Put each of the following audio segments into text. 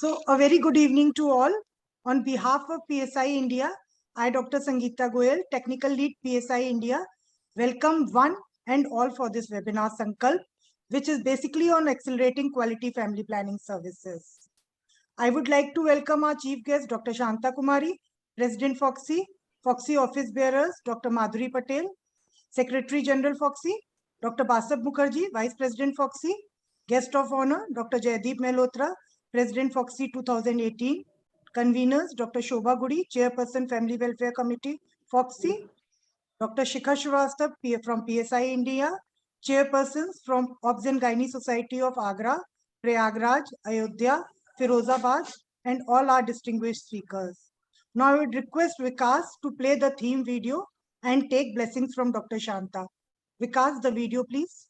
So, a very good evening to all. On behalf of PSI India, I, Dr. Sangeeta Goyal, Technical Lead PSI India, welcome one and all for this webinar Sankalp, which is basically on accelerating quality family planning services. I would like to welcome our chief guest, Dr. Shanta Kumari, President Foxy, Foxy Office Bearers, Dr. Madhuri Patel, Secretary General Foxy, Dr. Basab Mukherjee, Vice President Foxy, Guest of Honor, Dr. Jaideep Mehlotra, President Foxy 2018, Conveners, Dr. Shobha Gudi, Chairperson Family Welfare Committee, Foxy, Dr. Shikhar Shrivastava from PSI India, Chairpersons from Obs and Gynae Society of Agra, Prayagraj, Ayodhya, Firozabad, and all our distinguished speakers. Now I would request Vikas to play the theme video and take blessings from Dr. Shanta. Vikas, the video, please.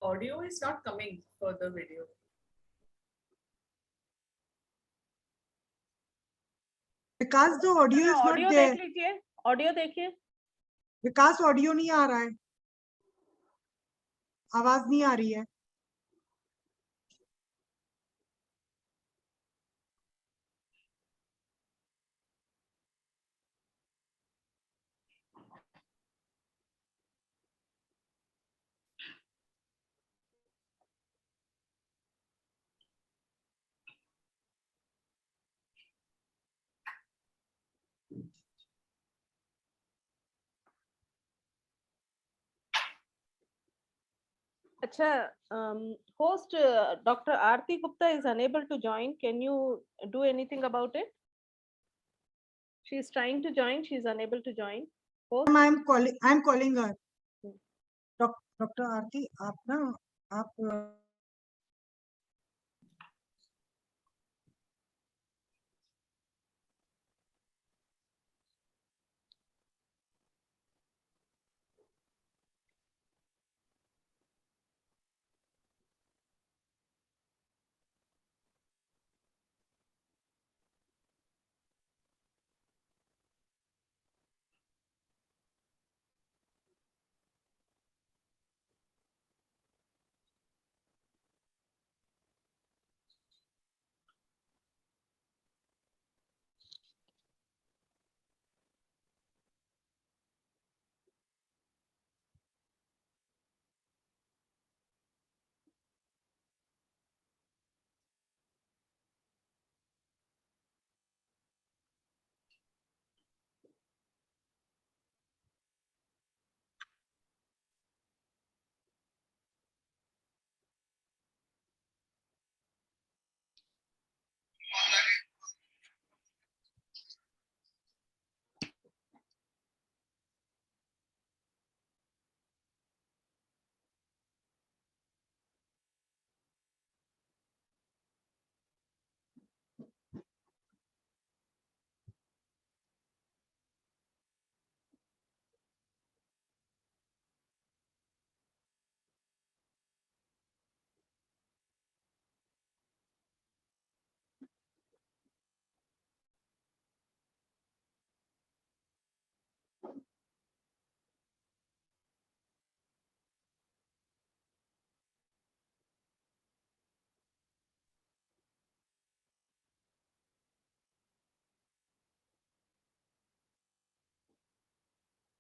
Audio is not coming for the video. Vikas the audio is not there. Audio देखिए. विकास audio नहीं आ रहा है, आवाज नहीं आ रही है. अच्छा, host Dr. Aarti Gupta is unable to join. Can you do anything about it? She is trying to join. She is unable to join. Host? I'm calling her. Dr. Aarti, आप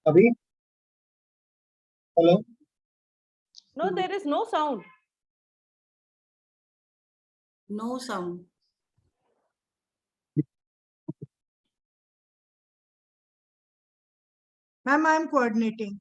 Abhi? Hello? No, there is no sound. No sound. Ma'am, I'm coordinating.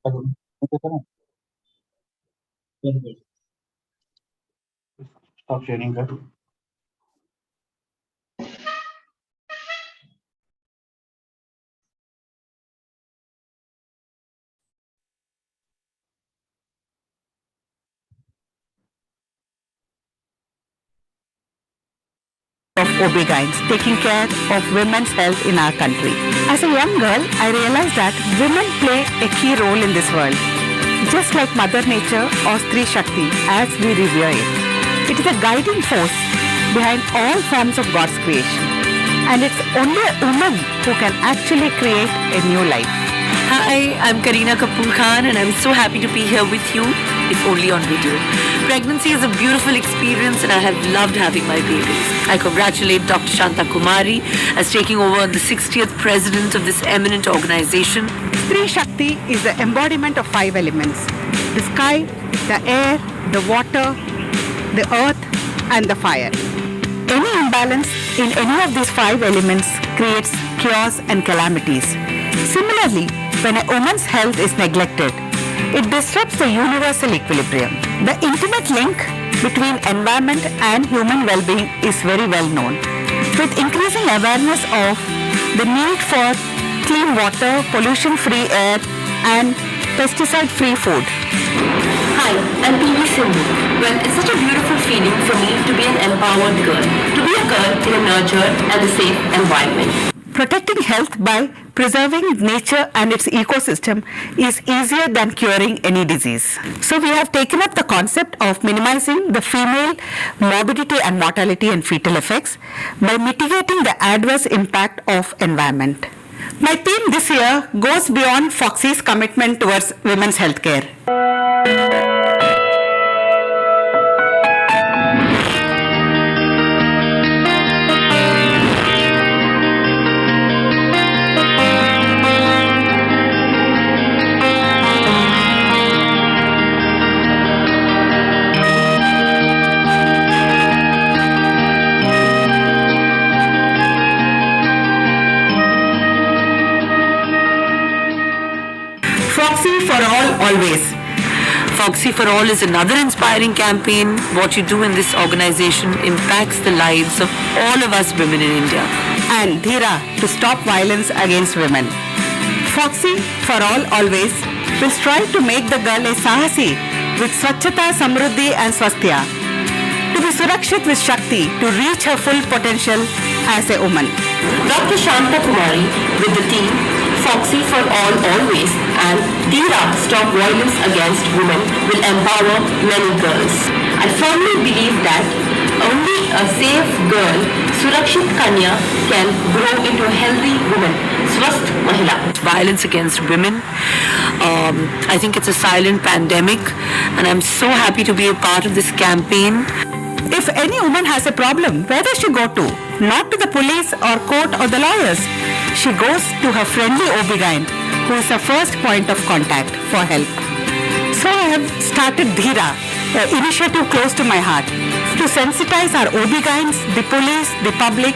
Stop sharing her. Of OB-GYNs taking care of women's health in our country. As a young girl, I realized that women play a key role in this world. Just like Mother Nature or Stree Shakti as we revere it. It is a guiding force behind all forms of God's creation. And it's only a woman who can actually create a new life. Hi, I'm Kareena Kapoor Khan and I'm so happy to be here with you, if only on video. Pregnancy is a beautiful experience and I have loved having my babies. I congratulate Dr. Shanta Kumari as taking over the 60th president of this eminent organization. Stree Shakti is the embodiment of 5 elements. The sky, the air, the water, the earth and the fire. Any imbalance in any of these 5 elements creates chaos and calamities. Similarly, when a woman's health is neglected, it disrupts the universal equilibrium. The intimate link between environment and human well-being is very well known. With increasing awareness of the need for clean water, pollution-free air and pesticide-free food. Hi, I'm PV Sindhu. Well, it's such a beautiful feeling for me to be an empowered girl. To be a girl in a nurtured and a safe environment. Protecting health by preserving nature and its ecosystem is easier than curing any disease. So we have taken up the concept of minimizing the female morbidity and mortality and fetal effects by mitigating the adverse impact of environment. My theme this year goes beyond Foxy's commitment towards women's healthcare. Foxy for all, always. Foxy for All is another inspiring campaign. What you do in this organization impacts the lives of all of us women in India. And Dheera to stop violence against women. Foxy for all, always will strive to make the girl a Sahasi with Swachhata, Samruddhi and Swasthya. To be Surakshit with Shakti to reach her full potential as a woman. Dr. Shanta Kumari with the theme Foxy for All Always and Dheera Stop Violence Against Women will empower many girls. I firmly believe that only a safe girl, Surakshit Kanya, can grow into a healthy woman, Swasth Mahila. Violence against women, I think it's a silent pandemic and I'm so happy to be a part of this campaign. If any woman has a problem, where does she go to? Not to the police or court or the lawyers. She goes to her friendly OB-GYN, who is her first point of contact for help. So I have started Dheera, an initiative close to my heart, to sensitize our OB-GYNs, the police, the public,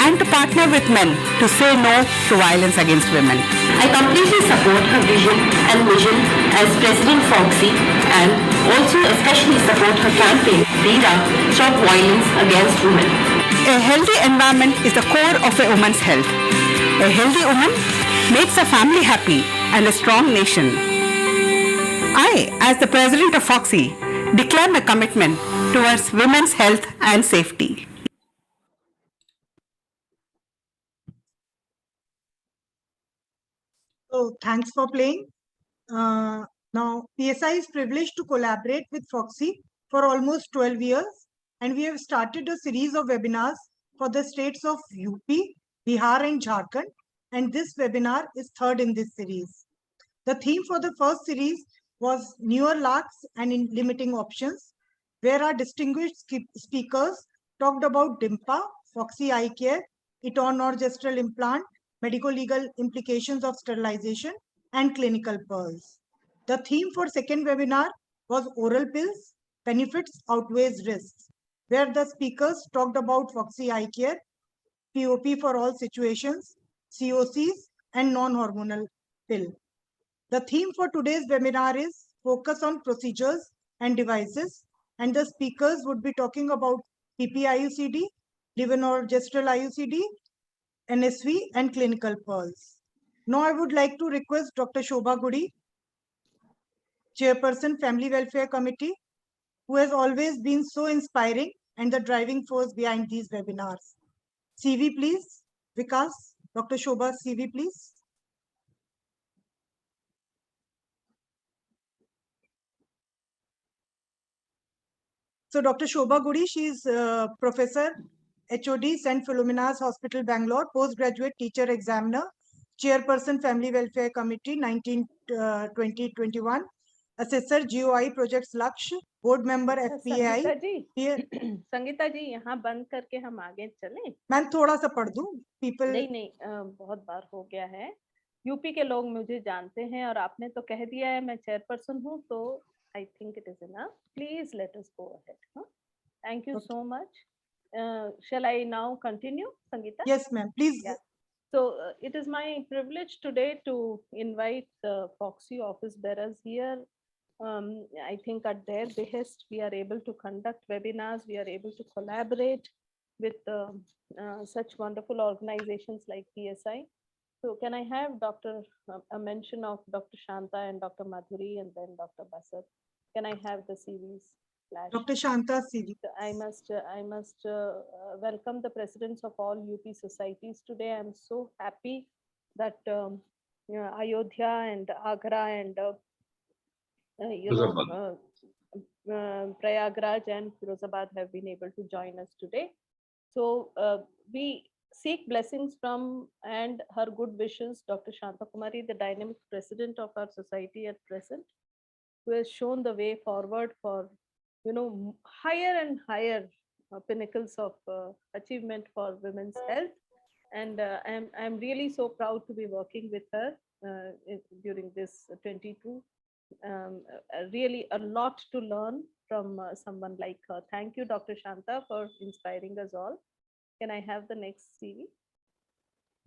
and to partner with men to say no to violence against women. I completely support her vision and mission as President Foxy and also especially support her campaign, Dheera Stop Violence Against Women. A healthy environment is the core of a woman's health. A healthy woman makes a family happy and a strong nation. I, as the President of Foxy, declare my commitment towards women's health and safety. So thanks for playing. Now, PSI is privileged to collaborate with Foxy for almost 12 years, and we have started a series of webinars for the states of UP, Bihar and Jharkhand, and this webinar is third in this series. The theme for the first series was newer larks and in limiting options, where our distinguished speakers talked about DIMPA, Foxy Eye Care, etonorgestrel implant, medico-legal implications of sterilization, and clinical pearls. The theme for second webinar was oral pills, benefits outweighs risks, where the speakers talked about Foxy Eye Care, POP for all situations, COCs, and non-hormonal pill. The theme for today's webinar is Focus on Procedures and Devices, and the speakers would be talking about PPIUCD, Levonorgestrel IUCD, NSV, and clinical pearls. Now I would like to request Dr. Shobha Gudi, Chairperson, Family Welfare Committee, who has always been so inspiring and the driving force behind these webinars. CV, please. Vikas, Dr. Shobha, CV, please. So Dr. Shobha Gudi, she is Professor, HOD, St. Philomena's Hospital, Bangalore, postgraduate teacher examiner, Chairperson, Family Welfare Committee, 2021, Assessor, GOI Projects Lakshya, Board Member, FPAI. Sangeeta जी, संगीता जी यहाँ बंद करके हम आगे चलें? मैं थोड़ा सा पढ़ दूं, people. नहीं, बहुत बार हो गया है। यूपी के लोग मुझे जानते हैं और आपने तो कह दिया है मैं चेयरपर्सन हूँ, तो I think it is enough. Please let us go ahead. Huh? Thank you so much. Shall I now continue, Sangeeta? Yes, ma'am. Please. Yeah. So it is my privilege today to invite the FOXI office bearers here. I think at their behest, we are able to conduct webinars. We are able to collaborate with such wonderful organizations like PSI. So can I have a mention of Dr. Shanta and Dr. Madhuri and then Dr. Basar? Can I have the CVs flash? Dr. Shanta CV. I must welcome the presidents of all UP societies today. I'm so happy that Ayodhya and Agra and Prayagraj and Firozabad have been able to join us today. So we seek blessings from and her good wishes, Dr. Shanta Kumari, the dynamic president of our society at present, who has shown the way forward for, higher and higher pinnacles of achievement for women's health. And I'm really so proud to be working with her during this 22. Really a lot to learn from someone like her. Thank you, Dr. Shanta, for inspiring us all. Can I have the next CV?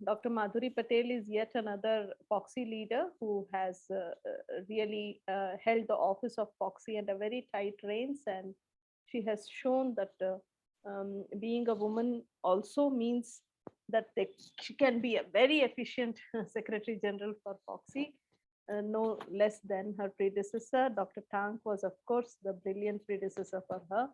Dr. Madhuri Patel is yet another FOXI leader who has really held the office of FOXI under very tight reins, and she has shown that being a woman also means that she can be a very efficient Secretary General for FOXI, no less than her predecessor. Dr. Tank was, of course, the brilliant predecessor for her,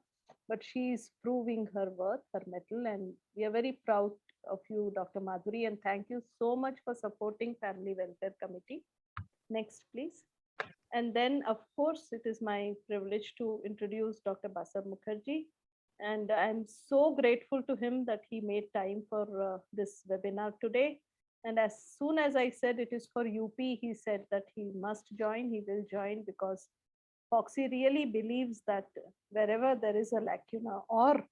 but she is proving her worth, her mettle, and we are very proud of you, Dr. Madhuri, and thank you so much for supporting Family Welfare Committee. Next, please. And then, of course, it is my privilege to introduce Dr. Basar Mukherjee, and I'm so grateful to him that he made time for this webinar today. And as soon as I said it is for UP, he said that he must join, he will join, because FOXI really believes that wherever there is a lacuna or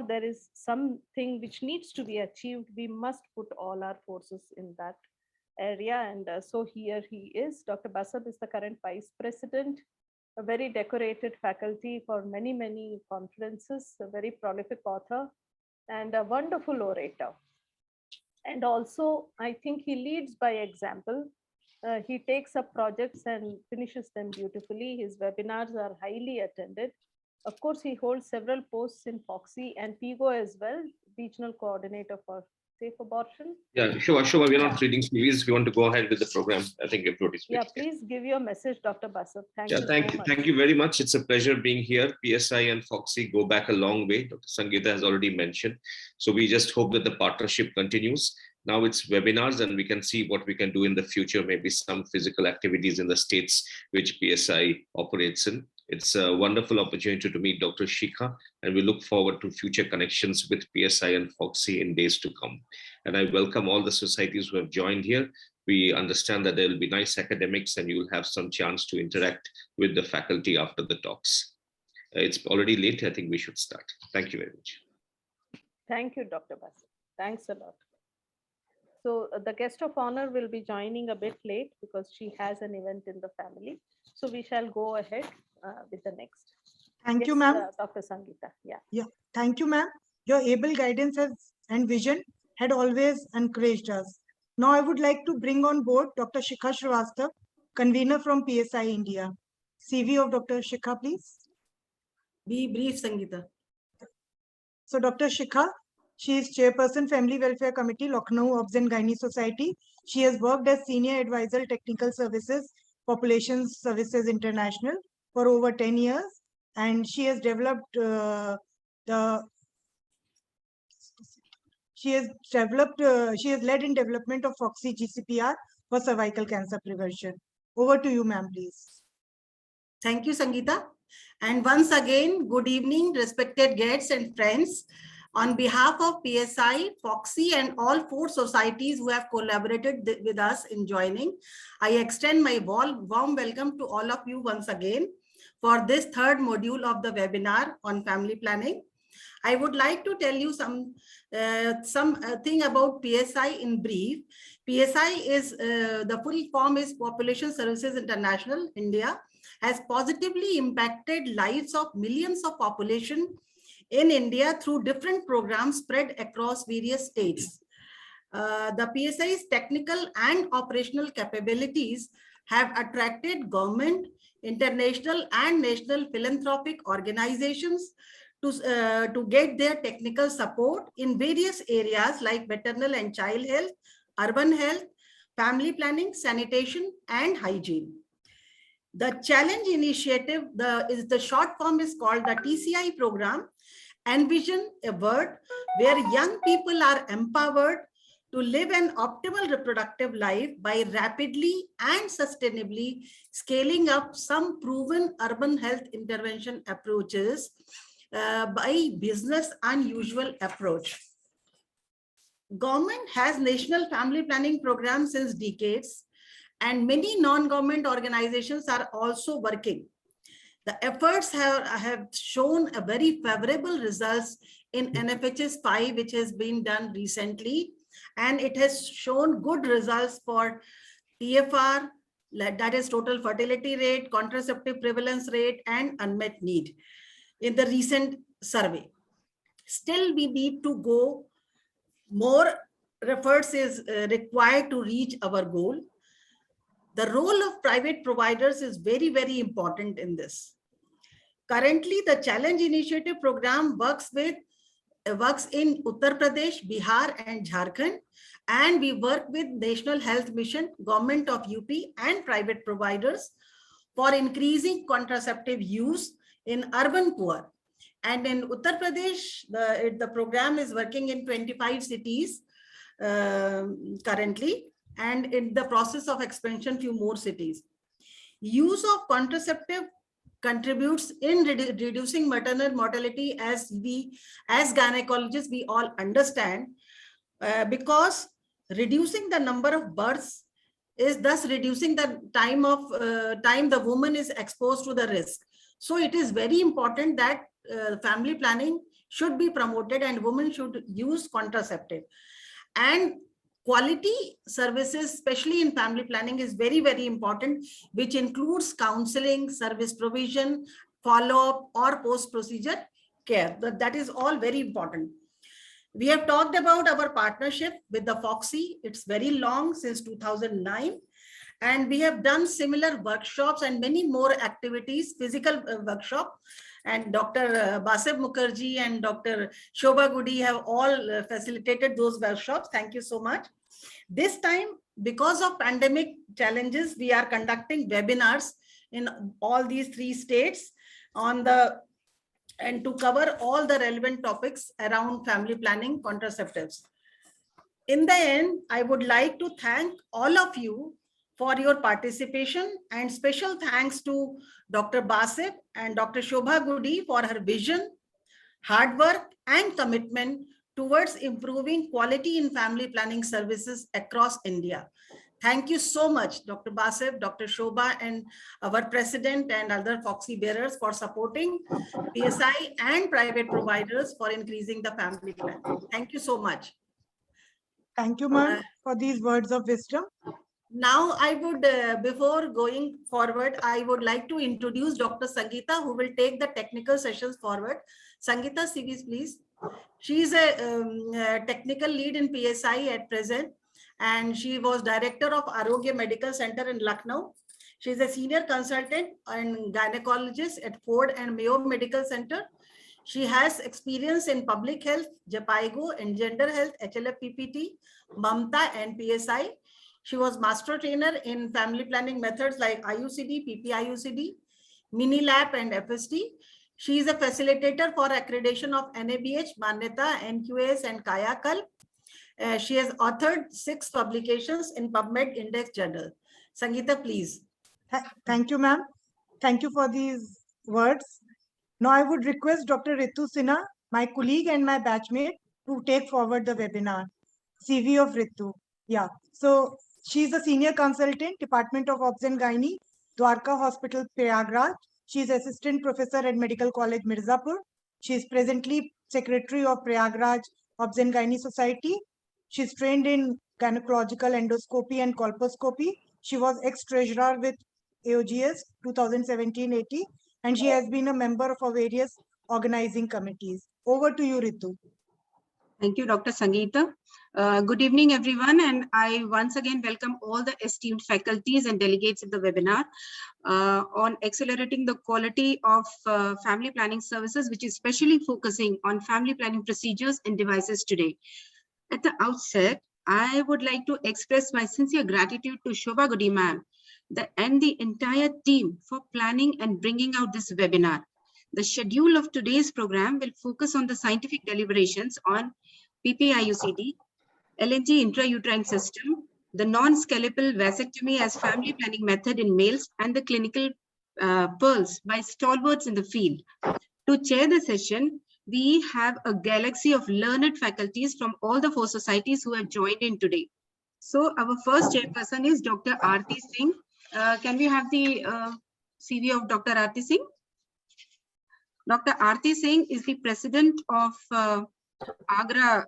there is something which needs to be achieved, we must put all our forces in that area. And so here he is. Dr. Basar is the current vice president, a very decorated faculty for many, many conferences, a very prolific author and a wonderful orator. And also, I think he leads by example. He takes up projects and finishes them beautifully. His webinars are highly attended. Of course, he holds several posts in FOXI and PIGO as well, regional coordinator for safe abortion. Yeah, sure. We're not reading CVs. We want to go ahead with the program. I think everybody's Yeah, please give your message, Dr. Basar. Thank you. Thank you very much. It's a pleasure being here. PSI and FOXI go back a long way. Dr. Sangeeta has already mentioned. So we just hope that the partnership continues. Now it's webinars and we can see what we can do in the future, maybe some physical activities in the states which PSI operates in. It's a wonderful opportunity to meet Dr. Shikha, and we look forward to future connections with PSI and FOXI in days to come. And I welcome all the societies who have joined here. We understand that there will be nice academics and you will have some chance to interact with the faculty after the talks. It's already late. I think we should start. Thank you very much. Thank you, Dr. Basar. Thanks a lot. So the guest of honor will be joining a bit late because she has an event in the family. So we shall go ahead with the next. Thank you, ma'am. Dr. Sangeeta. Yeah. Thank you, ma'am. Your able guidance and vision had always encouraged us. Now I would like to bring on board Dr. Shikha Srivastava, convener from PSI India. CV of Dr. Shikha, please. Be brief, Sangeeta. So Dr. Shikha, she is Chairperson Family Welfare Committee, Lucknow Obs and Gynae Society. She has worked as Senior Advisor Technical Services, Population Services International for over 10 years. And she has developed she has led in development of Foxy GCPR for cervical cancer prevention. Over to you, ma'am, please. Thank you, Sangeeta. And once again, good evening, respected guests and friends. On behalf of PSI, Foxy, and all 4 societies who have collaborated with us in joining, I extend my warm welcome to all of you once again for this 3rd module of the webinar on family planning. I would like to tell you something about PSI in brief. PSI is the full form is Population Services International India, has positively impacted lives of millions of population in India through different programs spread across various states. The PSI's technical and operational capabilities have attracted government, international and national philanthropic organizations to get their technical support in various areas like maternal and child health, urban health, family planning, sanitation, and hygiene. The challenge initiative, the short form is called the TCI program, envision a world where young people are empowered to live an optimal reproductive life by rapidly and sustainably scaling up some proven urban health intervention approaches by business unusual approach. Government has national family planning programs since decades, and many non-government organizations are also working. The efforts have shown a very favorable results in NFHS 5, which has been done recently, and it has shown good results for TFR, that is total fertility rate, contraceptive prevalence rate, and unmet need in the recent survey. Still, we need to go more. Efforts is required to reach our goal. The role of private providers is very, very important in this. Currently, the Challenge Initiative program works in Uttar Pradesh, Bihar, and Jharkhand, and we work with National Health Mission, Government of UP, and private providers for increasing contraceptive use in urban poor. And in Uttar Pradesh, the program is working in 25 cities currently, and in the process of expansion to more cities. Use of contraceptive contributes in reducing maternal mortality, as gynecologists we all understand, because reducing the number of births is thus reducing the time the woman is exposed to the risk. So it is very important that family planning should be promoted and women should use contraceptive. And quality services, especially in family planning, is very, very important, which includes counseling, service provision, follow-up, or post-procedure care. That is all very important. We have talked about our partnership with the Foxy. It's very long, since 2009. And we have done similar workshops and many more activities, physical workshop. And Dr. Basib Mukherjee and Dr. Shobha Gudi have all facilitated those workshops. Thank you so much. This time, because of pandemic challenges, we are conducting webinars in all these 3 states and to cover all the relevant topics around family planning contraceptives. In the end, I would like to thank all of you for your participation, and special thanks to Dr. Basib and Dr. Shobha Gudi for her vision, hard work, and commitment towards improving quality in family planning services across India. Thank you so much, Dr. Basib, Dr. Shobha, and our president and other Foxy bearers for supporting PSI and private providers for increasing the family plan. Thank you so much. Thank you, ma'am, for these words of wisdom. Now I would, before going forward, I would like to introduce Dr. Sangeeta, who will take the technical sessions forward. Sangeeta, CVs, please. She is a technical lead in PSI at present, and she was director of Arogya Medical Center in Lucknow. She is a senior consultant and gynecologist at Ford and Mayo Medical Center. She has experience in public health, Japaigo, and gender health, HLF PPT, Mamta, and PSI. She was master trainer in family planning methods like IUCD, PPIUCD, Minilab, and FSD. She is a facilitator for accreditation of NABH, Manyata, NQS, and Kayakalp. She has authored 6 publications in PubMed Index Journal. Sangeeta, please. Thank you, ma'am. Thank you for these words. Now I would request Dr. Ritu Sinha, my colleague and my batchmate, to take forward the webinar. CV of Ritu. Yeah. So she's a senior consultant, Department of Obs and Gynae, Dwarka Hospital, Prayagraj. She is assistant professor at Medical College, Mirzapur. She is presently secretary of Prayagraj Obs and Gynae Society. She is trained in gynecological endoscopy and colposcopy. She was ex-treasurer with AOGS 2017-80, and she has been a member of various organizing committees. Over to you, Ritu. Thank you, Dr. Sangeeta. Good evening, everyone, and I once again welcome all the esteemed faculties and delegates in the webinar on accelerating the quality of family planning services, which is especially focusing on family planning procedures and devices today. At the outset, I would like to express my sincere gratitude to Shobha Gudi ma'am and the entire team for planning and bringing out this webinar. The schedule of today's program will focus on the scientific deliberations on PPIUCD, LNG intrauterine system, the non-scalpel vasectomy as family planning method in males, and the clinical pearls by stalwarts in the field. To chair the session, we have a galaxy of learned faculties from all the 4 societies who have joined in today. So our first chairperson is Dr. Aarti Singh. Can we have the CV of Dr. Aarti Singh? Dr. Aarti Singh is the president of Agra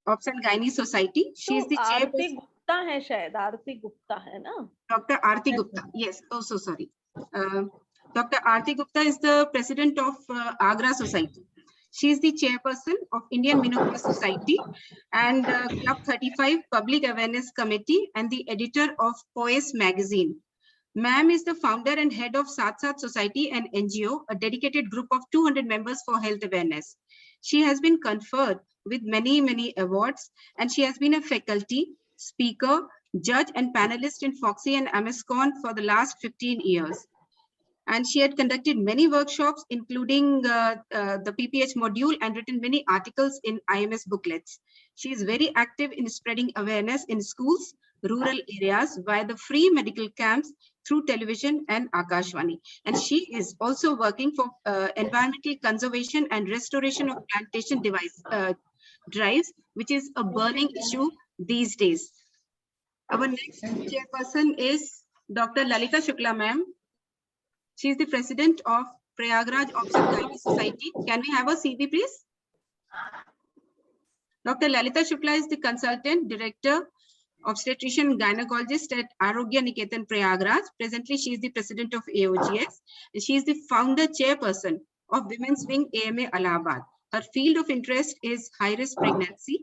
Obs and Gynae Society. She is the chairperson. Aarti Gupta hai shayad. Aarti Gupta hai na? Dr. Aarti Gupta. Yes. Oh, so sorry. Dr. Aarti Gupta is the president of Agra Society. She is the chairperson of Indian Menopause Society and Club 35 Public Awareness Committee and the editor of Poise magazine. Ma'am is the founder and head of Saath Saath Society and NGO, a dedicated group of 200 members for health awareness. She has been conferred with many awards, and she has been a faculty, speaker, judge, and panelist in FOXY and AMESCON for the last 15 years. And she had conducted many workshops, including the PPH module, and written many articles in IMS booklets. She is very active in spreading awareness in schools, rural areas via the free medical camps through television and Akashvani. And she is also working for environmental conservation and restoration of plantation drives, which is a burning issue these days. Our next chairperson is Dr. Lalita Shukla ma'am. She is the president of Prayagraj Obs and Gynae Society. Can we have a CV, please? Dr. Lalita Shukla is the consultant director, obstetrician gynecologist at Arogya Niketan Prayagraj. Presently, she is the president of AOGS. And she is the founder chairperson of Women's Wing AMA Allahabad. Her field of interest is high-risk pregnancy.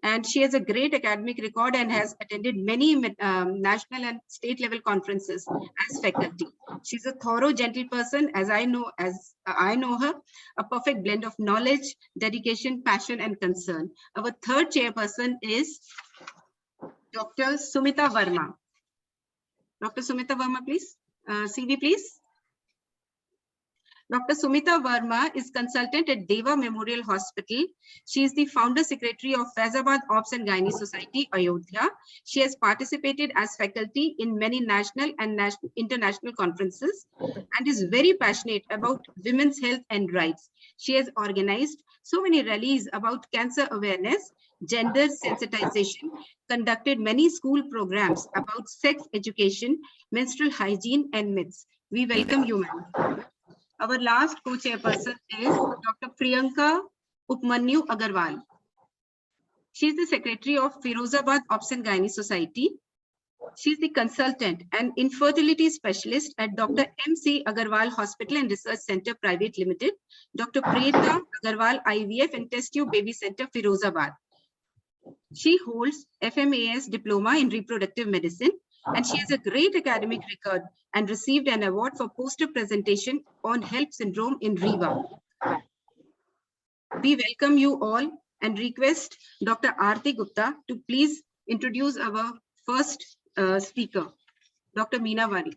And she has a great academic record and has attended many national and state level conferences as faculty. She's a thorough, gentle person, as I know her, a perfect blend of knowledge, dedication, passion, and concern. Our third chairperson is Dr. Sumita Verma. Dr. Sumita Verma, please. CV, please. Dr. Sumita Verma is consultant at Deva Memorial Hospital. She is the founder secretary of Faizabad Obs and Gynae Society, Ayodhya. She has participated as faculty in many national and international conferences and is very passionate about women's health and rights. She has organized so many rallies about cancer awareness, gender sensitization, conducted many school programs about sex education, menstrual hygiene, and myths. We welcome you, ma'am. Our last co-chairperson is Dr. Priyanka Upmanyu Agarwal. She is the secretary of Firozabad Obs and Gynae Society. She is the consultant and infertility specialist at Dr. M.C. Agarwal Hospital and Research Center Private Limited, Dr. Priyeta Agarwal IVF and Test Tube Baby Center, Firozabad. She holds FMAS diploma in reproductive medicine. and she has a great academic record and received an award for poster presentation on HELP syndrome in Riva. We welcome you all and request Dr. Aarti Gupta to please introduce our first speaker, Dr. Meena Wani.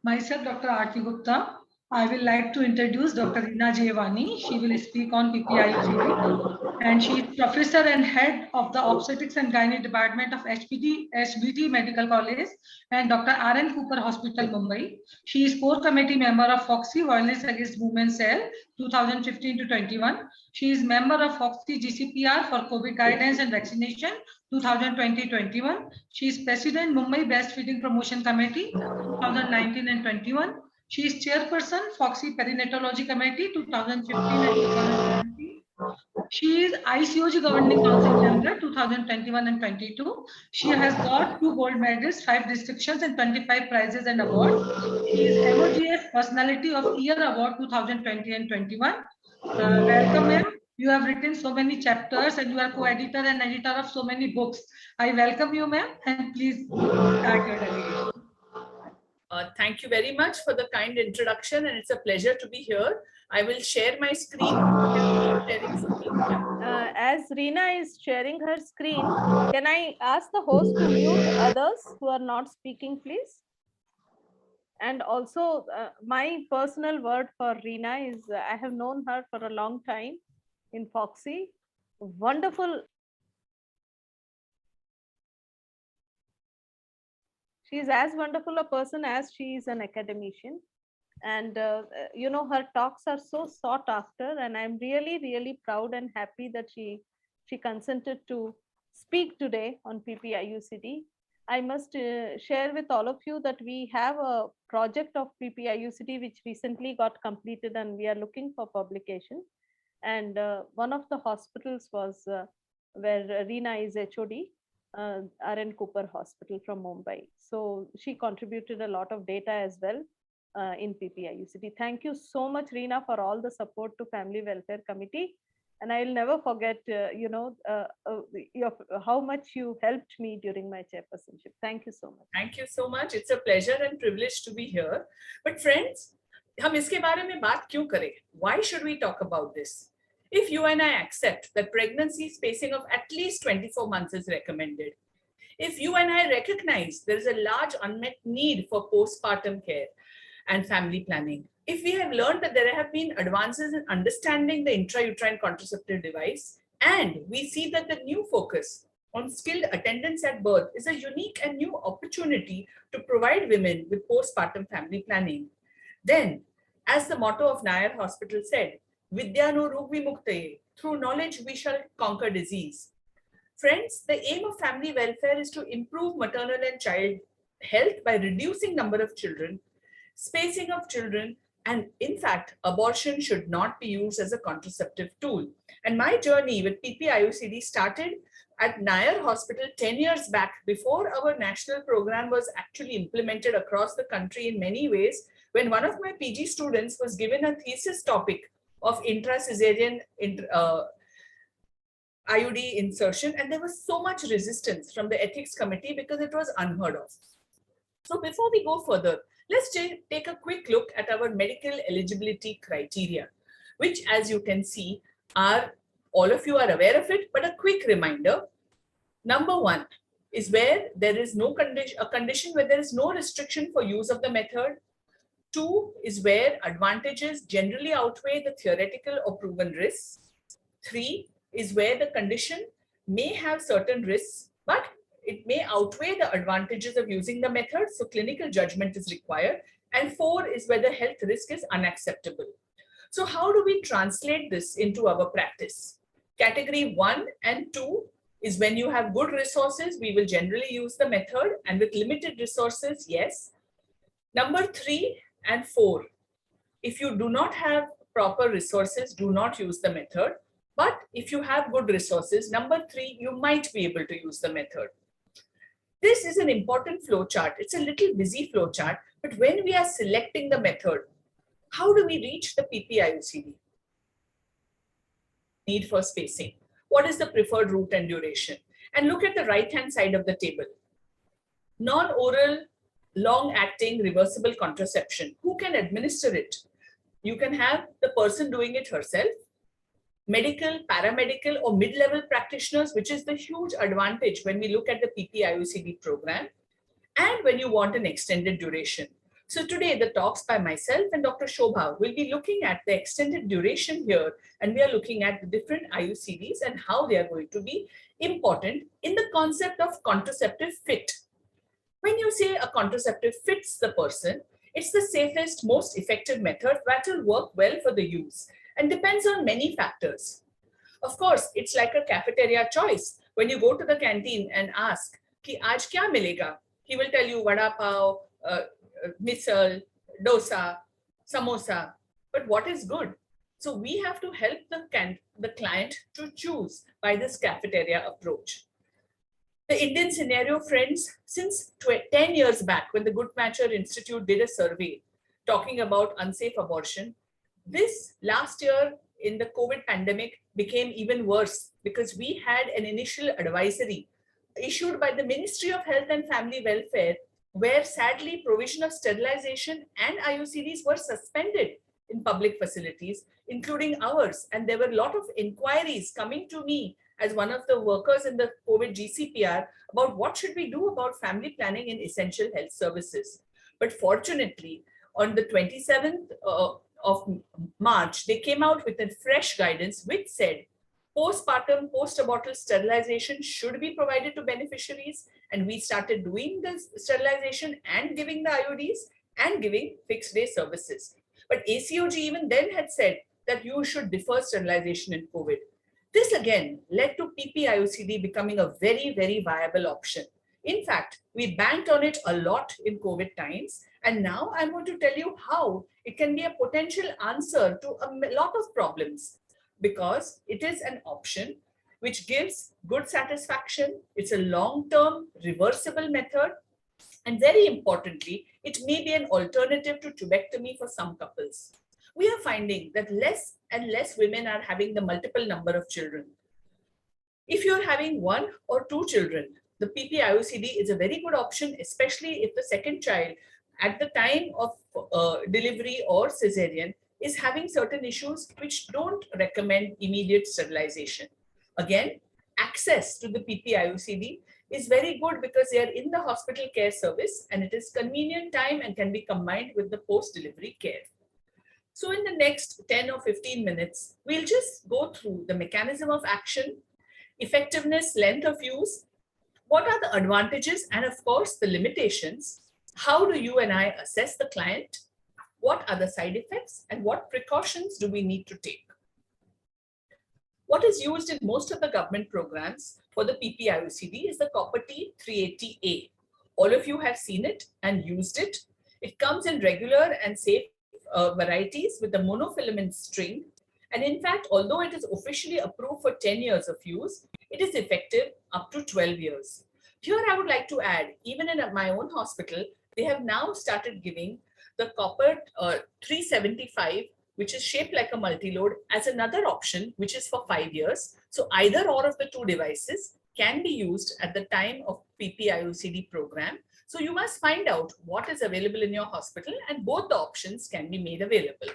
Myself, Dr. Aarti Gupta. I will like to introduce Dr. Reena J. Wani. She will speak on PPIUCD, and she is professor and head of the Obstetrics and Gynae Department of HBT Medical College and Dr. R.N. Cooper Hospital, Mumbai. She is core committee member of FOXI Violence Against Women Cell 2015 to 21. She is member of FOXI GCPR for COVID guidance and vaccination 2020-21. She is president Mumbai Breastfeeding Promotion Committee 2019 and 21. She is chairperson FOXI Perinatology Committee 2015 and 2020. She is ICOG Governing Council member 2021 and 22. She has got 2 gold medals, 5 distinctions, and 25 prizes and awards. She is MOGF Personality of Year Award 2020 and 21. Welcome, ma'am. You have written so many chapters and you are co-editor and editor of so many books. I welcome you, ma'am, and please start your delegation. Thank you very much for the kind introduction, and it's a pleasure to be here. I will share my screen. As Reena is sharing her screen, can I ask the host to mute others who are not speaking, please? And also, my personal word for Reena is I have known her for a long time in FOXI. Wonderful. She is as wonderful a person as she is an academician. And, you know, her talks are so sought after, and I'm really, really proud and happy that she consented to speak today on PPIUCD. I must share with all of you that we have a project of PPIUCD which recently got completed, and we are looking for publication. And one of the hospitals was where Reena is HOD, R.N. Cooper Hospital from Mumbai. So she contributed a lot of data as well in PPIUCD. Thank you so much, Reena, for all the support to Family Welfare Committee. And I'll never forget, you know, how much you helped me during my chairpersonship. Thank you so much. Thank you so much. It's a pleasure and privilege to be here. But friends, हम इसके बारे में बात क्यों करें? Why should we talk about this? If you and I accept that pregnancy spacing of at least 24 months is recommended, if you and I recognize there is a large unmet need for postpartum care and family planning, if we have learned that there have been advances in understanding the intrauterine contraceptive device, and we see that the new focus on skilled attendance at birth is a unique and new opportunity to provide women with postpartum family planning, then, as the motto of Nair Hospital said, Vidyano Rugvi Muktaye, through knowledge we shall conquer disease. Friends, the aim of family welfare is to improve maternal and child health by reducing number of children, spacing of children, and in fact, abortion should not be used as a contraceptive tool. And my journey with PPIUCD started at Nair Hospital 10 years back, before our national program was actually implemented across the country in many ways, when one of my PG students was given a thesis topic of intracesarean IUD insertion, and there was so much resistance from the ethics committee because it was unheard of. So before we go further, let's take a quick look at our medical eligibility criteria, which, as you can see, are, all of you are aware of it, but a quick reminder. Number 1 is where there is no condition, a condition where there is no restriction for use of the method. 2 is where advantages generally outweigh the theoretical or proven risks. 3 is where the condition may have certain risks, but it may outweigh the advantages of using the method, so clinical judgment is required. And 4 is where the health risk is unacceptable. So how do we translate this into our practice? Category 1 and 2 is when you have good resources, we will generally use the method, and with limited resources, yes. Number 3 and 4, if you do not have proper resources, do not use the method. But if you have good resources, number 3, you might be able to use the method. This is an important flow chart. It's a little busy flow chart, but when we are selecting the method, how do we reach the PPIUCD? Need for spacing. what is the preferred route and duration? And look at the right-hand side of the table. Non-oral, long-acting, reversible contraception. Who can administer it? You can have the person doing it herself, medical, paramedical, or mid-level practitioners, which is the huge advantage when we look at the PPIUCD program, and when you want an extended duration. So today the talks by myself and Dr. Shobha will be looking at the extended duration here, and we are looking at the different IUCDs and how they are going to be important in the concept of contraceptive fit. When you say a contraceptive fits the person, it's the safest, most effective method that will work well for the use and depends on many factors. Of course, it's like a cafeteria choice. When you go to the canteen and ask, ki aaj kya milega? He will tell you vada pav, misal, dosa, samosa, but what is good? So we have to help the client to choose by this cafeteria approach. The Indian scenario, friends, since 10 years back, when the Guttmacher Institute did a survey talking about unsafe abortion, this last year in the COVID pandemic became even worse because we had an initial advisory issued by the Ministry of Health and Family Welfare, where sadly provision of sterilization and IUCDs were suspended in public facilities, including ours. And there were a lot of inquiries coming to me as one of the workers in the COVID GCPR about what should we do about family planning in essential health services. But fortunately, on the 27th of March, they came out with a fresh guidance which said postpartum, post-abortal sterilization should be provided to beneficiaries. And we started doing the sterilization and giving the IUDs and giving fixed day services. But ACOG even then had said that you should defer sterilization in COVID. This again led to PPIUCD becoming a very, very viable option. In fact, we banked on it a lot in COVID times. And now I'm going to tell you how it can be a potential answer to a lot of problems, because it is an option which gives good satisfaction. It's a long-term reversible method. And very importantly, it may be an alternative to tubectomy for some couples. We are finding that less and less women are having the multiple number of children. If you're having 1 or 2 children, the PPIUCD is a very good option, especially if the second child at the time of delivery or cesarean is having certain issues which don't recommend immediate sterilization. Again, access to the PPIUCD is very good because they are in the hospital care service and it is convenient time and can be combined with the post-delivery care. So in the next 10 or 15 minutes, we'll just go through the mechanism of action, effectiveness, length of use, what are the advantages and of course the limitations, how do you and I assess the client, what are the side effects, and what precautions do we need to take. What is used in most of the government programs for the PPIUCD is the Copper T 380A. All of you have seen it and used it. It comes in regular and safe varieties with the monofilament string. And in fact, although it is officially approved for 10 years of use, it is effective up to 12 years. Here I would like to add, even in my own hospital, they have now started giving the Copper 375, which is shaped like a multi-load, as another option, which is for 5 years. So either or of the 2 devices can be used at the time of PPIUCD program. So you must find out what is available in your hospital and both the options can be made available.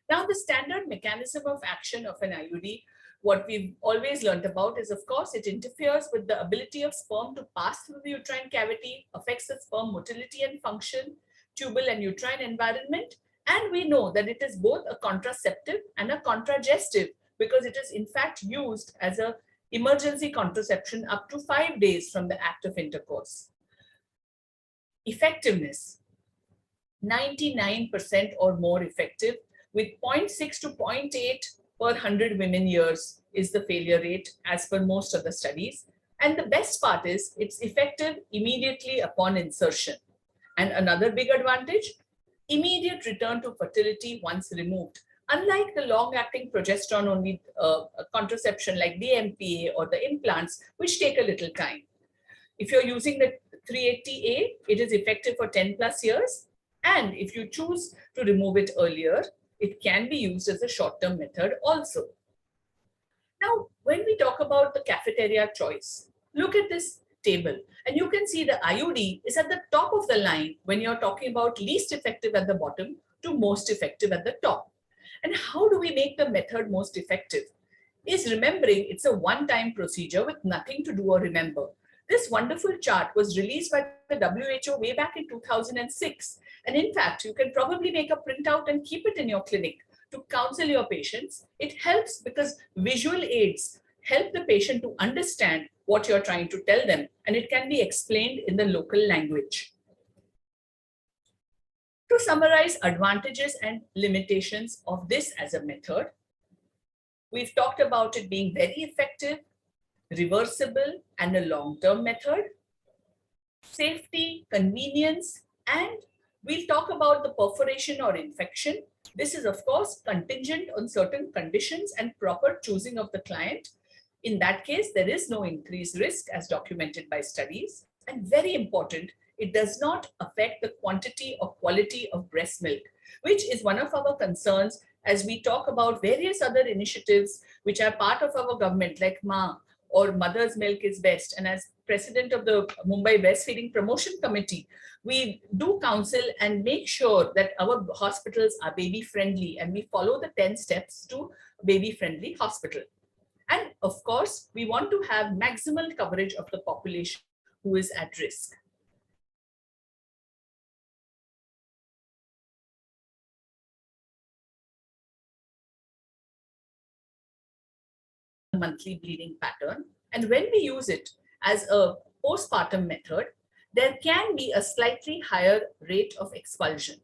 Now the standard mechanism of action of an IUD, what we've always learned about is, of course, it interferes with the ability of sperm to pass through the uterine cavity, affects the sperm motility and function, tubal and uterine environment. And we know that it is both a contraceptive and a contragestive because it is in fact used as an emergency contraception up to 5 days from the act of intercourse. Effectiveness, 99% or more effective, with 0.6 to 0.8 per 100 women years is the failure rate as per most of the studies. And the best part is it's effective immediately upon insertion. And another big advantage, immediate return to fertility once removed. Unlike the long-acting progesterone-only contraception like DMPA or the implants, which take a little time. If you're using the 380A, it is effective for 10 plus years. And if you choose to remove it earlier, it can be used as a short-term method also. Now, when we talk about the cafeteria choice, look at this table and you can see the IUD is at the top of the line when you're talking about least effective at the bottom to most effective at the top. And how do we make the method most effective? Is remembering it's a one-time procedure with nothing to do or remember. This wonderful chart was released by the WHO way back in 2006. And in fact, you can probably make a printout and keep it in your clinic to counsel your patients. It helps because visual aids help the patient to understand what you're trying to tell them, and it can be explained in the local language. To summarize advantages and limitations of this as a method, we've talked about it being very effective, reversible, and a long-term method, safety, convenience, and we'll talk about the perforation or infection. This is, of course, contingent on certain conditions and proper choosing of the client. In that case, there is no increased risk as documented by studies. And very important, it does not affect the quantity or quality of breast milk, which is one of our concerns as we talk about various other initiatives which are part of our government, like MA or Mother's Milk is Best. And as president of the Mumbai Breastfeeding Promotion Committee, we do counsel and make sure that our hospitals are baby friendly and we follow the 10 steps to baby friendly hospital. And of course, we want to have maximal coverage of the population who is at risk. Monthly bleeding pattern. And when we use it as a postpartum method, there can be a slightly higher rate of expulsion.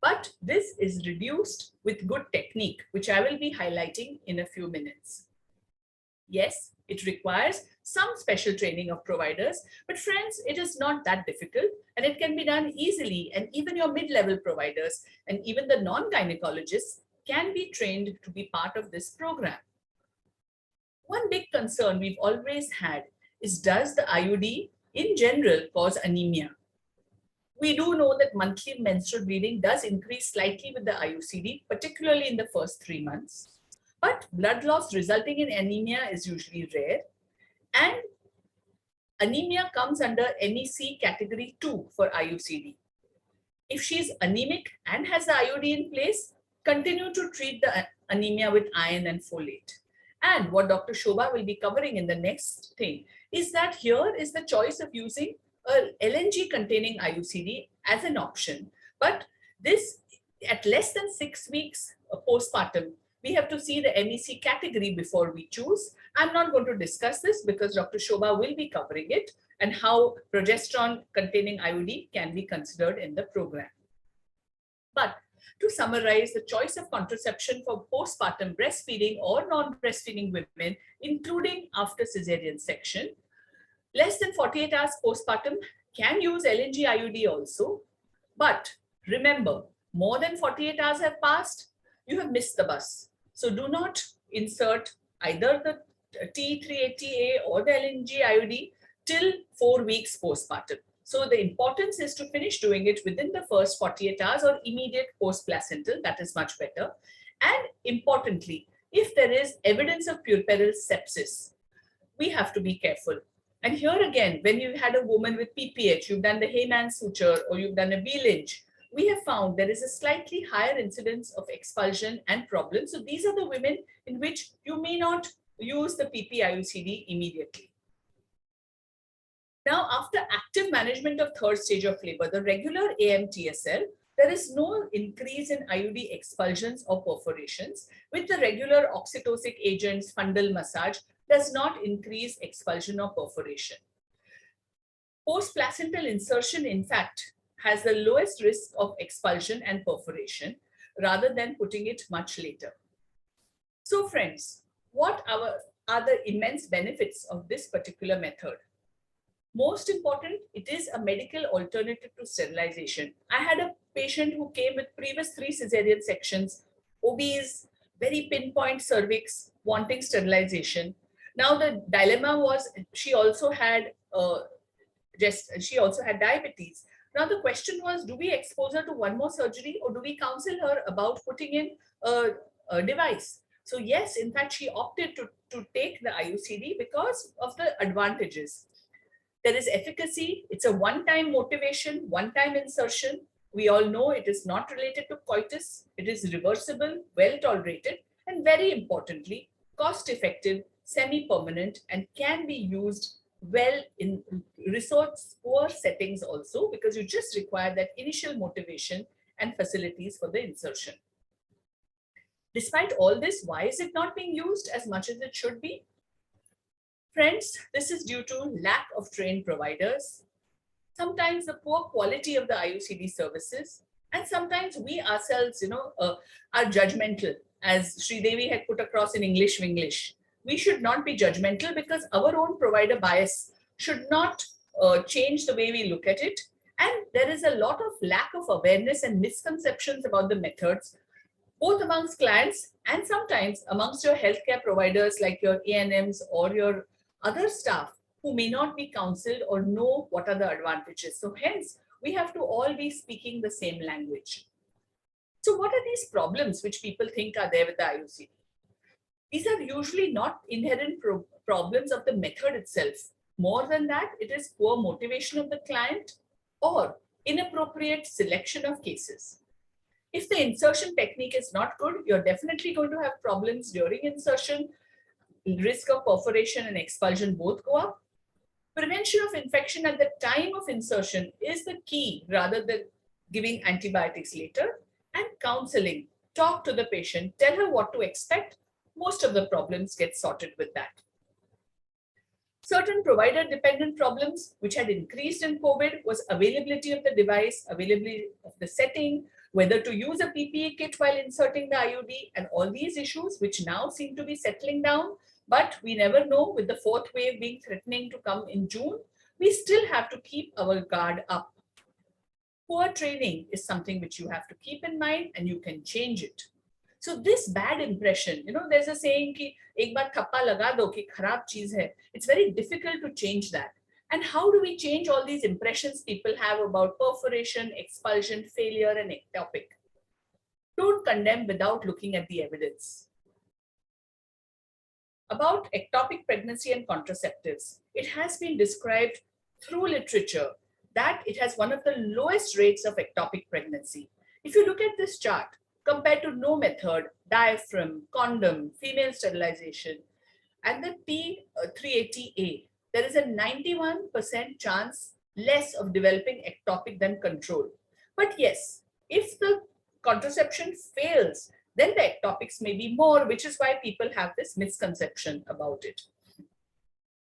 But this is reduced with good technique, which I will be highlighting in a few minutes. Yes, it requires some special training of providers, but friends, it is not that difficult and it can be done easily, and even your mid-level providers and even the non-gynecologists can be trained to be part of this program. One big concern we've always had is, does the IUD in general cause anemia? We do know that monthly menstrual bleeding does increase slightly with the IUCD, particularly in the first 3 months. But blood loss resulting in anemia is usually rare. And anemia comes under MEC category 2 for IUCD. If she's anemic and has the IUD in place, continue to treat the anemia with iron and folate. And what Dr. Shobha will be covering in the next thing is that here is the choice of using a LNG containing IUCD as an option. But this, at less than 6 weeks postpartum, we have to see the MEC category before we choose. I'm not going to discuss this because Dr. Shobha will be covering it and how progesterone containing IUD can be considered in the program. But to summarize, the choice of contraception for postpartum breastfeeding or non-breastfeeding women, including after cesarean section, less than 48 hours postpartum can use LNG IUD also. But remember, more than 48 hours have passed, you have missed the bus. So do not insert either the T380A or the LNG IUD till 4 weeks postpartum. So the importance is to finish doing it within the first 48 hours or immediate post-placental. That is much better. And importantly, if there is evidence of puerperal sepsis, we have to be careful. And here again, when you've had a woman with PPH, you've done the Heyman suture or you've done a B-Lynch, we have found there is a slightly higher incidence of expulsion and problems. So these are the women in which you may not use the PP-IUCD immediately. Now, after active management of third stage of labor, the regular AMTSL, there is no increase in IUD expulsions or perforations. With the regular oxytocic agents, fundal massage does not increase expulsion or perforation. Post-placental insertion, in fact, has the lowest risk of expulsion and perforation rather than putting it much later. So friends, what are the immense benefits of this particular method? Most important, it is a medical alternative to sterilization. I had a patient who came with previous 3 cesarean sections, obese, very pinpoint cervix, wanting sterilization. Now the dilemma was she also had diabetes. Now the question was, do we expose her to one more surgery or do we counsel her about putting in a device? So yes, in fact, she opted to take the IUCD because of the advantages. There is efficacy. It's a one-time motivation, one-time insertion. We all know it is not related to coitus. It is reversible, well-tolerated, and very importantly, cost-effective, semi-permanent, and can be used well in resource-poor settings also, because you just require that initial motivation and facilities for the insertion. Despite all this, why is it not being used as much as it should be? Friends, this is due to lack of trained providers, sometimes the poor quality of the IUCD services, and sometimes we ourselves, are judgmental, as Sridevi had put across in English. We should not be judgmental because our own provider bias should not change the way we look at it. And there is a lot of lack of awareness and misconceptions about the methods, both amongst clients and sometimes amongst your healthcare providers like your ANMs or your other staff who may not be counseled or know what are the advantages. So hence, we have to all be speaking the same language. So what are these problems which people think are there with the IUCD? These are usually not inherent problems of the method itself. More than that, it is poor motivation of the client or inappropriate selection of cases. If the insertion technique is not good, you're definitely going to have problems during insertion. Risk of perforation and expulsion both go up. Prevention of infection at the time of insertion is the key rather than giving antibiotics later. And counseling, talk to the patient, tell her what to expect. Most of the problems get sorted with that. Certain provider-dependent problems which had increased in COVID was availability of the device, availability of the setting, whether to use a PPE kit while inserting the IUD, and all these issues which now seem to be settling down. But we never know, with the fourth wave being threatening to come in June, we still have to keep our guard up. Poor training is something which you have to keep in mind, and you can change it. So this bad impression, there's a saying ki ek baar thappa laga do ki kharab cheez hai. It's very difficult to change that. And how do we change all these impressions people have about perforation, expulsion, failure, and ectopic? Don't condemn without looking at the evidence. About ectopic pregnancy and contraceptives, it has been described through literature that it has one of the lowest rates of ectopic pregnancy. If you look at this chart, compared to no method, diaphragm, condom, female sterilization, and the T380A, there is a 91% chance less of developing ectopic than control. But yes, if the contraception fails, then the ectopics may be more, which is why people have this misconception about it.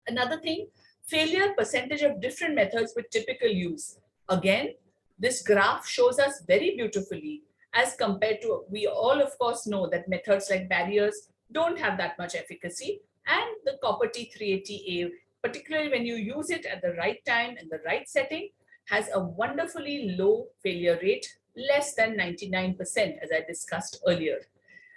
Another thing, failure percentage of different methods with typical use. Again, this graph shows us very beautifully as compared to, we all of course know that methods like barriers don't have that much efficacy, and the copper T380A, particularly when you use it at the right time and the right setting, has a wonderfully low failure rate, less than 99%, as I discussed earlier.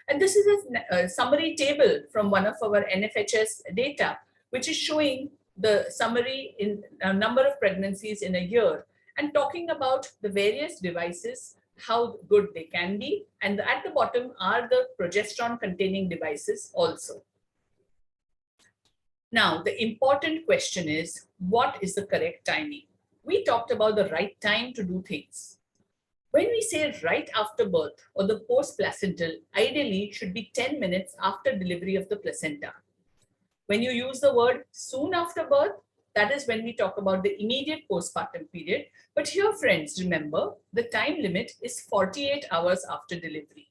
And this is a summary table from one of our NFHS data, which is showing the summary in a number of pregnancies in a year and talking about the various devices, how good they can be. And at the bottom are the progesterone containing devices also. Now, the important question is, what is the correct timing? We talked about the right time to do things. When we say right after birth or the post-placental, ideally should be 10 minutes after delivery of the placenta. When you use the word soon after birth, that is when we talk about the immediate postpartum period. But here, friends, remember, the time limit is 48 hours after delivery.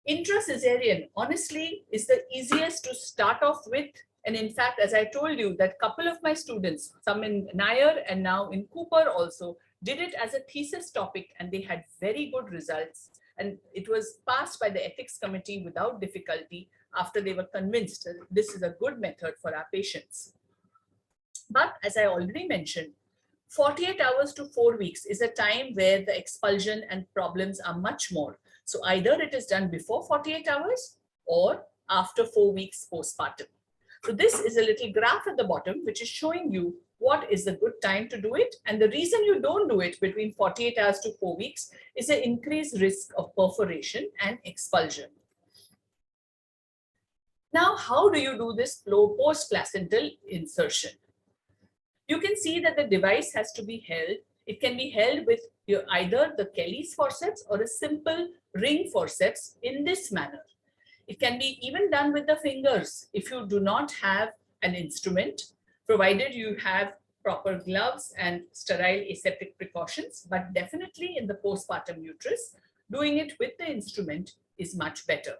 Intracesarean, honestly, is the easiest to start off with. And in fact, as I told you, that couple of my students, some in Nair and now in Cooper also, did it as a thesis topic, and they had very good results. And it was passed by the ethics committee without difficulty after they were convinced that this is a good method for our patients. But as I already mentioned, 48 hours to 4 weeks is a time where the expulsion and problems are much more. So either it is done before 48 hours or after 4 weeks postpartum. So this is a little graph at the bottom, which is showing you what is the good time to do it. And the reason you don't do it between 48 hours to 4 weeks is an increased risk of perforation and expulsion. Now, how do you do this post-placental insertion? You can see that the device has to be held. It can be held with either the Kelly's forceps or a simple ring forceps in this manner. It can be even done with the fingers if you do not have an instrument, provided you have proper gloves and sterile aseptic precautions, but definitely in the postpartum uterus, doing it with the instrument is much better.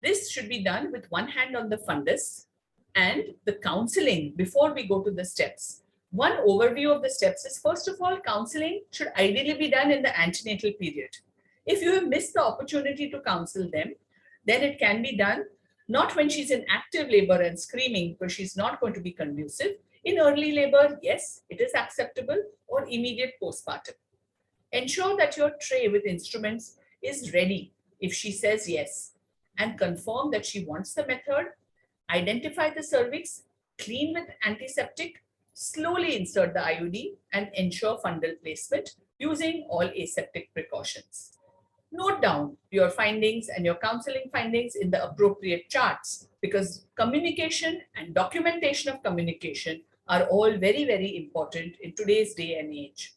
This should be done with one hand on the fundus, and the counseling before we go to the steps. One overview of the steps is, first of all, counseling should ideally be done in the antenatal period. If you have missed the opportunity to counsel them, then it can be done not when she's in active labor and screaming, because she's not going to be conducive. In early labor, yes, it is acceptable, or immediate postpartum. Ensure that your tray with instruments is ready if she says yes, and confirm that she wants the method. Identify the cervix, clean with antiseptic, slowly insert the IUD, and ensure fundal placement using all aseptic precautions. Note down your findings and your counseling findings in the appropriate charts, because communication and documentation of communication are all very, very important in today's day and age.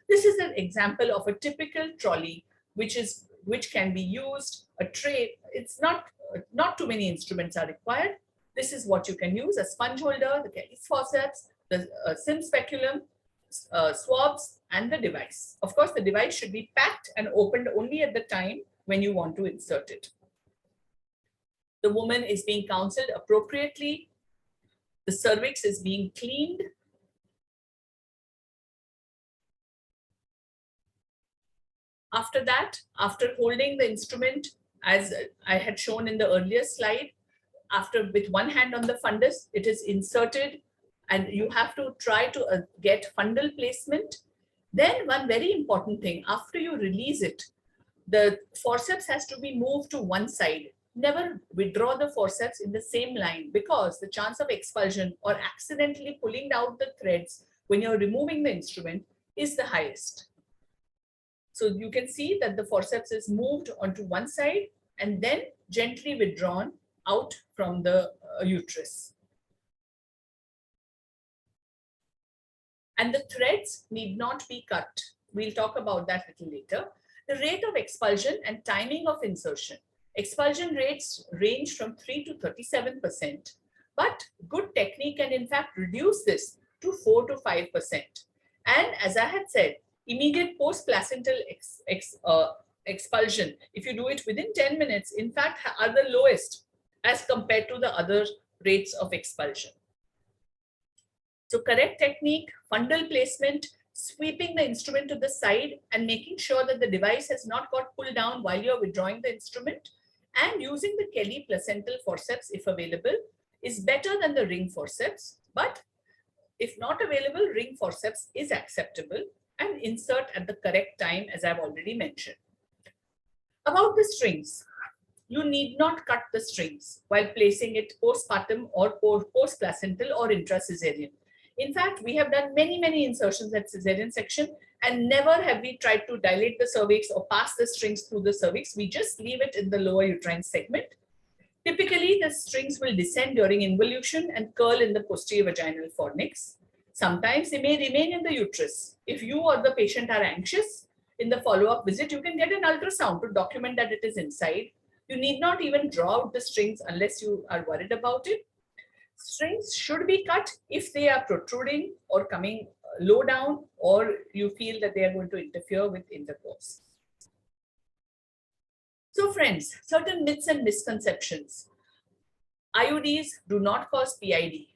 This is an example of a typical trolley, which can be used, a tray. It's not too many instruments are required. This is what you can use: a sponge holder, the Kelly's forceps, the SIM speculum, swabs, and the device. Of course, the device should be packed and opened only at the time when you want to insert it. The woman is being counseled appropriately. The cervix is being cleaned. After that, after holding the instrument, as I had shown in the earlier slide, with one hand on the fundus, it is inserted, and you have to try to get fundal placement. Then one very important thing, after you release it, the forceps has to be moved to one side. Never withdraw the forceps in the same line, because the chance of expulsion or accidentally pulling out the threads when you're removing the instrument is the highest. So you can see that the forceps is moved onto one side and then gently withdrawn out from the uterus. And the threads need not be cut. We'll talk about that a little later. The rate of expulsion and timing of insertion. Expulsion rates range from 3 to 37%, but good technique can in fact reduce this to 4 to 5%. And as I had said, immediate post-placental expulsion, if you do it within 10 minutes, in fact, are the lowest as compared to the other rates of expulsion. So correct technique, fundal placement, sweeping the instrument to the side and making sure that the device has not got pulled down while you're withdrawing the instrument, and using the Kelly placental forceps if available is better than the ring forceps, but if not available, ring forceps is acceptable, and insert at the correct time, as I've already mentioned. About the strings, you need not cut the strings while placing it postpartum or post-placental or intracaesarean. In fact, we have done many insertions at caesarean section, and never have we tried to dilate the cervix or pass the strings through the cervix. We just leave it in the lower uterine segment. Typically, the strings will descend during involution and curl in the posterior vaginal fornix. Sometimes they may remain in the uterus. If you or the patient are anxious, in the follow-up visit, you can get an ultrasound to document that it is inside. You need not even draw out the strings unless you are worried about it. Strings should be cut if they are protruding or coming low down, or you feel that they are going to interfere with intercourse. So friends, certain myths and misconceptions. IUDs do not cause PID.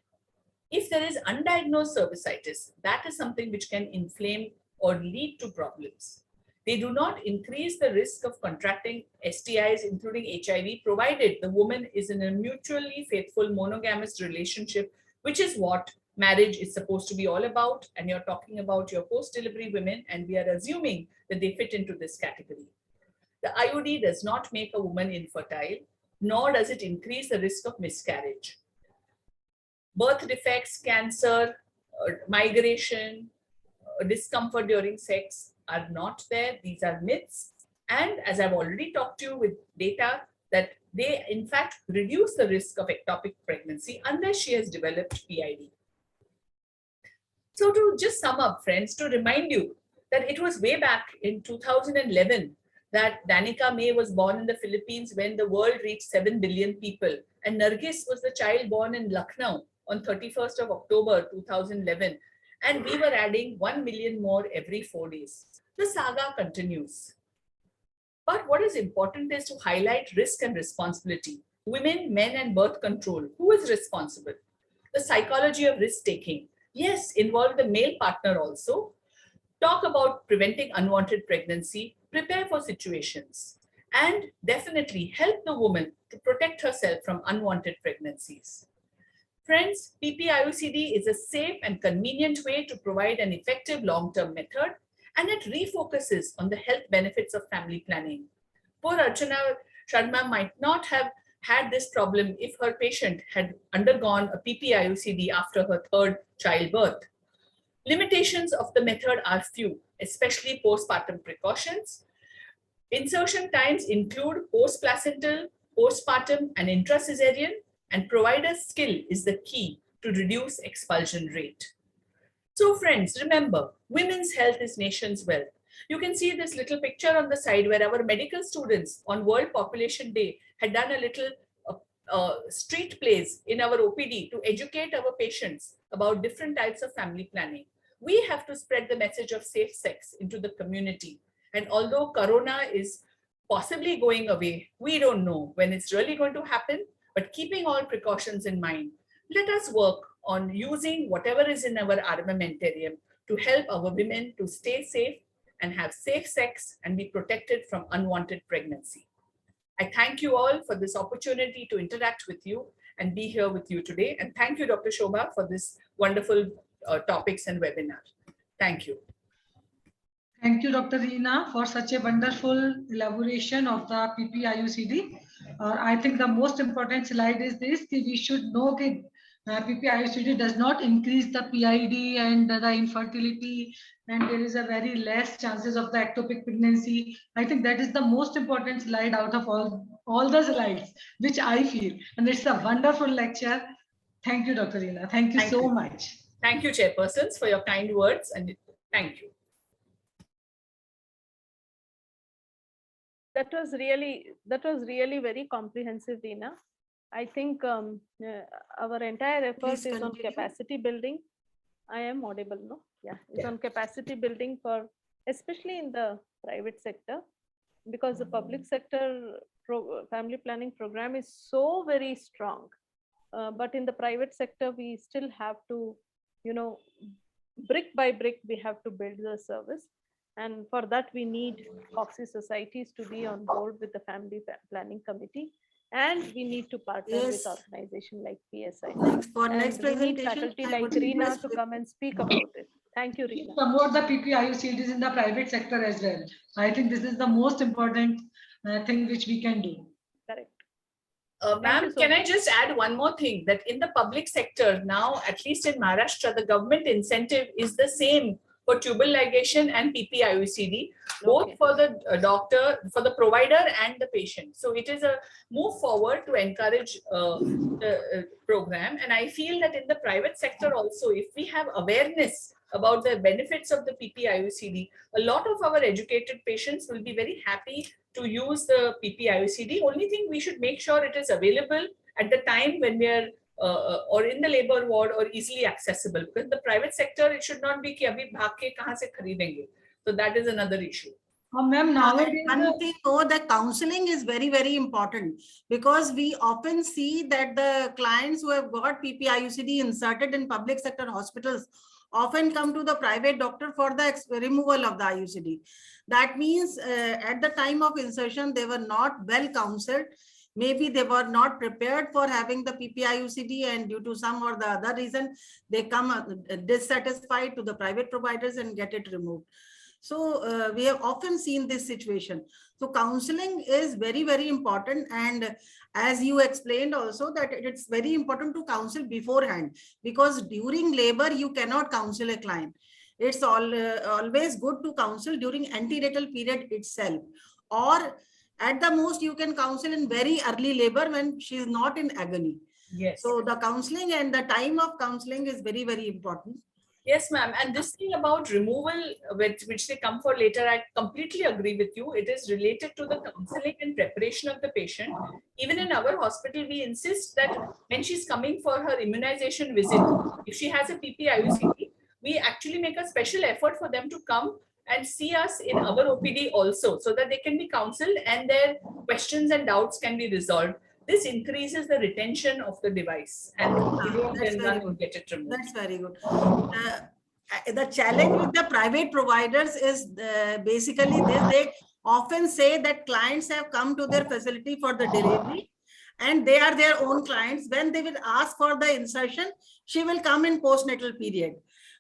If there is undiagnosed cervicitis, that is something which can inflame or lead to problems. They do not increase the risk of contracting STIs, including HIV, provided the woman is in a mutually faithful monogamous relationship, which is what marriage is supposed to be all about. And you're talking about your post-delivery women, and we are assuming that they fit into this category. The IUD does not make a woman infertile, nor does it increase the risk of miscarriage. Birth defects, cancer, migration, discomfort during sex are not there. These are myths. And as I've already talked to you with data, that they in fact reduce the risk of ectopic pregnancy unless she has developed PID. So to just sum up, friends, to remind you that it was way back in 2011 that Danica May was born in the Philippines when the world reached 7 billion people. And Nargis was the child born in Lucknow on 31st of October 2011. And we were adding 1 million more every 4 days. The saga continues. But what is important is to highlight risk and responsibility. Women, men, and birth control. Who is responsible? The psychology of risk-taking. Yes, involve the male partner also. Talk about preventing unwanted pregnancy, prepare for situations, and definitely help the woman to protect herself from unwanted pregnancies. Friends, PPIUCD is a safe and convenient way to provide an effective long-term method, and it refocuses on the health benefits of family planning. Poor Archana Sharma might not have had this problem if her patient had undergone a PPIUCD after her 3rd childbirth. Limitations of the method are few, especially postpartum precautions. Insertion times include post-placental, postpartum, and intracesarean, and provider skill is the key to reduce expulsion rate. So friends, remember, women's health is nation's wealth. You can see this little picture on the side where our medical students on World Population Day had done a little street plays in our OPD to educate our patients about different types of family planning. We have to spread the message of safe sex into the community. And although Corona is possibly going away, we don't know when it's really going to happen, but keeping all precautions in mind, let us work on using whatever is in our armamentarium to help our women to stay safe and have safe sex and be protected from unwanted pregnancy. I thank you all for this opportunity to interact with you and be here with you today. And thank you, Dr. Shobha, for this wonderful topics and webinar. Thank you. Thank you, Dr. Reena, for such a wonderful elaboration of the PPIUCD. I think the most important slide is this, that we should know that PPIUCD does not increase the PID and the infertility, and there is a very less chances of the ectopic pregnancy. I think that is the most important slide out of all the slides, which I feel. And it's a wonderful lecture. Thank you, Dr. Reena. Thank you so much. Thank you, chairpersons, for your kind words, and thank you. That was really very comprehensive, Reena. I think our entire effort is on capacity building. I am audible, no? Yeah, it's on capacity building for, especially in the private sector, because the public sector family planning program is so very strong. But in the private sector, we still have to, brick by brick, we have to build the service. And for that, we need Foxy societies to be on board with the family planning committee. And we need to partner with organizations like PSI. Next we need faculty like Reena to come and speak about it. Thank you, Reena. Promote the PPIUCDs in the private sector as well. I think this is the most important thing which we can do. Correct. Ma'am, can I just add one more thing, that in the public sector now, at least in Maharashtra, the government incentive is the same for tubal ligation and PPIUCD, both for the doctor, for the provider and the patient. So it is a move forward to encourage the program. And I feel that in the private sector also, if we have awareness about the benefits of the PPIUCD, a lot of our educated patients will be very happy to use the PPIUCD. Only thing, we should make sure it is available at the time when we are or in the labor ward or easily accessible, because the private sector, it should not be ki abhi bhag ke kahan se kharidenge. So that is another issue. Ma'am, nowadays one thing, that counseling is very, very important, because we often see that the clients who have got PPIUCD inserted in public sector hospitals often come to the private doctor for the removal of the IUCD. That means at the time of insertion, they were not well counseled. Maybe they were not prepared for having the PPIUCD, and due to some or the other reason, they come dissatisfied to the private providers and get it removed. So we have often seen this situation. So counseling is very, very important. And as you explained also, that it's very important to counsel beforehand, because during labor, you cannot counsel a client. It's always good to counsel during antenatal period itself, or At the most, you can counsel in very early labor when she is not in agony. Yes. So the counseling and the time of counseling is very, very important. Yes, ma'am. And this thing about removal, which they come for later, I completely agree with you. It is related to the counseling and preparation of the patient. Even in our hospital, we insist that when she's coming for her immunization visit, if she has a PPIUCD, we actually make a special effort for them to come and see us in our OPD also, so that they can be counseled and their questions and doubts can be resolved. This increases the retention of the device and you don't then run and get it removed. That's very good. The challenge with the private providers is basically this. They often say that clients have come to their facility for the delivery and they are their own clients. When they will ask for the insertion, she will come in postnatal period.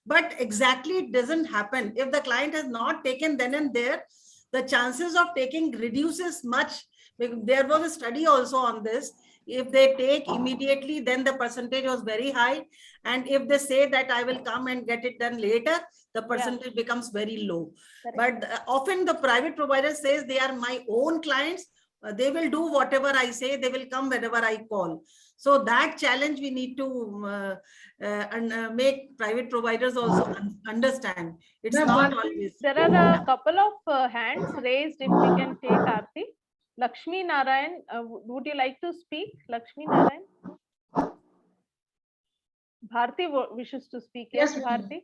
But exactly it doesn't happen. If the client has not taken then and there, the chances of taking reduces much. There was a study also on this. If they take immediately, then the percentage was very high. And if they say that I will come and get it done later, the percentage becomes very low. But often the private provider says they are my own clients. They will do whatever I say. They will come whenever I call. So that challenge we need to make private providers also understand. It's not always. There are a couple of hands raised. If we can take Aarti. Lakshmi Narayan, would you like to speak? Lakshmi Narayan? Bharti wishes to speak. Yes, Bharti.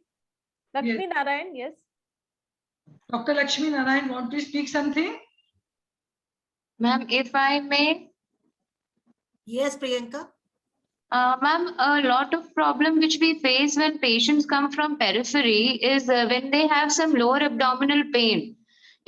Lakshmi Narayan, yes. Dr. Lakshmi Narayan, want to speak something? Ma'am, if I may. Yes, Priyanka. Ma'am, a lot of problem which we face when patients come from periphery is when they have some lower abdominal pain.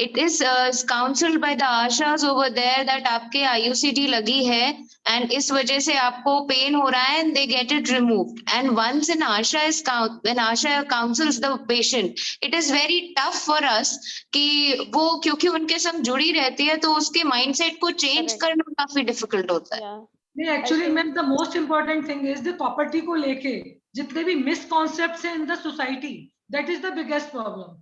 It is counseled by the Ashas over there that आपके IUCD लगी है and इस वजह से आपको pain हो रहा है and they get it removed. And once an Asha is when Asha counsels the patient, it is very tough for us कि वो क्योंकि उनके संग जुड़ी रहती है तो उसके mindset को change करना काफी difficult होता है. नहीं, actually ma'am the most important thing is the property को लेके जितने भी misconceptions हैं in the society, that is the biggest problem.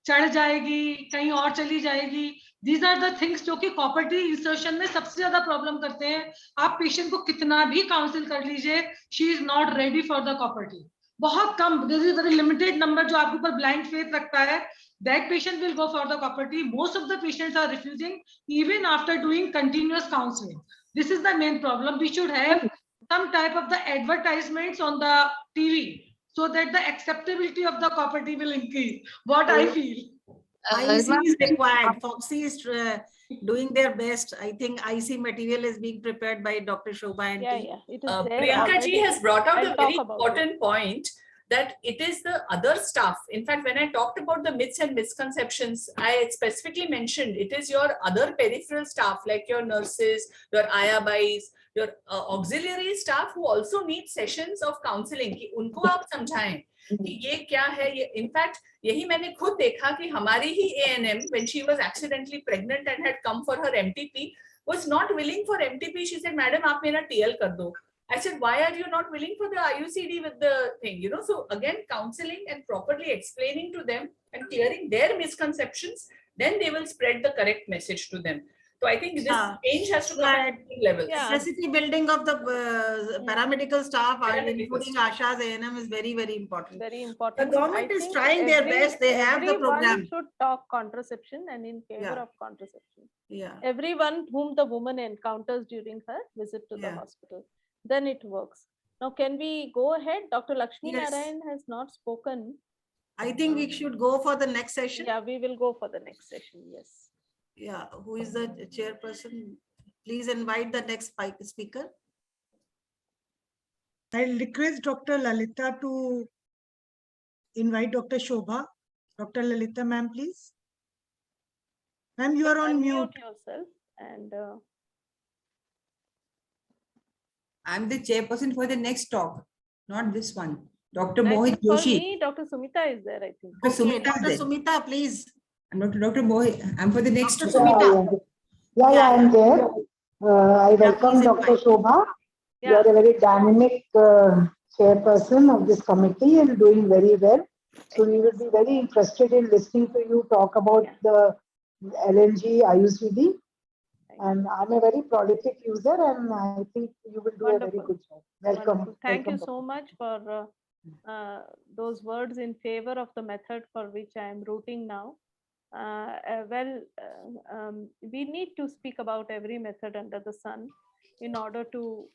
चढ़ जाएगी, कहीं और चली जाएगी. These are the things जो कि property insertion में सबसे ज्यादा प्रॉब्लम करते हैं. आप पेशेंट को कितना भी काउंसिल कर लीजिए, she is not ready for the property. बहुत कम, there is a very limited number जो आपके ऊपर blind faith रखता है. That patient will go for the property. Most of the patients are refusing even after doing continuous counseling. This is the main problem. We should have some type of the advertisements on the TV. So that the acceptability of the property will increase. What I feel. IC is required. Foxy is doing their best. I think IC material is being prepared by Dr. Shobha and It is there. Priyanka ji has brought out a very important point that it is the other staff. In fact, when I talked about the myths and misconceptions, I specifically mentioned it is your other peripheral staff like your nurses, your ayabais, your auxiliary staff who also need sessions of counseling कि उनको आप समझाएं कि ये क्या है. ये in fact यही मैंने खुद देखा कि हमारी ही ANM when she was accidentally pregnant and had come for her MTP was not willing for MTP. She said, "Madam, आप मेरा TL कर दो." I said, "Why are you not willing for the IUCD with the thing?" So again, counseling and properly explaining to them and clearing their misconceptions, then they will spread the correct message to them. So I think this change has to come at levels. Capacity building of the paramedical staff, including Asha's ANM, is very, very important. Very important. The government is trying their best. They have the program. Everyone should talk contraception and in favor of contraception. Yeah. Everyone whom the woman encounters during her visit to the hospital, then it works. Now, can we go ahead? Dr. Lakshmi Narayan has not spoken. I think we should go for the next session. Yeah, we will go for the next session. Yes. Yeah, who is the chairperson? Please invite the next speaker. I'll request Dr. Lalita to invite Dr. Shobha. Dr. Lalita, ma'am, please. Ma'am, you are on mute. Yourself and I'm the chairperson for the next talk, not this one. Dr. next Mohit for Joshi. me, Dr. Sumita is there, I think. Dr. Sumita, please. I'm not Dr. Mohit. I'm for the next Dr. talk. Sumita. Yeah, I'm there. I welcome Dr. Shobha. You are a very dynamic chairperson of this committee and doing very well. So we will be very interested in listening to you talk about the LNG IUCD. And I'm a very prolific user, and I think you will do a very Wonderful. good job. Welcome. Wonderful. Thank you Welcome, so much for those words in favor of the method for which I am rooting now. We need to speak about every method under the sun in order to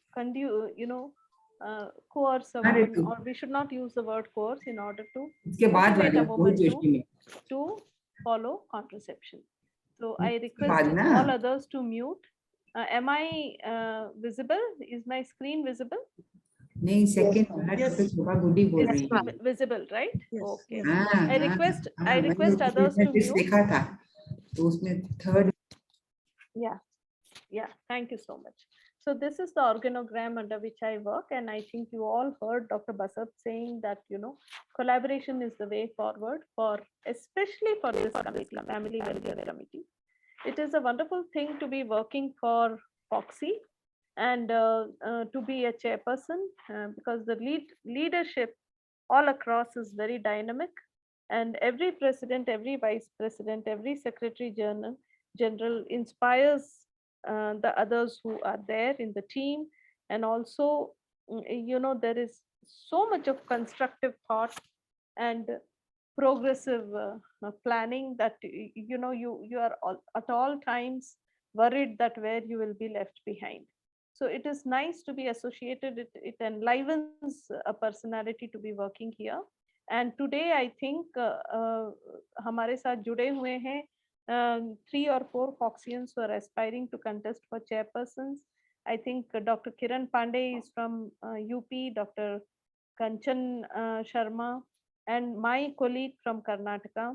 coerce a woman, or we should not use the word coerce, in order to motivate a woman to follow contraception. So I request all others to mute. Am I visible? Is my screen visible? नहीं second Yes. Visible, right? Yes. Okay. Yes. I request others to mute. देखा था तो उसमें third Yeah, thank you so much. So this is the organogram under which I work, and I think you all heard Dr. Basant saying that, collaboration is the way forward especially for this committee, Family Welfare Committee. It is a wonderful thing to be working for FOXY and to be a chairperson because the leadership all across is very dynamic, and every president, every vice president, every secretary general inspires the others who are there in the team. And also, there is so much of constructive thought and progressive planning that you are at all times worried that where you will be left behind. So it is nice to be associated. It enlivens a personality to be working here. And today I think हमारे साथ जुड़े हुए हैं 3 or 4 Foxians who are aspiring to contest for chairpersons. I think Dr. Kiran Pandey is from UP, Dr. Kanchan Sharma, and my colleague from Karnataka,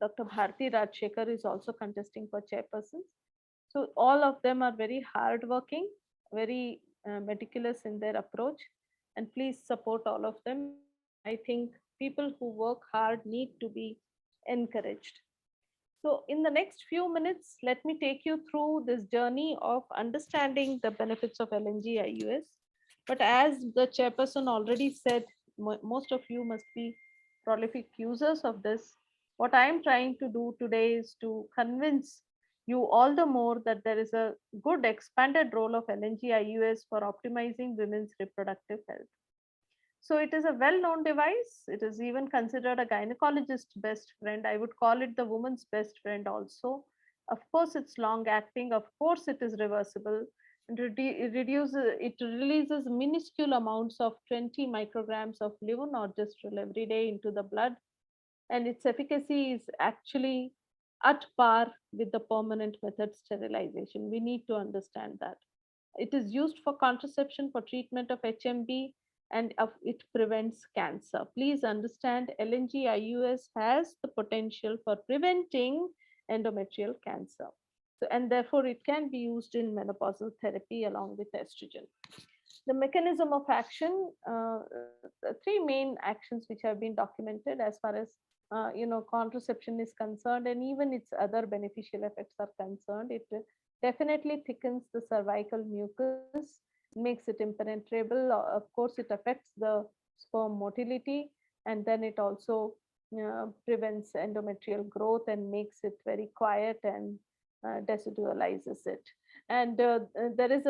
Dr. Bharti Rajshekar, is also contesting for chairpersons. So all of them are very hardworking, very meticulous in their approach, and please support all of them. I think people who work hard need to be encouraged. So in the next few minutes, let me take you through this journey of understanding the benefits of LNG IUS. But as the chairperson already said, most of you must be prolific users of this. What I am trying to do today is to convince you all the more that there is a good expanded role of LNG IUS for optimizing women's reproductive health. So it is a well-known device. It is even considered a gynecologist's best friend. I would call it the woman's best friend also. Of course, it's long-acting. Of course, it is reversible. And it releases minuscule amounts of 20 micrograms of levonorgestrel every day into the blood. And its efficacy is actually at par with the permanent method sterilization. We need to understand that. It is used for contraception, for treatment of HMB, and it prevents cancer. Please understand, LNG IUS has the potential for preventing endometrial cancer. So, and therefore it can be used in menopausal therapy along with estrogen. The mechanism of action, 3 main actions which have been documented as far as contraception is concerned, and even its other beneficial effects are concerned. It definitely thickens the cervical mucus, makes it impenetrable. Of course, it affects the sperm motility, and then it also prevents endometrial growth and makes it very quiet and decidualizes it. And there is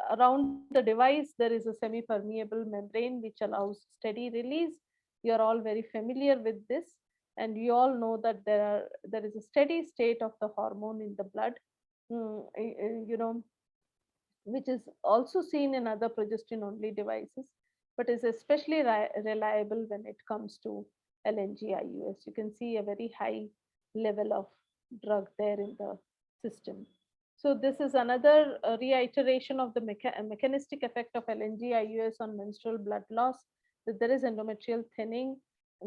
around the device, there is a semi-permeable membrane which allows steady release. You're all very familiar with this, and you all know that there is a steady state of the hormone in the blood, which is also seen in other progestin-only devices, but is especially reliable when it comes to LNG IUS. You can see a very high level of drug there in the system. So this is another reiteration of the mechanistic effect of LNG IUS on menstrual blood loss, that there is endometrial thinning,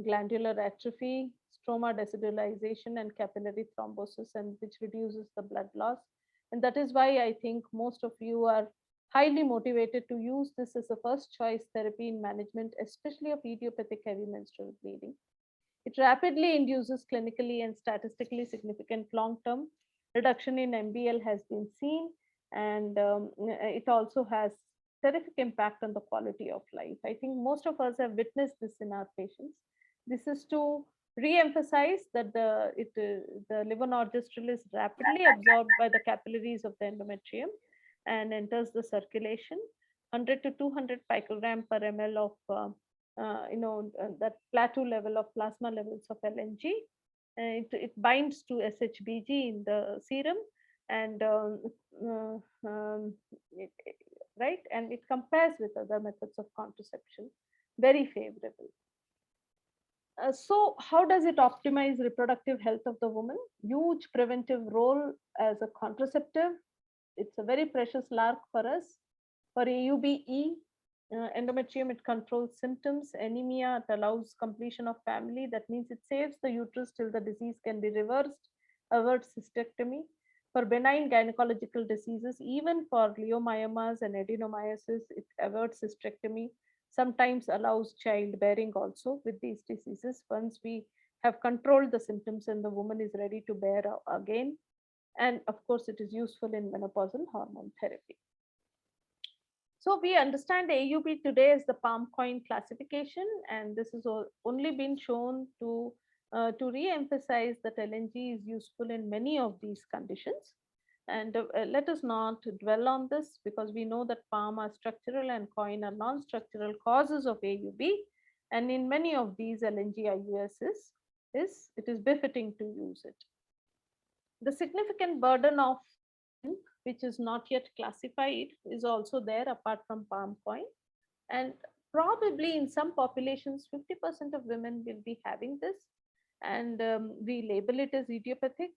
glandular atrophy, stroma decidualization, and capillary thrombosis, and which reduces the blood loss. And that is why I think most of you are highly motivated to use this as a first choice therapy in management, especially of idiopathic heavy menstrual bleeding. It rapidly induces clinically and statistically significant long-term reduction in MBL has been seen, and it also has terrific impact on the quality of life. I think most of us have witnessed this in our patients. This is to Re-emphasize that the levonorgestrel is rapidly absorbed by the capillaries of the endometrium and enters the circulation. 100 to 200 picogram per ml of that plateau level of plasma levels of LNG. It binds to SHBG in the serum, and right, and it compares with other methods of contraception, very favorable. So how does it optimize reproductive health of the woman? Huge preventive role as a contraceptive. It's a very precious lark for us. For AUBE, endometrium, it controls symptoms. Anemia, it allows completion of family. That means it saves the uterus till the disease can be reversed, averts cystectomy. For benign gynecological diseases, even for leiomyomas and adenomyosis, it averts cystectomy. Sometimes allows childbearing also with these diseases once we have controlled the symptoms and the woman is ready to bear again. And of course, it is useful in menopausal hormone therapy. So we understand AUB today as the palm coin classification, and this has only been shown to re-emphasize that LNG is useful in many of these conditions. And let us not dwell on this, because we know that palm are structural and coin are non-structural causes of AUB. And in many of these, LNG-IUS is befitting to use it. The significant burden of which is not yet classified is also there apart from palm coin. And probably in some populations, 50% of women will be having this. And we label it as idiopathic.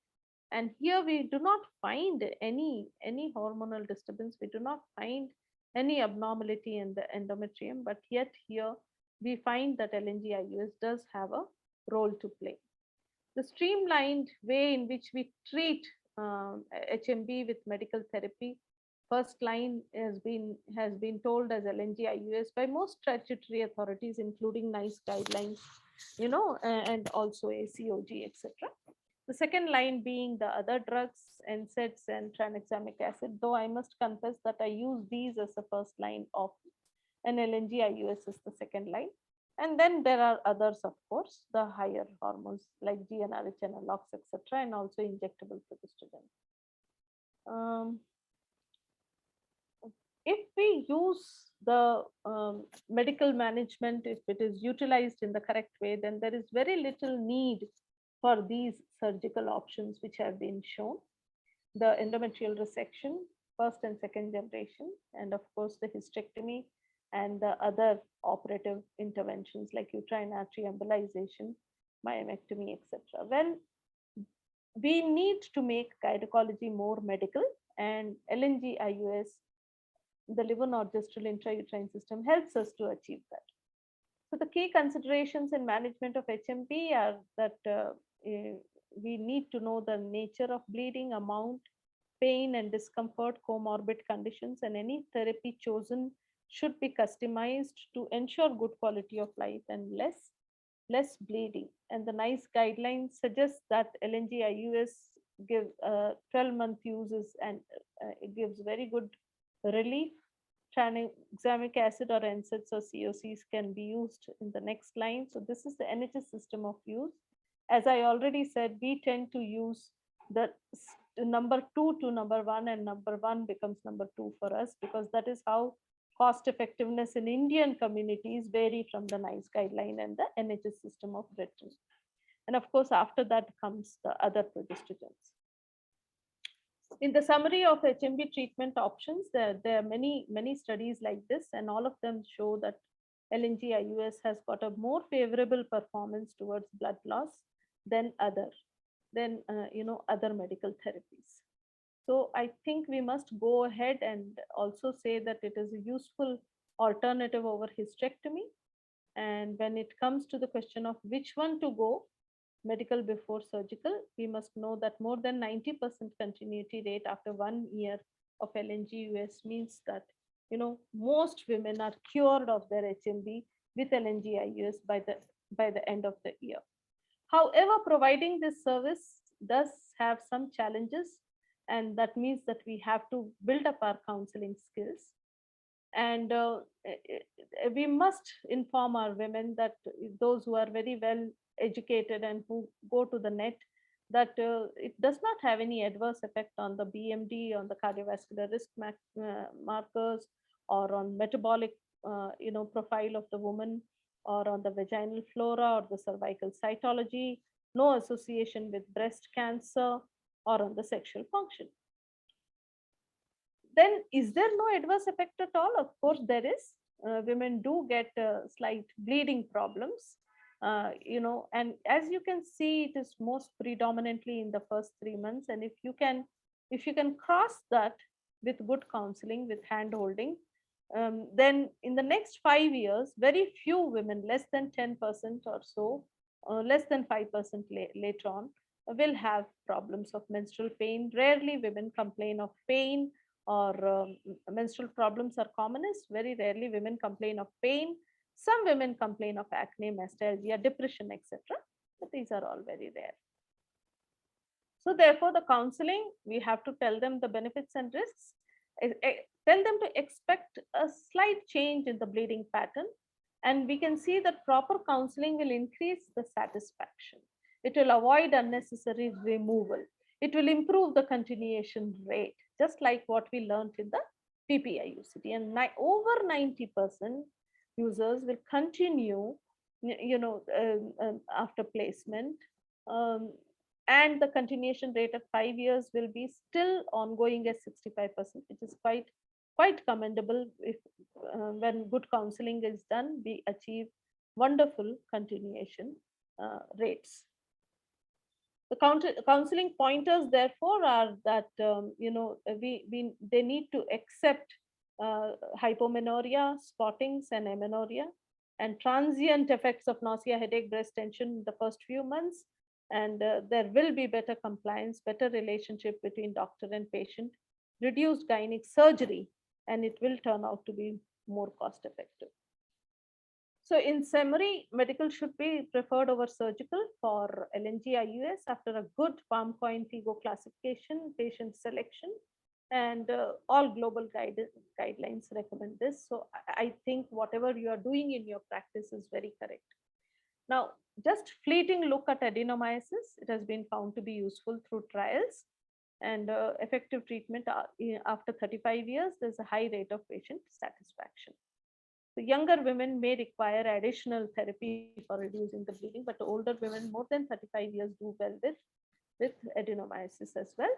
And here we do not find any hormonal disturbance. We do not find any abnormality in the endometrium, but yet here we find that LNG-IUS does have a role to play. The streamlined way in which we treat HMB with medical therapy, first line has been told as LNG-IUS by most statutory authorities, including NICE guidelines, and also ACOG, etc. The second line being the other drugs, NSAIDs and tranexamic acid, though I must confess that I use these as the first line of an LNG-IUS is the second line. And then there are others, of course, the higher hormones like GnRH analogs, etc., and also injectable progesterone. If we use the medical management, if it is utilized in the correct way, then there is very little need for these surgical options which have been shown. The endometrial resection, first and second generation, and of course the hysterectomy and the other operative interventions like uterine artery embolization, myomectomy, etc. Well, we need to make gynecology more medical, and LNG-IUS, the levonorgestrel intrauterine system, helps us to achieve that. So the key considerations in management of HMB are that we need to know the nature of bleeding, amount, pain and discomfort, comorbid conditions, and any therapy chosen should be customized to ensure good quality of life and less bleeding. And the NICE guidelines suggest that LNG-IUS give 12-month uses, and it gives very good relief. Tranexamic acid or NSAIDs or COCs can be used in the next line. So this is the NHS system of use. As I already said, we tend to use the number 2 to number 1, and number 1 becomes number 2 for us, because that is how cost effectiveness in Indian communities vary from the NICE guideline and the NHS system of Britain. And of course, after that comes the other progestogens. In the summary of HMB treatment options, there are many studies like this, and all of them show that LNG-IUS has got a more favorable performance towards blood loss than other medical therapies. So I think we must go ahead and also say that it is a useful alternative over hysterectomy. And when it comes to the question of which one to go, medical before surgical, we must know that more than 90% continuity rate after 1 year of LNG-IUS means that most women are cured of their HMB with LNG-IUS by the end of the year. However, providing this service does have some challenges, and that means that we have to build up our counseling skills. And we must inform our women, that those who are very well educated and who go to the net, that it does not have any adverse effect on the BMD, on the cardiovascular risk markers, or on metabolic profile of the woman, or on the vaginal flora or the cervical cytology, no association with breast cancer or on the sexual function. Then is there no adverse effect at all? Of course there is. Women do get slight bleeding problems, and as you can see, it is most predominantly in the first 3 months. And if you can cross that with good counseling, with hand holding, then in the next 5 years, very few women, less than 10% or so, less than 5% later on, will have problems of menstrual pain. Rarely women complain of pain, or menstrual problems are commonest. Very rarely women complain of pain. Some women complain of acne, mastalgia, depression, etc. But these are all very rare. So therefore, the counseling, we have to tell them the benefits and risks, tell them to expect a slight change in the bleeding pattern. And we can see that proper counseling will increase the satisfaction. It will avoid unnecessary removal. It will improve the continuation rate, just like what we learned in the PPI-UCD. And over 90% users will continue, after placement. And the continuation rate at 5 years will be still ongoing at 65%, which is quite commendable. If when good counseling is done, we achieve wonderful continuation rates. The counseling pointers, therefore, are that they need to accept hypomenorrhea, spottings, and amenorrhea, and transient effects of nausea, headache, breast tension in the first few months. And there will be better compliance, better relationship between doctor and patient, reduced gynec surgery, and it will turn out to be more cost effective. So in summary, medical should be preferred over surgical for LNG-IUS after a good PALM-COINTIGO classification, patient selection, and all global guidelines recommend this. So I think whatever you are doing in your practice is very correct. Now, just fleeting look at adenomyosis. It has been found to be useful through trials, and effective treatment after 35 years, there's a high rate of patient satisfaction. So younger women may require additional therapy for reducing the bleeding, but older women more than 35 years do well with adenomyosis as well.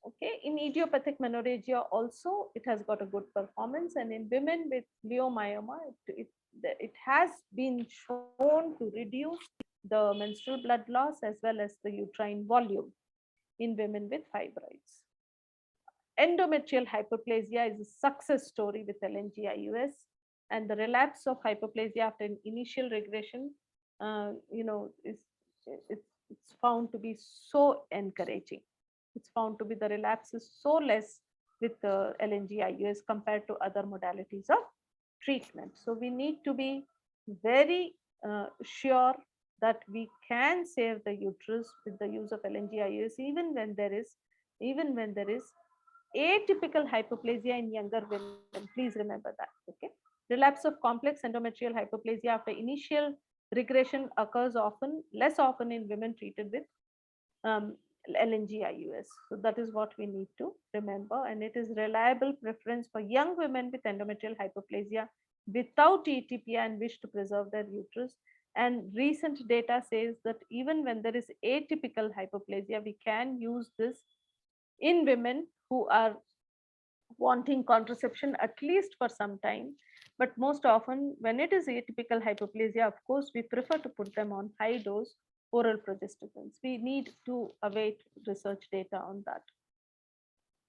Okay, in idiopathic menorrhagia also, it has got a good performance, and in women with leiomyoma, it has been shown to reduce the menstrual blood loss as well as the uterine volume in women with fibroids. Endometrial hyperplasia is a success story with LNG-IUS, and the relapse of hyperplasia after an initial regression, it's found to be so encouraging. It's found to be the relapse is so less with the LNG-IUS compared to other modalities of treatment. So we need to be very sure that we can save the uterus with the use of LNG-IUS, even when there is atypical hyperplasia in younger women. Please remember that. Okay. Relapse of complex endometrial hyperplasia after initial regression occurs less often in women treated with LNG-IUS. So that is what we need to remember, and it is reliable preference for young women with endometrial hyperplasia without ETP and wish to preserve their uterus. And recent data says that even when there is atypical hyperplasia, we can use this in women who are wanting contraception at least for some time. But most often when it is atypical hyperplasia, of course, we prefer to put them on high dose oral progestins. We need to await research data on that.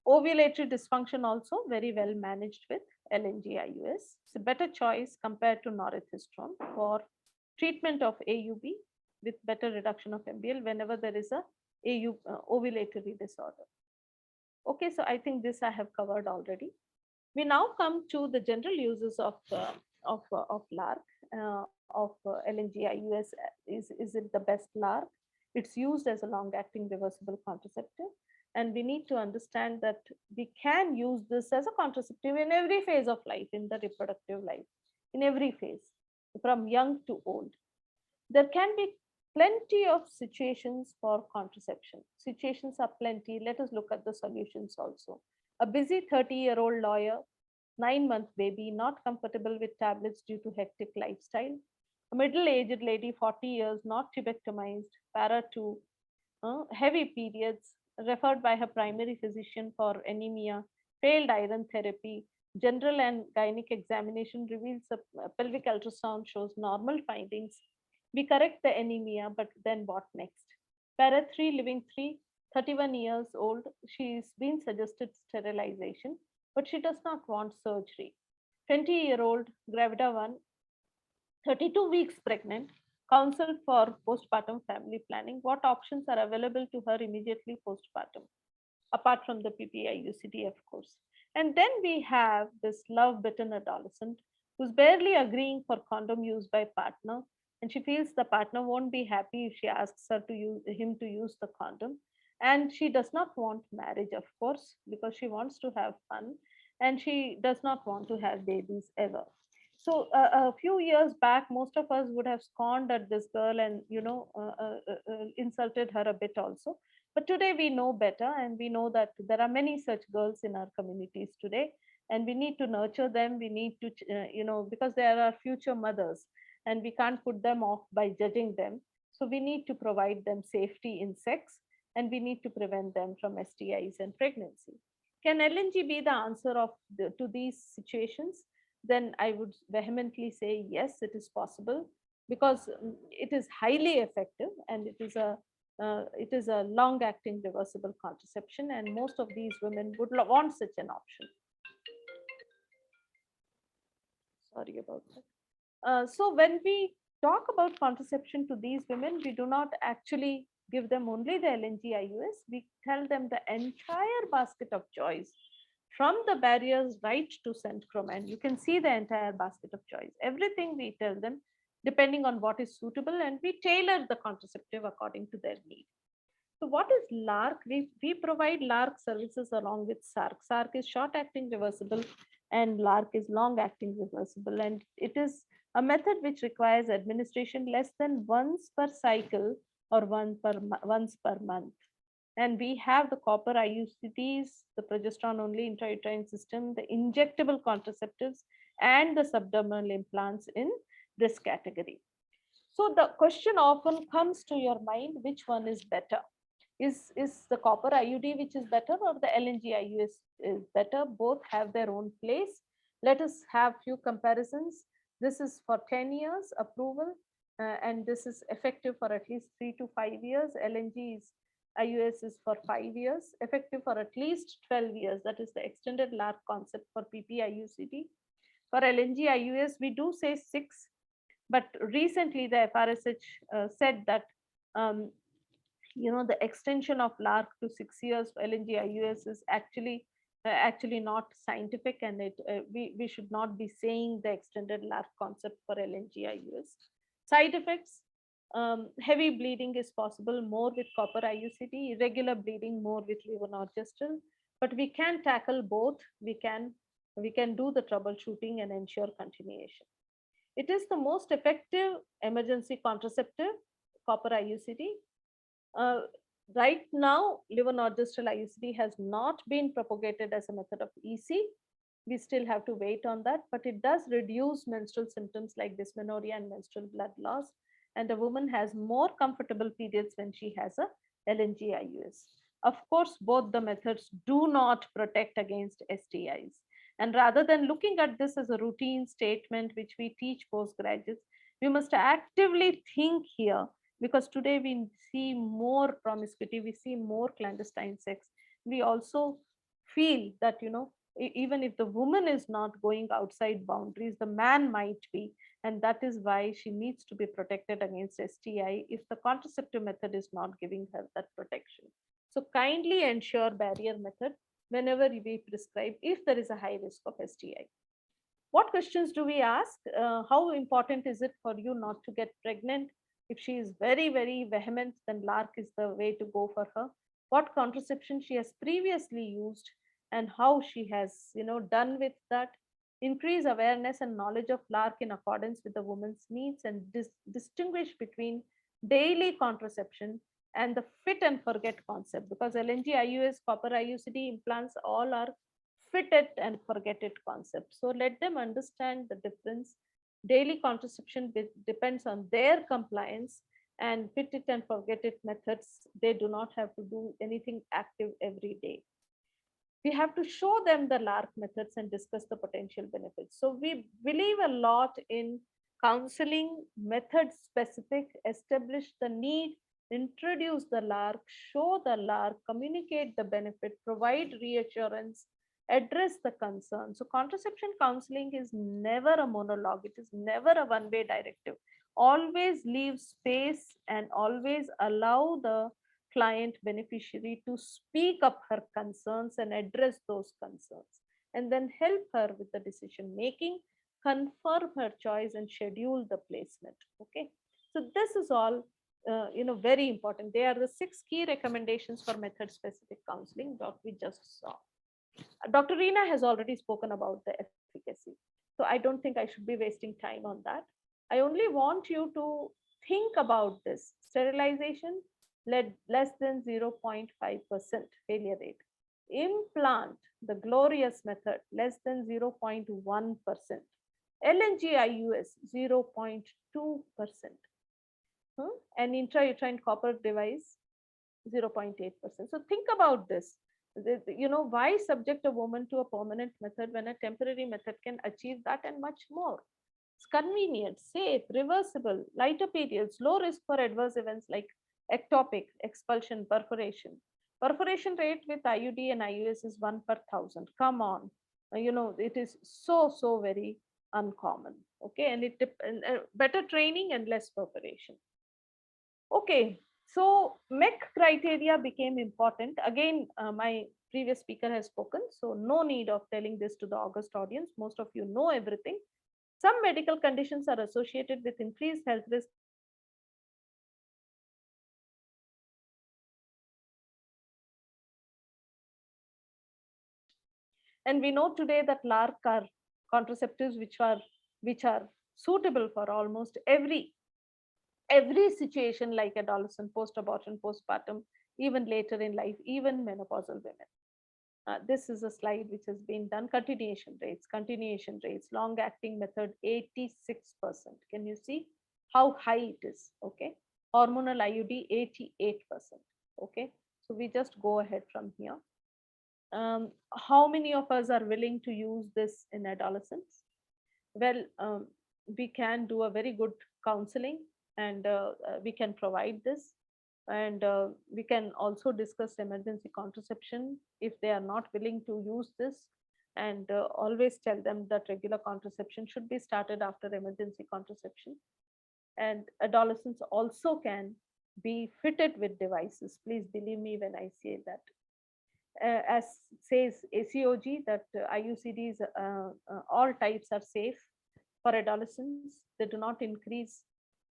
Ovulatory dysfunction also very well managed with LNG-IUS. It's a better choice compared to norethistron for treatment of AUB with better reduction of MBL whenever there is a ovulatory disorder. Okay, so I think this I have covered already. We now come to the general uses of LARC, LNG-IUS. Is it the best LARC? It's used as a long-acting reversible contraceptive. And we need to understand that we can use this as a contraceptive in every phase of life, in the reproductive life, in every phase, from young to old. There can be plenty of situations for contraception. Situations are plenty. Let us look at the solutions also. A busy 30-year-old lawyer, 9-month baby, not comfortable with tablets due to hectic lifestyle. A middle-aged lady, 40 years, not tubectomized, para 2, heavy periods, referred by her primary physician for anemia, failed iron therapy. General and gynec examination reveals a pelvic ultrasound shows normal findings. We correct the anemia, but then what next? Para 3, living 3, 31 years old. She's been suggested sterilization, but she does not want surgery. 20-year-old, gravida 1, 32 weeks pregnant, counseled for postpartum family planning. What options are available to her immediately postpartum, apart from the PPI-UCD, of course. And then we have this love-bitten adolescent who's barely agreeing for condom use by partner, and she feels the partner won't be happy if she asks her to him to use the condom. And she does not want marriage, of course, because she wants to have fun, and she does not want to have babies ever. So a few years back, most of us would have scorned at this girl and insulted her a bit also. But today we know better, and we know that there are many such girls in our communities today, and we need to nurture them. We need to, because they are our future mothers, and we can't put them off by judging them. So we need to provide them safety in sex, and we need to prevent them from STIs and pregnancy. Can LNG be the answer to these situations? Then I would vehemently say yes, it is possible, because it is highly effective, and it is a long-acting reversible contraception, and most of these women would want such an option. Sorry about that. So when we talk about contraception to these women, we do not actually give them only the LNG IUS. We tell them the entire basket of choice, from the barriers right to centrum, and you can see the entire basket of choice. Everything we tell them, depending on what is suitable, and we tailor the contraceptive according to their need. So what is LARC? We provide LARC services along with SARC. SARC is short-acting reversible, and LARC is long-acting reversible, and it is a method which requires administration less than once per cycle or once per month. And we have the copper IUCDs, the progesterone only intrauterine system, the injectable contraceptives, and the subdermal implants in this category. So the question often comes to your mind, which one is better? Is the copper IUD which is better, or the LNG IUS is better? Both have their own place. Let us have few comparisons. This is for 10 years approval, and this is effective for at least 3 to 5 years. LNG IUS is for 5 years, effective for at least 12 years. That is the extended LARC concept for PPI-UCD. For LNG IUS, we do say 6, but recently the FRSH said that the extension of LARC to 6 years for LNG IUS is actually not scientific, and we should not be saying the extended LARC concept for LNG IUS. Side effects. Heavy bleeding is possible more with copper IUCD, irregular bleeding more with levonorgestrel, but we can tackle both. We can do the troubleshooting and ensure continuation. It is the most effective emergency contraceptive, copper IUCD. Right now, levonorgestrel IUCD has not been propagated as a method of EC. We still have to wait on that, but it does reduce menstrual symptoms like dysmenorrhea and menstrual blood loss. And a woman has more comfortable periods when she has a LNG IUS. Of course, both the methods do not protect against STIs. And rather than looking at this as a routine statement, which we teach postgraduates, we must actively think here, because today we see more promiscuity, we see more clandestine sex. We also feel that, even if the woman is not going outside boundaries, the man might be. And that is why she needs to be protected against STI if the contraceptive method is not giving her that protection. So kindly ensure barrier method whenever we prescribe if there is a high risk of STI. What questions do we ask? How important is it for you not to get pregnant? If she is very, very vehement, then LARC is the way to go for her. what contraception she has previously used, and how she has, done with that. Increase awareness and knowledge of LARC in accordance with the woman's needs, and distinguish between daily contraception and the fit and forget concept, because LNG, IUS, copper IUCD implants all are fit it and forget it concept. So let them understand the difference. Daily contraception depends on their compliance, and fit it and forget it methods, they do not have to do anything active every day. We have to show them the LARC methods and discuss the potential benefits. So we believe a lot in counseling, method specific, establish the need, introduce the LARC, show the LARC, communicate the benefit, provide reassurance, address the concern. So contraception counseling is never a monologue. It is never a one-way directive. Always leave space and always allow the client beneficiary to speak up her concerns and address those concerns, and then help her with the decision making, confirm her choice, and schedule the placement. Okay, so this is all very important. They are the 6 key recommendations for method specific counseling that we just saw. Dr. Reena has already spoken about the efficacy, so I don't think I should be wasting time on that. I only want you to think about this. Sterilization less than 0.5% failure rate. Implant, the glorious method, less than 0.1%. LNG IUS, 0.2%. And intrauterine copper device, 0.8%. So think about this. Why subject a woman to a permanent method when a temporary method can achieve that and much more? It's convenient, safe, reversible, lighter periods, low risk for adverse events like ectopic, expulsion, perforation. Perforation rate with IUD and IUS is 1 per 1,000. Come on, it is so very uncommon. Okay, and better training and less perforation. Okay, so MEC criteria became important. Again, my previous speaker has spoken, so no need of telling this to the August audience. Most of you know everything. Some medical conditions are associated with increased health risk. And we know today that LARC are contraceptives which are suitable for almost every situation, like adolescent, post-abortion, postpartum, even later in life, even menopausal women. This is a slide which has been done. Continuation rates, long-acting method, 86%. Can you see how high it is? Okay. Hormonal IUD, 88%. Okay. So we just go ahead from here. How many of us are willing to use this in adolescents? Well, we can do a very good counseling, and we can provide this, and we can also discuss emergency contraception if they are not willing to use this, and always tell them that regular contraception should be started after emergency contraception. And adolescents also can be fitted with devices. Please believe me when I say that. As says ACOG, that IUCDs, all types are safe for adolescents. They do not increase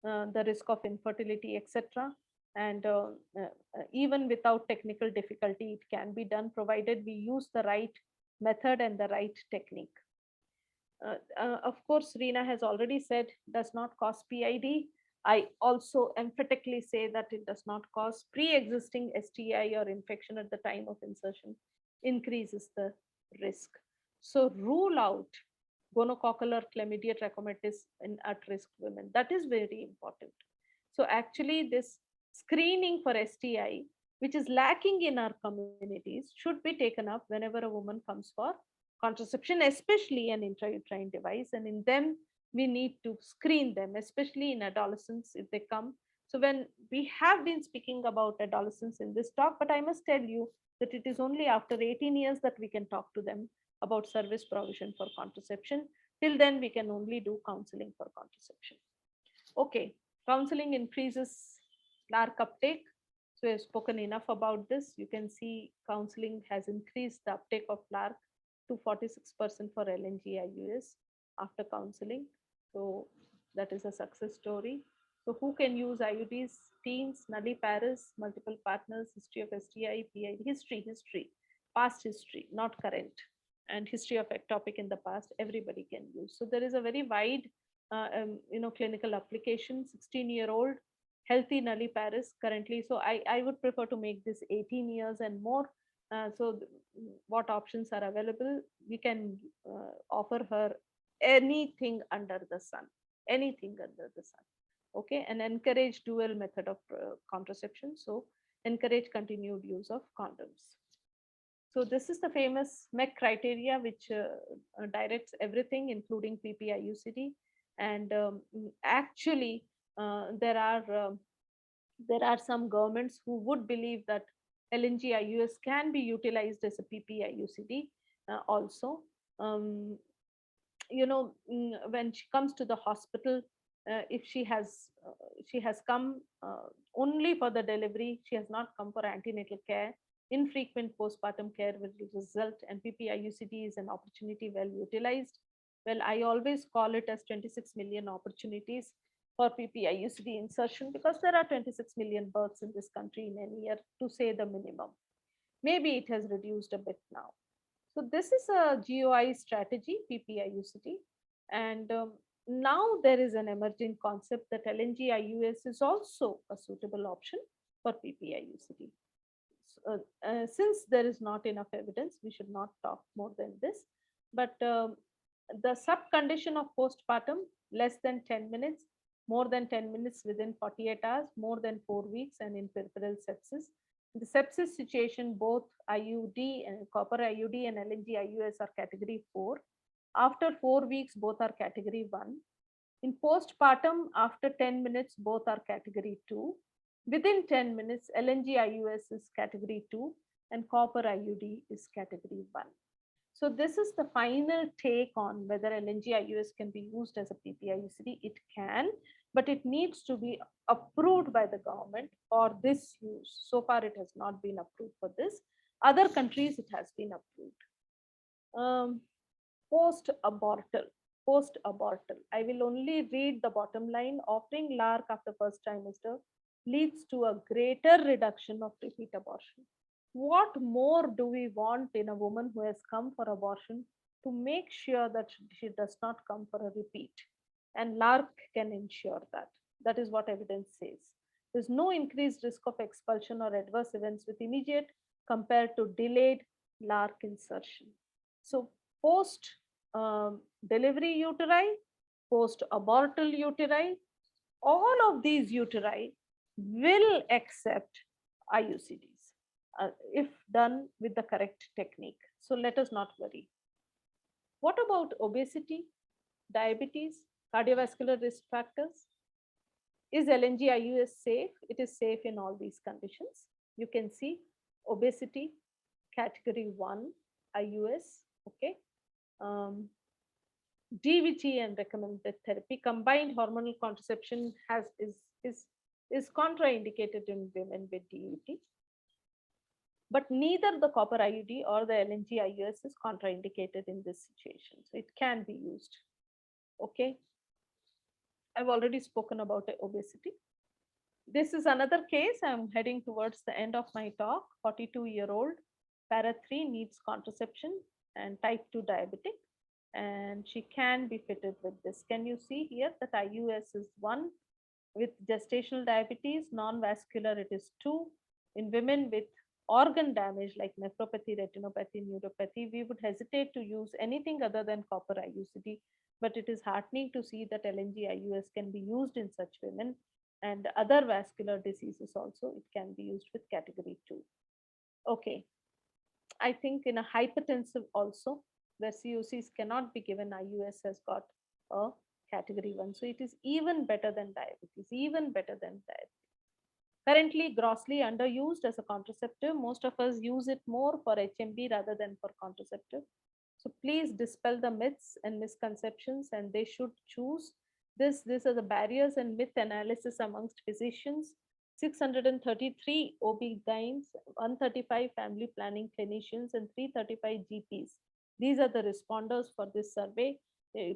the risk of infertility, etc. And even without technical difficulty, it can be done, provided we use the right method and the right technique. Of course, Reena has already said does not cause PID. I also emphatically say that it does not cause pre-existing STI or infection at the time of insertion, increases the risk. So rule out gonococcal or chlamydia trachomatis in at-risk women. That is very important. So actually this screening for STI, which is lacking in our communities, should be taken up whenever a woman comes for contraception, especially an intrauterine device. And in them, we need to screen them, especially in adolescents if they come. So when we have been speaking about adolescents in this talk, but I must tell you that it is only after 18 years that we can talk to them about service provision for contraception. Till then, we can only do counseling for contraception. Okay, counseling increases LARC uptake. So I've spoken enough about this. You can see counseling has increased the uptake of LARC to 46% for LNG IUS after counseling. So that is a success story. So who can use IUDs? Teens, nulliparous, multiple partners, history of STI, PID, history, past history, not current, and history of ectopic in the past, everybody can use. So there is a very wide, clinical application, 16-year-old, healthy nulliparous currently. So I would prefer to make this 18 years and more. What options are available? We can offer her anything under the sun, anything under the sun. Okay, and encourage dual method of contraception. So encourage continued use of condoms. So this is the famous MEC criteria, which directs everything, including PPIUCD. And actually, there are some governments who would believe that LNG-IUS can be utilized as a PPIUCD also. When she comes to the hospital, if she has come only for the delivery, she has not come for antenatal care, infrequent postpartum care will result, and PPIUCD is an opportunity well utilized. Well, I always call it as 26 million opportunities for PPIUCD insertion, because there are 26 million births in this country in any year, to say the minimum. Maybe it has reduced a bit now. So this is a GOI strategy, PPIUCD, and now there is an emerging concept that LNG-IUS is also a suitable option for PPIUCD. Since there is not enough evidence, we should not talk more than this. But the sub-condition of postpartum, less than 10 minutes, more than 10 minutes within 48 hours, more than 4 weeks, and in peripheral sepsis. In the sepsis situation, both IUD and copper IUD and LNG-IUS are category 4. After 4 weeks, both are category 1. In postpartum, after 10 minutes, both are category 2. Within 10 minutes, LNG-IUS is category 2 and copper IUD is category 1. So this is the final take on whether LNG-IUS can be used as a PPIUCD. It can, but it needs to be approved by the government for this use. So far, it has not been approved for this. Other countries, it has been approved. Post-abortal. I will only read the bottom line. Offering LARC after first trimester leads to a greater reduction of repeat abortion. What more do we want in a woman who has come for abortion to make sure that she does not come for a repeat? And LARC can ensure that. That is what evidence says. There's no increased risk of expulsion or adverse events with immediate compared to delayed LARC insertion. So post delivery uteri, post abortal uteri, all of these uteri will accept IUCDs if done with the correct technique. So let us not worry. What about obesity, diabetes, cardiovascular risk factors? Is LNG-IUS safe? It is safe in all these conditions. You can see obesity, category 1, IUS, okay. DVT and recommended therapy. Combined hormonal contraception is contraindicated in women with DVT. But neither the copper IUD or the LNG-IUS is contraindicated in this situation. So it can be used. Okay. I've already spoken about obesity. This is another case. I'm heading towards the end of my talk. 42-year-old, para 3, needs contraception and type 2 diabetic. And she can be fitted with this. Can you see here that IUS is 1? With gestational diabetes, non-vascular, it is 2. In women with organ damage like nephropathy, retinopathy, neuropathy, we would hesitate to use anything other than copper IUCD, but it is heartening to see that LNG-IUS can be used in such women, and other vascular diseases also, it can be used with category 2. Okay, I think in a hypertensive also, where COCs cannot be given, IUS has got a category 1. So it is even better than diabetes, even better than diabetes. Currently grossly underused as a contraceptive. Most of us use it more for HMB rather than for contraceptive. So please dispel the myths and misconceptions, and they should choose this. These are the barriers and myth analysis amongst physicians. 633 OB-GYNs, 135 family planning clinicians, and 335 GPs. These are the responders for this survey.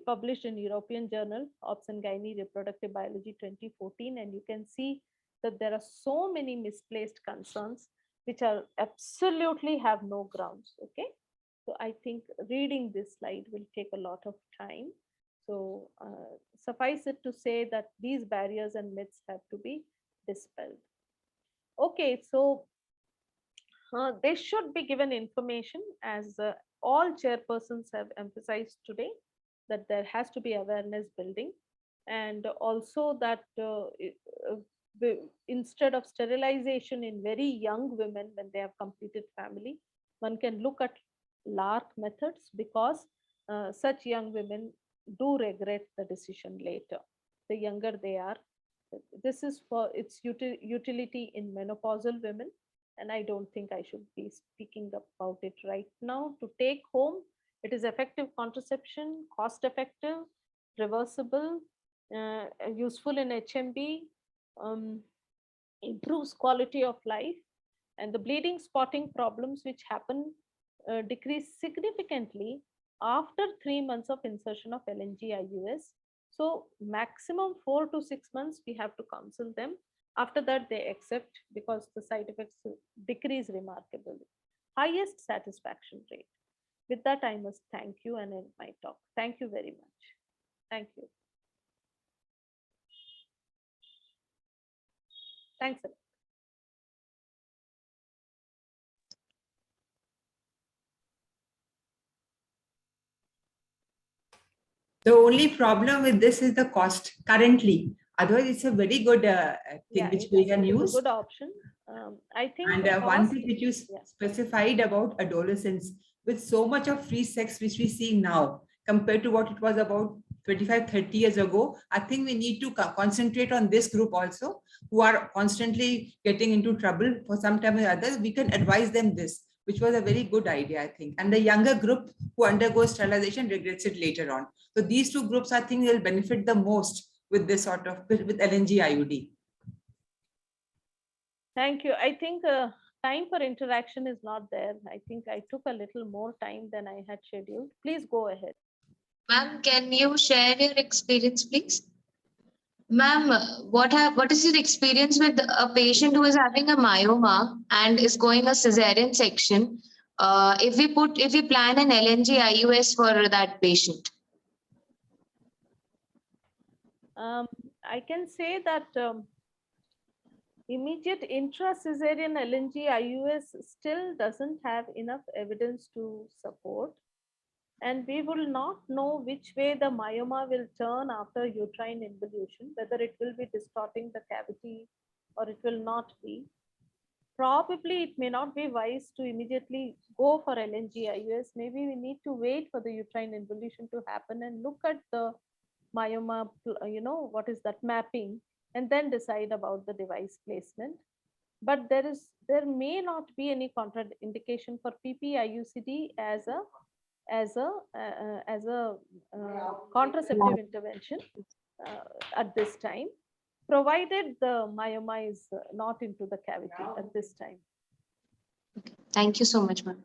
published in European Journal, Obs and Gynae Reproductive Biology 2014, and you can see that there are so many misplaced concerns which are absolutely have no grounds. Okay, so I think reading this slide will take a lot of time. So suffice it to say that these barriers and myths have to be dispelled. Okay, so they should be given information, as all chairpersons have emphasized today, that there has to be awareness building, and also that instead of sterilization in very young women when they have completed family, one can look at LARC methods, because such young women do regret the decision later, the younger they are. This is for its utility in menopausal women, and I don't think I should be speaking about it right now. To take home, it is effective contraception, cost effective, reversible, useful in HMB, improves quality of life, and the bleeding spotting problems which happen decrease significantly after 3 months of insertion of LNG-IUS. So maximum 4 to 6 months we have to counsel them. After that they accept, because the side effects decrease remarkably. Highest satisfaction rate. With that, I must thank you and end my talk. Thank you very much. Thank you. Thanks a lot. The only problem with this is the cost currently. Otherwise, it's a very good thing which we can use. A good option. I think. And one thing which you specified about adolescents, with so much of free sex which we see now compared to what it was about 25-30 years ago, I think we need to concentrate on this group also, who are constantly getting into trouble for some time or other. We can advise them this, which was a very good idea, I think. And the younger group who undergoes sterilization regrets it later on. So these two groups, I think, will benefit the most with this sort of, with LNG-IUD. Thank you. I think time for interaction is not there. I think I took a little more time than I had scheduled. Please go ahead. Ma'am, can you share your experience, please? Ma'am, what is your experience with a patient who is having a myoma and is going a cesarean section? If we plan an LNG-IUS for that patient? I can say that immediate intra-cesarean LNG-IUS still doesn't have enough evidence to support. And we will not know which way the myoma will turn after uterine involution, whether it will be distorting the cavity or it will not be. Probably it may not be wise to immediately go for LNG-IUS. Maybe we need to wait for the uterine involution to happen and look at the myoma, what is that mapping, and then decide about the device placement. But there may not be any contraindication for PP-IUCD as a contraceptive intervention at this time, provided the myoma is not into the cavity at this time. Thank you so much, ma'am.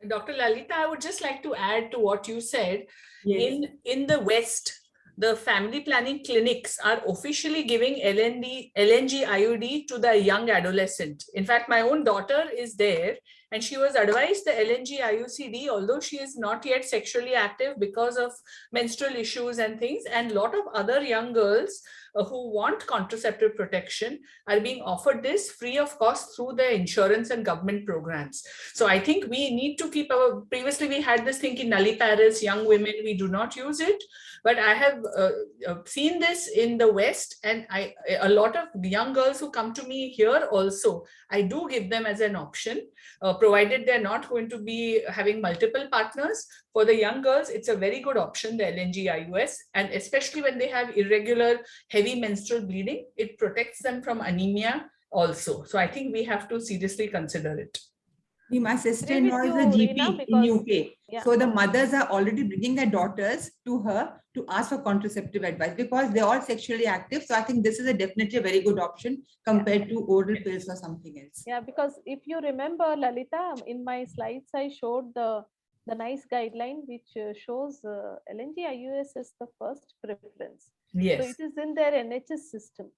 Dr. Lalita, I would just like to add to what you said. Yes. In the West, the family planning clinics are officially giving LNG-IUD to the young adolescent. In fact, my own daughter is there, and she was advised the LNG-IUCD, although she is not yet sexually active because of menstrual issues and things, and a lot of other young girls who want contraceptive protection are being offered this free of cost through the insurance and government programs. So I think we need to keep previously we had this thing in nulliparous, young women, we do not use it. But I have seen this in the West, and a lot of young girls who come to me here also, I do give them as an option, provided they're not going to be having multiple partners. For the young girls, it's a very good option, the LNG-IUS, and especially when they have irregular, heavy menstrual bleeding, it protects them from anemia also. So I think we have to seriously consider it. My sister-in-law is a GP in UK. So the mothers are already bringing their daughters to her to ask for contraceptive advice because they're all sexually active. So I think this is definitely a very good option compared to oral pills or something else. Yeah, because if you remember, Lalita, in my slides, I showed the the nice guideline which shows LNG IUS as the first preference. Yes. So it is in their NHS system.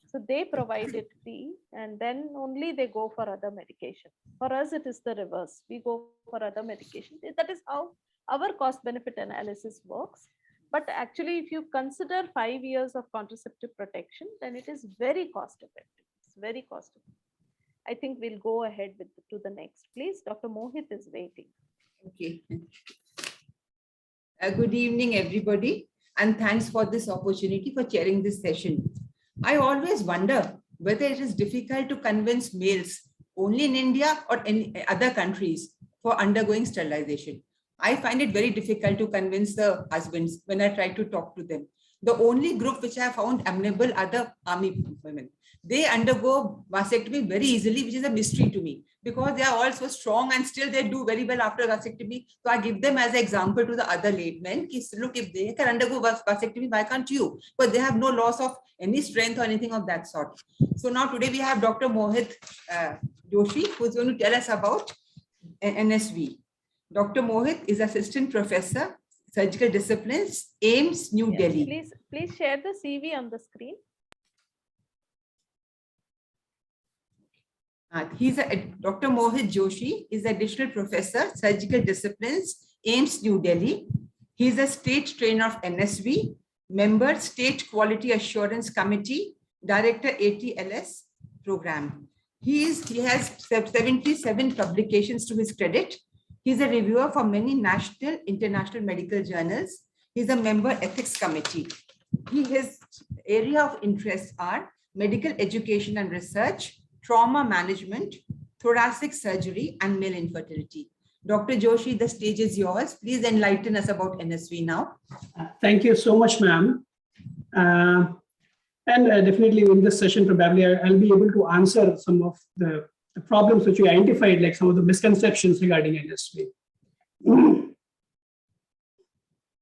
So they provide it free and then only they go for other medication. For us, it is the reverse. We go for other medication. That is how our cost benefit analysis works. But actually, if you consider 5 years of contraceptive protection, then it is very cost effective. It's very cost effective. I think we'll go ahead with to the next. Please, Dr. Mohit is waiting. Okay. Good evening, everybody, and thanks for this opportunity for chairing this session. I always wonder whether it is difficult to convince males only in India or in other countries for undergoing sterilization. I find it very difficult to convince the husbands when I try to talk to them. The only group which I found amenable are the army women. They undergo vasectomy very easily, which is a mystery to me because they are all so strong and still they do very well after vasectomy. So I give them as an example to the other men. Look, if they can undergo vasectomy, why can't you? But they have no loss of any strength or anything of that sort. So now today we have Dr. Mohit Joshi, who is going to tell us about NSV. Dr. Mohit is Assistant Professor, Surgical Disciplines, AIIMS, New Delhi. Please share the CV on the screen. Dr. Mohit Joshi is Additional Professor, Surgical Disciplines, AIIMS, New Delhi. He is a state trainer of NSV, member, State Quality Assurance Committee, Director, ATLS program. He has 77 publications to his credit. He's a reviewer for many national, international medical journals. He's a member ethics committee. His area of interest are medical education and research, trauma management, thoracic surgery, and male infertility. Dr. Joshi, the stage is yours. Please enlighten us about NSV now. Thank you so much, ma'am. Definitely in this session, probably I'll be able to answer some of the problems which you identified, like some of the misconceptions regarding NSV.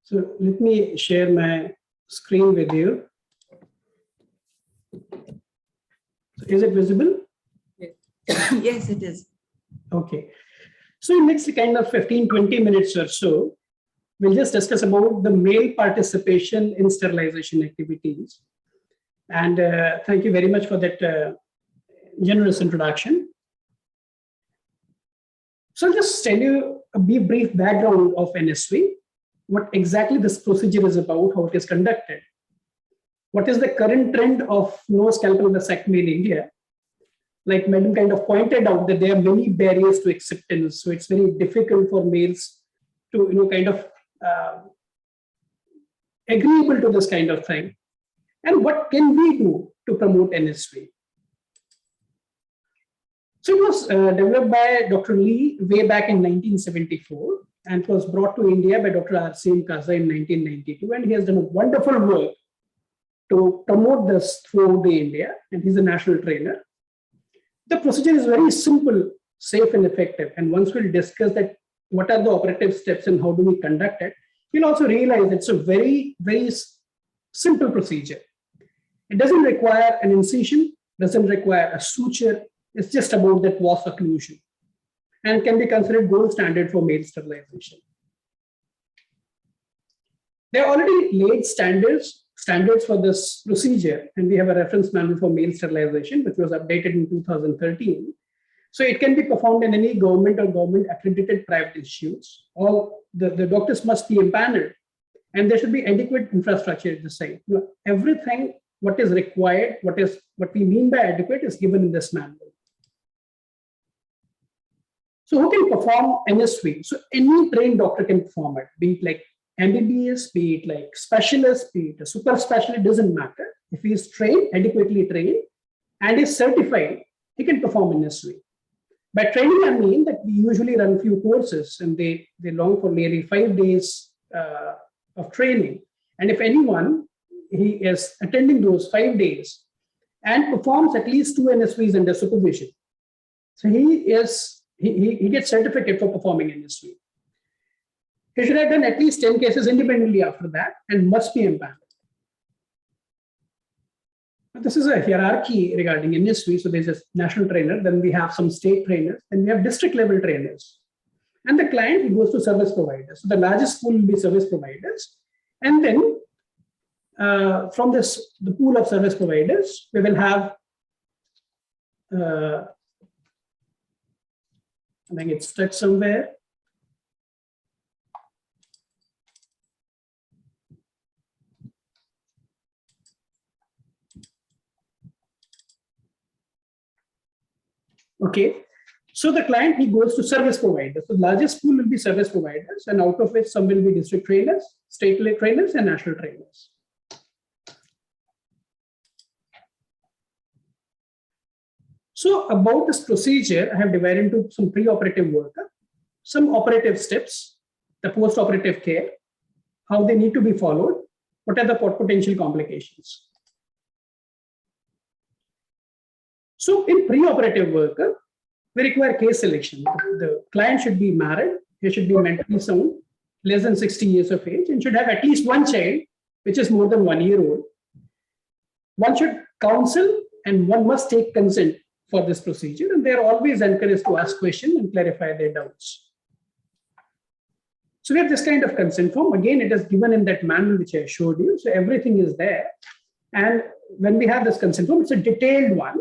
So let me share my screen with you. So is it visible? Yes, it is. Okay. So in next kind of 15-20 minutes or so, we'll just discuss about the male participation in sterilization activities. And thank you very much for that generous introduction. So I'll just tell you a brief background of NSV, what exactly this procedure is about, how it is conducted. What is the current trend of no scalpel vasectomy in India? Like Madam kind of pointed out that there are many barriers to acceptance. So it's very difficult for males to, kind of agreeable to this kind of thing. And what can we do to promote NSV? So it was developed by Dr. Lee way back in 1974 and was brought to India by Dr. R.C.M. Kaza in 1992. And he has done a wonderful work to promote this throughout the India. And he's a national trainer. The procedure is very simple, safe and effective. And once we'll discuss that, what are the operative steps and how do we conduct it, you'll also realize it's a very, very simple procedure. It doesn't require an incision, doesn't require a suture. It's just about that vas occlusion and can be considered gold standard for male sterilization. There are already laid standards for this procedure, and we have a reference manual for male sterilization, which was updated in 2013. So it can be performed in any government or government accredited private institutes. All the doctors must be empaneled, and there should be adequate infrastructure at the site. Everything what is required, what we mean by adequate is given in this manual. So who can perform NSV? So any trained doctor can perform it, be it like MBBS, be it like specialist, be it a super specialist, doesn't matter. If he is trained, adequately trained, and is certified, he can perform NSV. By training, I mean that we usually run few courses and they long for nearly 5 days of training. And if anyone, he is attending those 5 days and performs at least 2 NSVs under supervision. So he gets certificate for performing NSV. He should have done at least 10 cases independently after that and must be empaneled. This is a hierarchy regarding NSV. So there's a national trainer, then we have some state trainers, then we have district level trainers. And the client, he goes to service providers. So the largest pool will be service providers. And then from the pool of service providers, we will have, I think it's stuck somewhere. Okay, so the client, he goes to service providers. So the largest pool will be service providers, and out of which some will be district trainers, state trainers, and national trainers. So about this procedure, I have divided into some pre-operative work, some operative steps, the post-operative care, how they need to be followed, what are the potential complications. So in pre-operative work, we require case selection. The client should be married, he should be mentally sound, less than 60 years of age, and should have at least one child, which is more than 1 year old. One should counsel, and one must take consent for this procedure, and they are always encouraged to ask questions and clarify their doubts. So we have this kind of consent form. Again, it is given in that manual which I showed you. So everything is there. And when we have this consent form, it's a detailed one.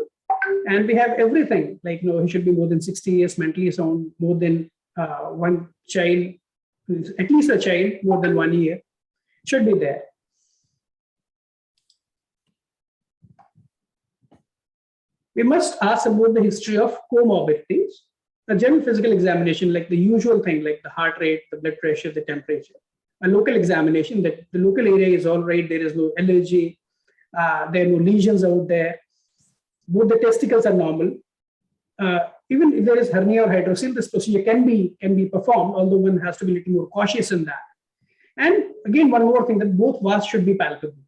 And we have everything, like, he should be more than 60 years, mentally sound, more than one child, at least a child, more than 1 year, should be there. We must ask about the history of comorbidities. A general physical examination, like the usual thing, like the heart rate, the blood pressure, the temperature. A local examination, that the local area is all right, there is no allergy, there are no lesions out there. Both the testicles are normal. Even if there is hernia or hydrocele, this procedure can be performed, although one has to be a little more cautious in that. And again, one more thing, that both vas should be palpable.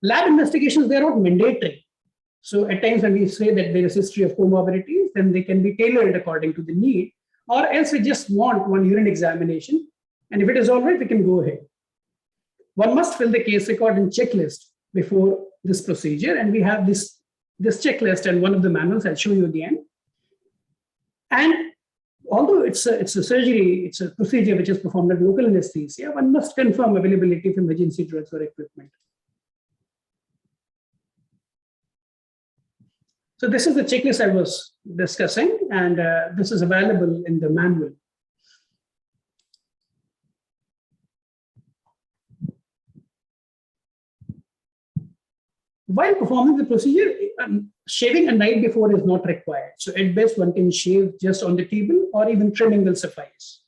Lab investigations, they are not mandatory. So at times when we say that there is history of comorbidities, then they can be tailored according to the need, or else we just want one urine examination. And if it is all right, we can go ahead. One must fill the case record and checklist before this procedure. And we have this checklist and one of the manuals, I'll show you again. And although it's a surgery, it's a procedure which is performed at local anesthesia, one must confirm availability of emergency drugs or equipment. So this is the checklist I was discussing, and this is available in the manual. While performing the procedure, shaving a night before is not required. So at best, one can shave just on the table, or even trimming will suffice.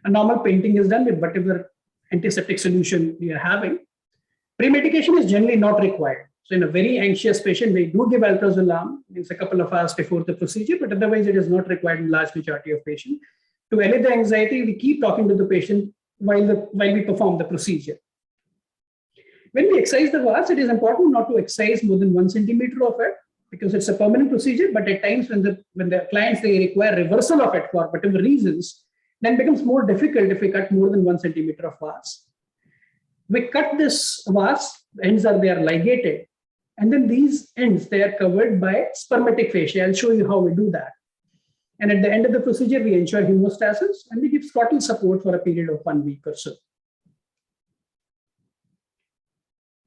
A normal painting is done with whatever antiseptic solution we are having. Pre-medication is generally not required. So in a very anxious patient, we do give alprazolam. It's a couple of hours before the procedure, but otherwise it is not required in large majority of patients. To allay the anxiety, we keep talking to the patient while we perform the procedure. When we excise the vas, it is important not to excise more than 1 centimeter of it, because it's a permanent procedure. But at times when the clients, they require reversal of it for whatever reasons, then it becomes more difficult if we cut more than 1 centimeter of vas. We cut this vas, ends are there ligated, and then these ends, they are covered by spermatic fascia. I'll show you how we do that. And at the end of the procedure, we ensure hemostasis, and we give scrotal support for a period of 1 week or so.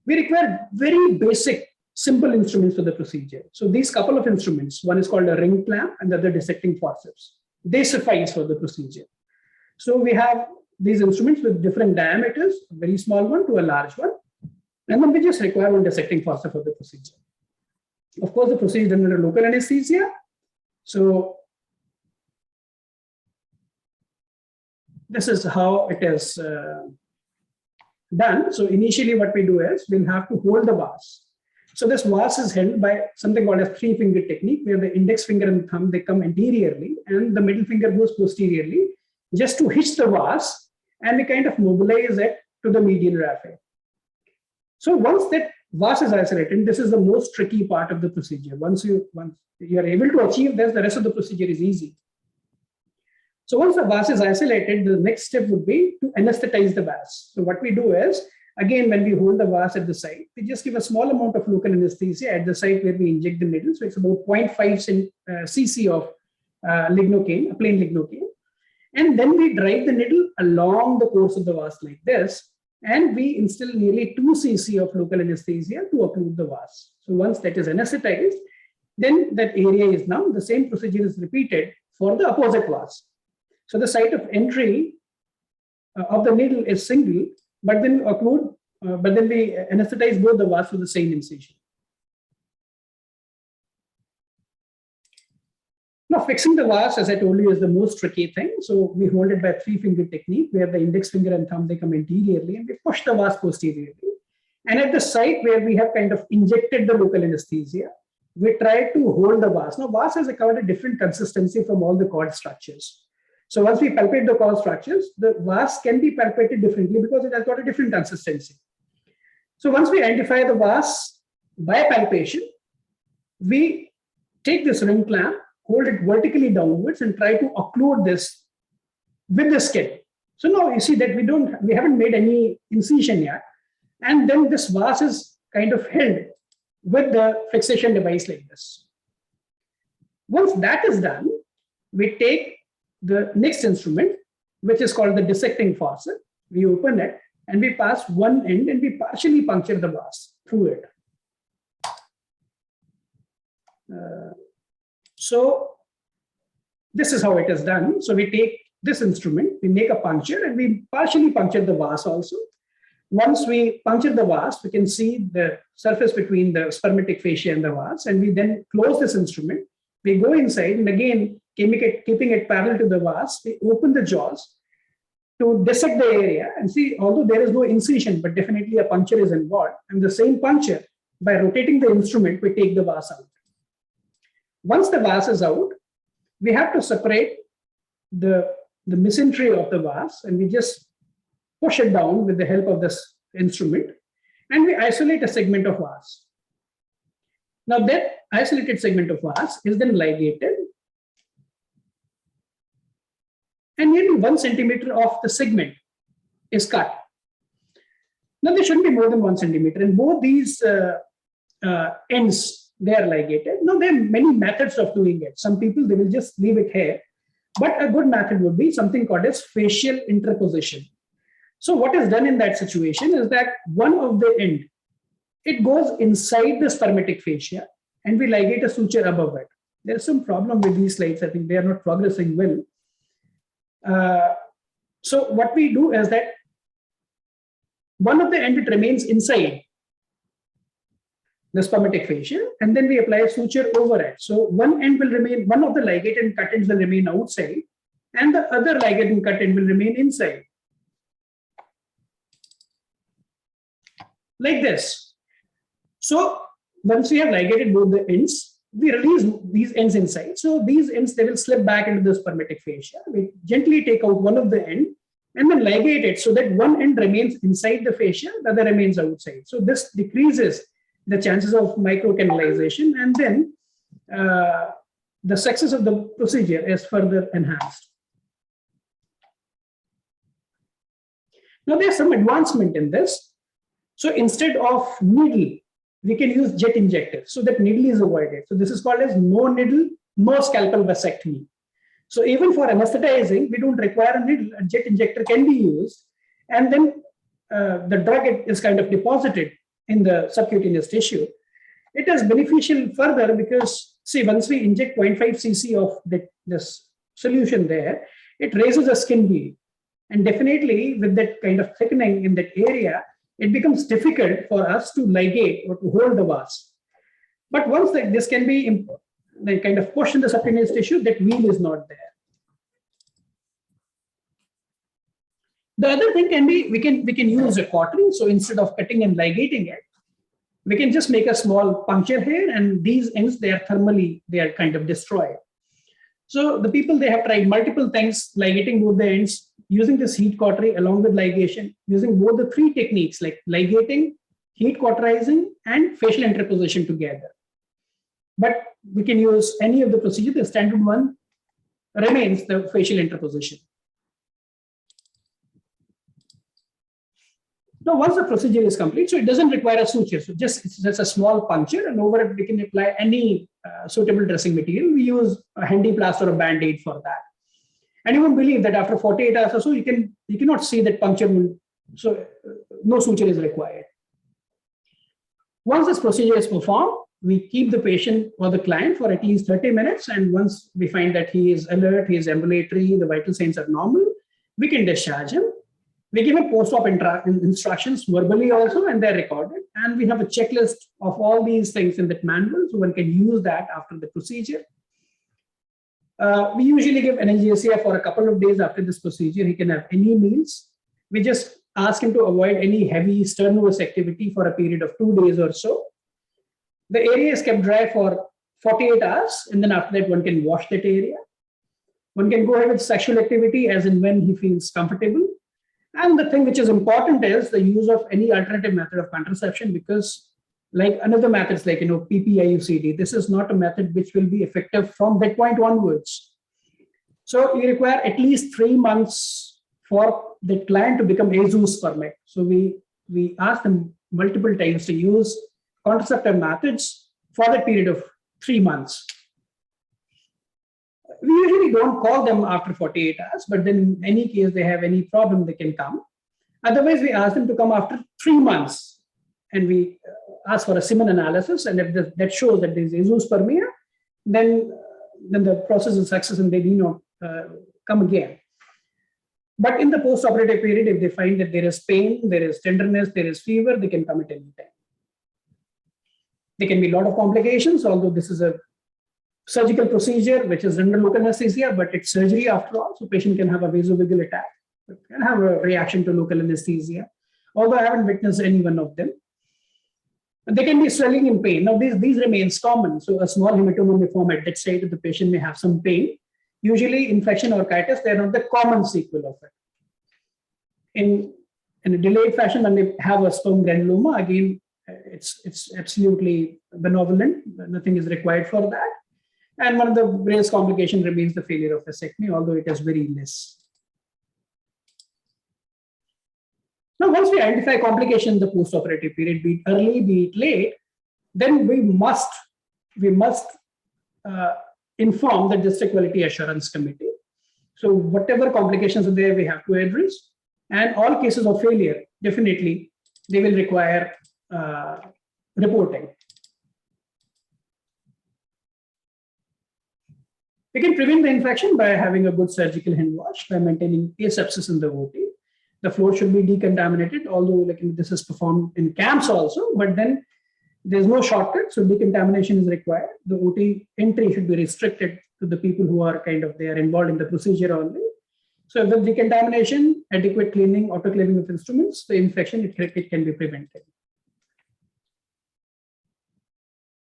We require very basic, simple instruments for the procedure. So these couple of instruments, one is called a ring clamp and the other dissecting forceps. They suffice for the procedure. So we have these instruments with different diameters, a very small one to a large one. And then we just require one dissecting forceps for the procedure. Of course, the procedure is done under local anesthesia. So this is how it is done. So initially what we do is we'll have to hold the vas. So this vas is held by something called a 3-finger technique, where the index finger and thumb, they come anteriorly and the middle finger goes posteriorly, just to hitch the vas, and we kind of mobilize it to the median raphe. So once that vas is isolated, this is the most tricky part of the procedure. Once you are able to achieve this, the rest of the procedure is easy. So once the vas is isolated, the next step would be to anesthetize the vas. So what we do is, again, when we hold the vas at the site, we just give a small amount of local anesthesia at the site where we inject the needle. So it's about 0.5 cc of lignocaine, a plain lignocaine. And then we drive the needle along the course of the vas like this, and we instill nearly 2 cc of local anesthesia to occlude the vas. So once that is anesthetized, then that area is numb. The same procedure is repeated for the opposite vas. So the site of entry of the needle is single, but then we anesthetize both the vas with the same incision. Now, fixing the vas, as I told you, is the most tricky thing. So we hold it by 3-finger technique, where the index finger and thumb, they come anteriorly, and we push the vas posteriorly. And at the site where we have kind of injected the local anesthesia, we try to hold the vas. Now, vas has a different consistency from all the cord structures. So once we palpate the cord structures, the vas can be palpated differently because it has got a different consistency. So once we identify the vas by palpation, we take this ring clamp, hold it vertically downwards, and try to occlude this with the skin. So now you see that we haven't made any incision yet. And then this vas is kind of held with the fixation device like this. Once that is done, we take the next instrument, which is called the dissecting faucet. We open it and we pass one end and we partially puncture the vas through it. So this is how it is done. So we take this instrument, we make a puncture, and we partially puncture the vas also. Once we puncture the vas, we can see the surface between the spermatic fascia and the vas, and we then close this instrument. We go inside, and again, keeping it parallel to the vas, we open the jaws to dissect the area and see, although there is no incision, but definitely a puncture is involved. And the same puncture, by rotating the instrument, we take the vas out. Once the vas is out, we have to separate the mesentery of the vas, and we just push it down with the help of this instrument, and we isolate a segment of vas. Now that isolated segment of vas is then ligated, and nearly 1 centimeter of the segment is cut. Now there shouldn't be more than 1 centimeter, and both these ends, they are ligated. Now there are many methods of doing it. Some people, they will just leave it here, but a good method would be something called as fascial interposition. So what is done in that situation is that one of the end, it goes inside the spermatic fascia, and we ligate a suture above it. There's some problem with these slides. I think they are not progressing well. So what we do is that one of the end, it remains inside the spermatic fascia, and then we apply a suture over it. So one end will remain, one of the ligate and cut ends will remain outside, and the other ligate and cut end will remain inside. Like this. So once we have ligated both the ends, we release these ends inside. So these ends, they will slip back into the spermatic fascia. We gently take out one of the end and then ligate it so that one end remains inside the fascia, the other remains outside. So this decreases the chances of microcanalization, and then the success of the procedure is further enhanced. Now there's some advancement in this. So instead of needle, we can use jet injector, so that needle is avoided. So this is called as no needle, no scalpel vasectomy. So even for anesthetizing, we don't require a needle. A jet injector can be used, and then the drug is kind of deposited in the subcutaneous tissue. It is beneficial further because, see, once we inject 0.5 cc of this solution there, it raises a skin bead. And definitely with that kind of thickening in that area, it becomes difficult for us to ligate or to hold the vas. But once this can be kind of pushed in the subcutaneous tissue, that wheel is not there. The other thing can be, we can use a cautery. So instead of cutting and ligating it, we can just make a small puncture here, and these ends, they are thermally, they are kind of destroyed. So the people, they have tried multiple things, ligating both the ends, using this heat cautery along with ligation, using both the 3 techniques like ligating, heat cauterizing, and facial interposition together. But we can use any of the procedure. The standard one remains the facial interposition. Now, once the procedure is complete, so it doesn't require a suture. So it's just a small puncture, and over it we can apply any suitable dressing material. We use a handy plaster or Band-Aid for that. And you won't believe that after 48 hours or so, you cannot see that puncture wound. So no suture is required. Once this procedure is performed, we keep the patient or the client for at least 30 minutes. And once we find that he is alert, he is ambulatory, the vital signs are normal, we can discharge him. We give him post-op instructions verbally also, and they're recorded. And we have a checklist of all these things in that manual, so one can use that after the procedure. We usually give analgesia for a couple of days after this procedure. He can have any meals. We just ask him to avoid any heavy strenuous activity for a period of 2 days or so. The area is kept dry for 48 hours, and then after that, one can wash that area. One can go ahead with sexual activity as and when he feels comfortable. And the thing which is important is the use of any alternative method of contraception, because like another methods like, PPIUCD, this is not a method which will be effective from that point onwards. So you require at least 3 months for the client to become azoospermic. So we ask them multiple times to use contraceptive methods for the period of 3 months. We usually don't call them after 48 hours, but then in any case they have any problem, they can come. Otherwise, we ask them to come after 3 months, and we ask for a semen analysis, and if that shows that there is azoospermia, then the process is success and they need not come again. But in the post-operative period, if they find that there is pain, there is tenderness, there is fever, they can come at any time. There can be a lot of complications, although this is a surgical procedure which is under local anesthesia, but it's surgery after all. So patient can have a vasovagal attack, can have a reaction to local anesthesia, although I haven't witnessed any one of them. There can be swelling and pain. Now these remains common. So a small hematoma may form at that site, the patient may have some pain. Usually infection or orchitis, they are not the common sequel of it. In a delayed fashion, when they have a sperm granuloma, again, it's absolutely benevolent. Nothing is required for that. And one of the greatest complications remains the failure of vasectomy, although it is very less. Now, once we identify complications in the post-operative period, be it early, be it late, then we must inform the District Quality Assurance Committee. So whatever complications are there, we have to address. And all cases of failure, definitely, they will require reporting. We can prevent the infection by having a good surgical hand wash, by maintaining asepsis in the OT. The floor should be decontaminated, although this is performed in camps also, but then there's no shortcut, so decontamination is required. The OT entry should be restricted to the people who are they are involved in the procedure only. So with decontamination, adequate cleaning, autoclaving of instruments, the infection, it can be prevented.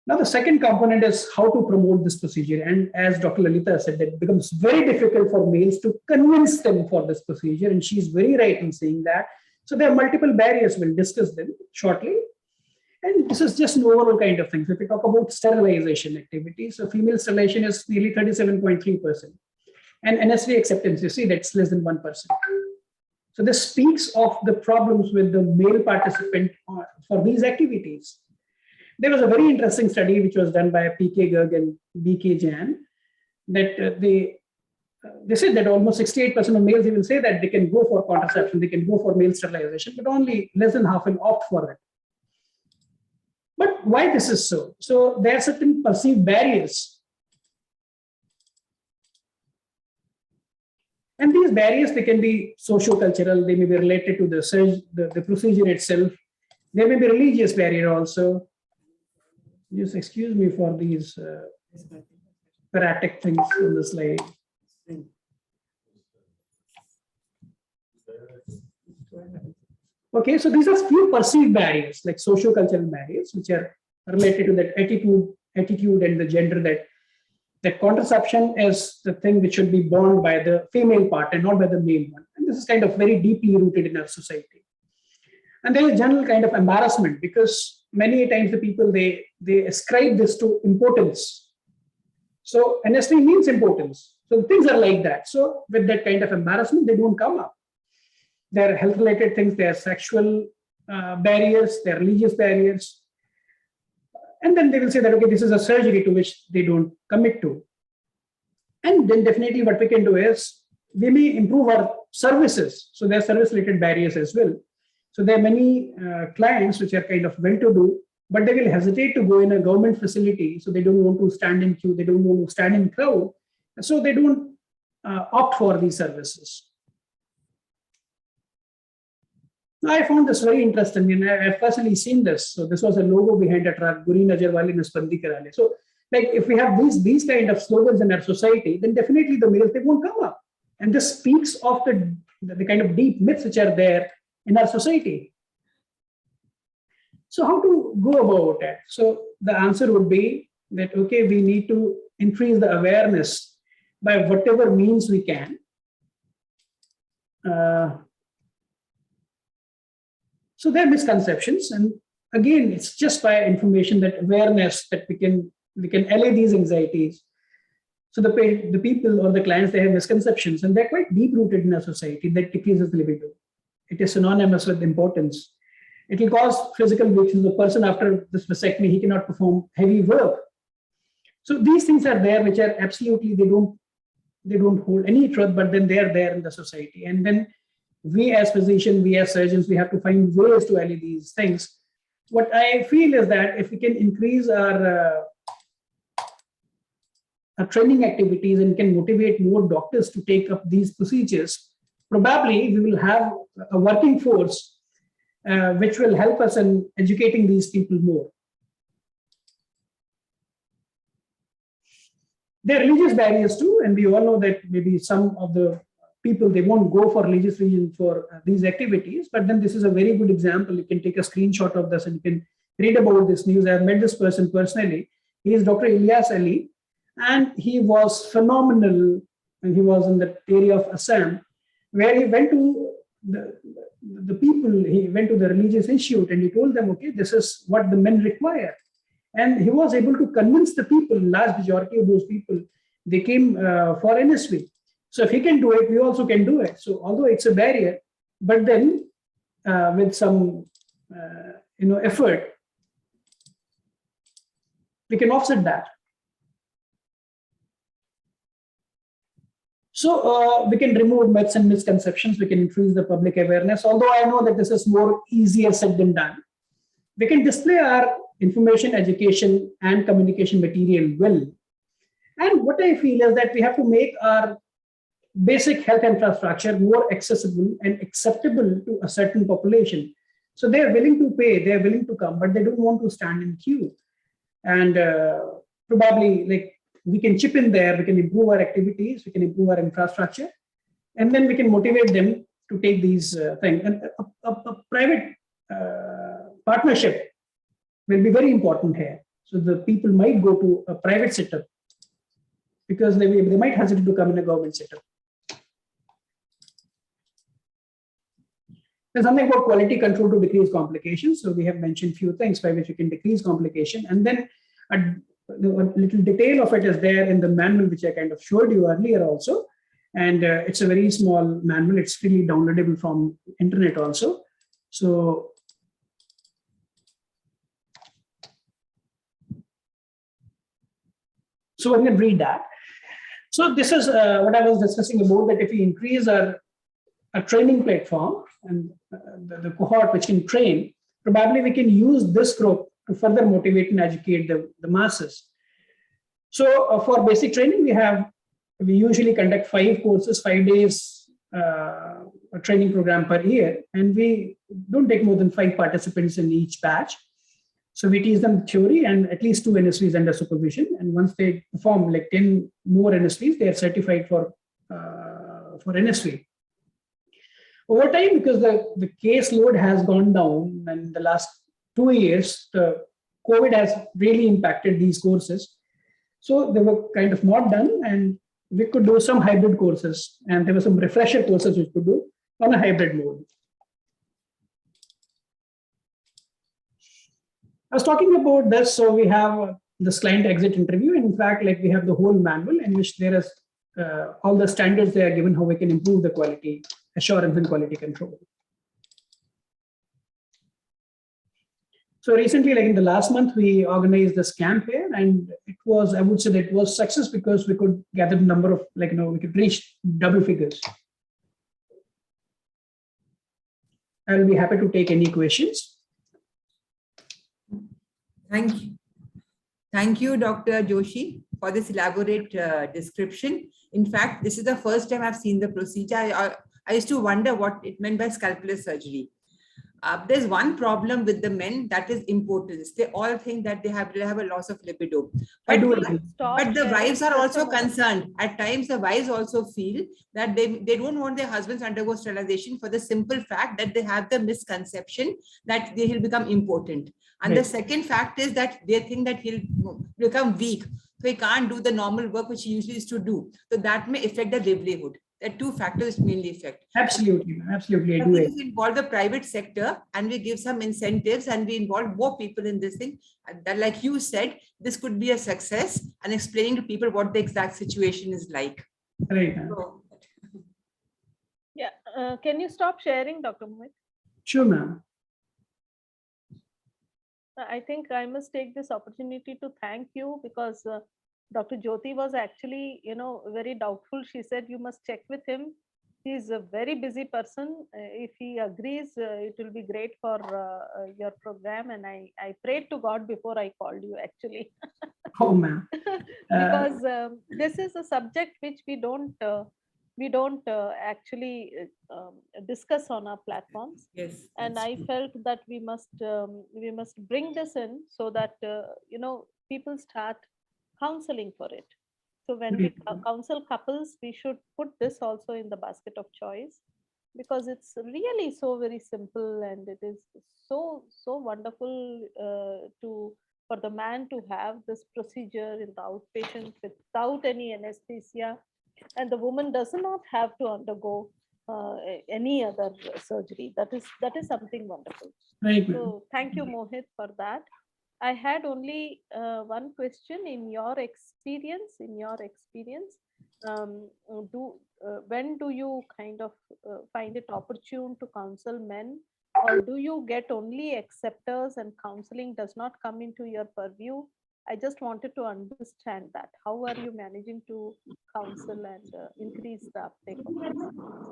Now, the second component is how to promote this procedure. And as Dr. Lalita said, that it becomes very difficult for males to convince them for this procedure. And she's very right in saying that. So there are multiple barriers. We'll discuss them shortly. And this is just an overall kind of thing. So if we talk about sterilization activities, so female sterilization is nearly 37.3%. And NSV acceptance, you see, that's less than 1%. So this speaks of the problems with the male participant for these activities. There was a very interesting study which was done by P.K. Garg and B.K. Jain, that they said that almost 68% of males even say that they can go for contraception, they can go for male sterilization, but only less than half will opt for it. But why this is so? So there are certain perceived barriers. And these barriers, they can be socio-cultural, they may be related to the procedure itself. There may be religious barrier also. Just excuse me for these erratic things on the slide. Okay, so these are few perceived barriers, like socio-cultural barriers, which are related to that attitude and the gender, that contraception is the thing which should be borne by the female part and not by the male one. And this is kind of very deeply rooted in our society. And there is a general kind of embarrassment, because many times the people, they ascribe this to impotence. So NSV means impotence. So things are like that. So with that kind of embarrassment, they don't come up. There are health-related things, there are sexual barriers, there are religious barriers. And then they will say that, okay, this is a surgery to which they don't commit to. And then definitely what we can do is we may improve our services. So there are service related barriers as well. So there are many clients which are kind of well-to-do, but they will hesitate to go in a government facility. So they don't want to stand in queue. They don't want to stand in crowd. So they don't opt for these services. I found this very interesting, and I've personally seen this. So this was a logo behind a truck, Guri Najar Wali Naspandi Karale. So like if we have these kind of slogans in our society, then definitely the males, they won't come up. And this speaks of the kind of deep myths which are there in our society. So how to go about it? So the answer would be that, okay, we need to increase the awareness by whatever means we can. So there are misconceptions, and again, it's just by information, that awareness, that we can allay these anxieties. So the people or the clients, they have misconceptions, and they're quite deep rooted in our society that decreases the libido. It is synonymous with impotence. It will cause physical weakness. The person after this vasectomy, he cannot perform heavy work. So these things are there, which are absolutely, they don't hold any truth, but then they are there in the society. And then we as physicians, we as surgeons, we have to find ways to allay these things. What I feel is that if we can increase our training activities and can motivate more doctors to take up these procedures, probably we will have a working force which will help us in educating these people more. There are religious barriers too, and we all know that maybe some of the people, they won't go for religious reason for these activities, but then this is a very good example. You can take a screenshot of this and you can read about this news. I've met this person personally. He is Dr. Ilyas Ali, and he was phenomenal, and he was in the area of Assam, where he went to the people, he went to the religious institute and he told them, okay, this is what the men require. And he was able to convince the people, large majority of those people, they came for NSV. So if he can do it, we also can do it. So although it's a barrier, but then with some effort, we can offset that. So we can remove myths and misconceptions. We can increase the public awareness. Although I know that this is more easier said than done. We can display our information, education, and communication material well. And what I feel is that we have to make our basic health infrastructure more accessible and acceptable to a certain population. So they're willing to pay, they're willing to come, but they don't want to stand in queue. And probably like we can chip in there, we can improve our activities, we can improve our infrastructure, and then we can motivate them to take these things. And a private partnership will be very important here. So the people might go to a private setup because they might hesitate to come in a government setup. There's something about quality control to decrease complications. So we have mentioned few things by which we can decrease complication. And then a little detail of it is there in the manual, which I kind of showed you earlier also. And it's a very small manual. It's freely downloadable from internet also. So we can read that. So this is what I was discussing about, that if we increase our training platform and the cohort which can train, probably we can use this group to further motivate and educate the masses. So for basic training, we usually conduct 5 courses, 5 days a training program per year, and we don't take more than 5 participants in each batch. So we teach them theory and at least 2 NSVs under supervision. And once they perform like 10 more NSVs, they are certified for NSV. Over time, because the case load has gone down in the last 2 years, the COVID has really impacted these courses. So they were kind of not done, and we could do some hybrid courses, and there were some refresher courses which could do on a hybrid mode. I was talking about this, so we have this client exit interview. And in fact, like we have the whole manual in which there is all the standards they are given, how we can improve the quality assurance and quality control. So recently, like in the last month, we organized this camp here, and it was, I would say that it was success because we could gather the number of, we could reach double figures. I'll be happy to take any questions. Thank you. Thank you, Dr. Joshi, for this elaborate description. In fact, this is the first time I've seen the procedure. I used to wonder what it meant by scapular surgery. There's one problem with the men, that is impotence. They all think that they have a loss of libido. But the wives are also concerned. At times, the wives also feel that they don't want their husbands to undergo sterilization for the simple fact that they have the misconception that he'll become impotent. And the second fact is that they think that he'll become weak. So he can't do the normal work which he usually used to do. So that may affect the livelihood. There are two factors mainly affect. Absolutely, absolutely. We involve the private sector and we give some incentives and we involve more people in this thing. And that, like you said, this could be a success and explaining to people what the exact situation is like. Right. So, yeah, can you stop sharing, Dr. Mohit? Sure, ma'am. I think I must take this opportunity to thank you because Dr. Jyoti was actually, very doubtful. She said, you must check with him. He's a very busy person. If he agrees, it will be great for your program. And I prayed to God before I called you, actually. Oh, ma'am. Because this is a subject which we don't actually discuss on our platforms. Yes. And I felt that we must bring this in so that people start counseling for it. So when we counsel couples, we should put this also in the basket of choice because it's really so very simple and it is so wonderful for the man to have this procedure in the outpatient without any anesthesia, and the woman does not have to undergo any other surgery. That is something wonderful. Right. So thank you, Mohit, for that. I had only one question. In your experience, when do you kind of find it opportune to counsel men, or do you get only acceptors and counseling does not come into your purview? I just wanted to understand that. How are you managing to counsel and increase the uptake of this?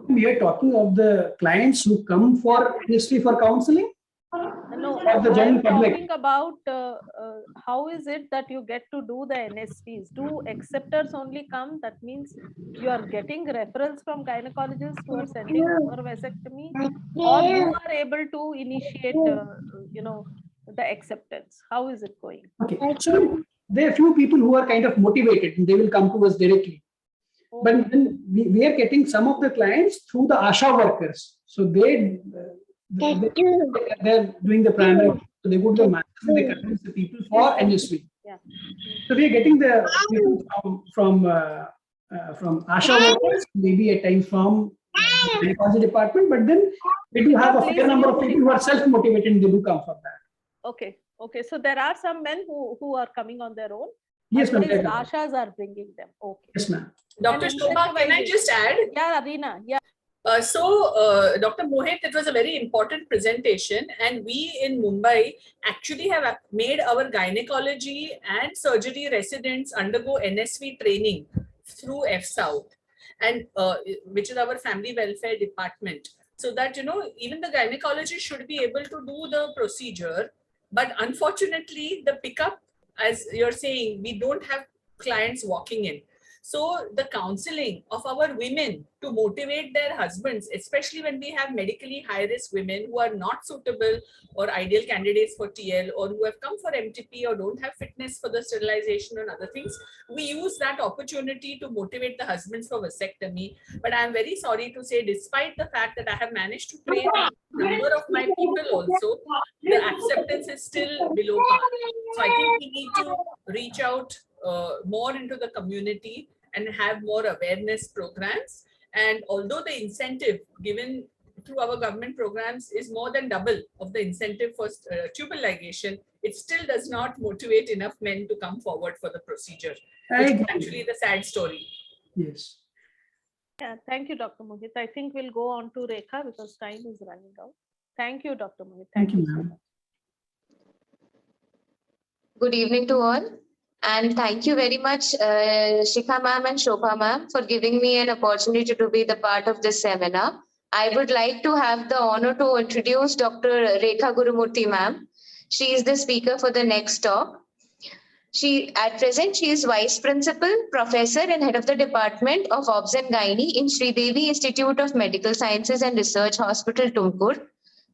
We are talking of the clients who come for industry for counseling? No, Of the general I'm public. talking about how is it that you get to do the NSPs? Do acceptors only come? That means you are getting referrals from gynecologists who are sending for vasectomy, or you are able to initiate, the acceptance. How is it going? Okay, so there are few people who are kind of motivated and they will come to us directly. But then we are getting some of the clients through the ASHA workers. So they're doing the primary, so they go to the masses and they convince the people for NSV. Yeah. So we are getting the people from ASHA workers, maybe at times from the gynecology department, but then we do have a fair number of people who are self-motivated and they do come for that. Okay. So there are some men who are coming on their own. Yes, ma'am. Ashas are bringing them. Okay. Yes, ma'am. Dr. Shobha, can I just add? Yeah, Reena. Yeah. Dr. Mohit, it was a very important presentation, and we in Mumbai actually have made our gynecology and surgery residents undergo NSV training through F-South, and which is our family welfare department, so that even the gynecology should be able to do the procedure. But unfortunately, the pickup, as you're saying, we don't have clients walking in. So the counseling of our women to motivate their husbands, especially when we have medically high-risk women who are not suitable or ideal candidates for TL, or who have come for MTP or don't have fitness for the sterilization and other things, we use that opportunity to motivate the husbands for vasectomy. But I'm very sorry to say, despite the fact that I have managed to train a number of my people also, the acceptance is still below par. So I think we need to reach out more into the community and have more awareness programs. And although the incentive given through our government programs is more than double of the incentive for tubal ligation, it still does not motivate enough men to come forward for the procedure, which is actually the sad story. Yes. Yeah, thank you, Dr. Mohit. I think we'll go on to Rekha because time is running out. Thank you, Dr. Mohit. Thank you, ma'am. Good evening to all. And thank you very much, Shikha ma'am and Shobha ma'am, for giving me an opportunity to be the part of this seminar. I would like to have the honor to introduce Dr. Rekha Gurumurthy ma'am. She is the speaker for the next talk. At present, she is Vice Principal, Professor and Head of the Department of Obs and Gynae in Sridevi Institute of Medical Sciences and Research Hospital, Tumkur.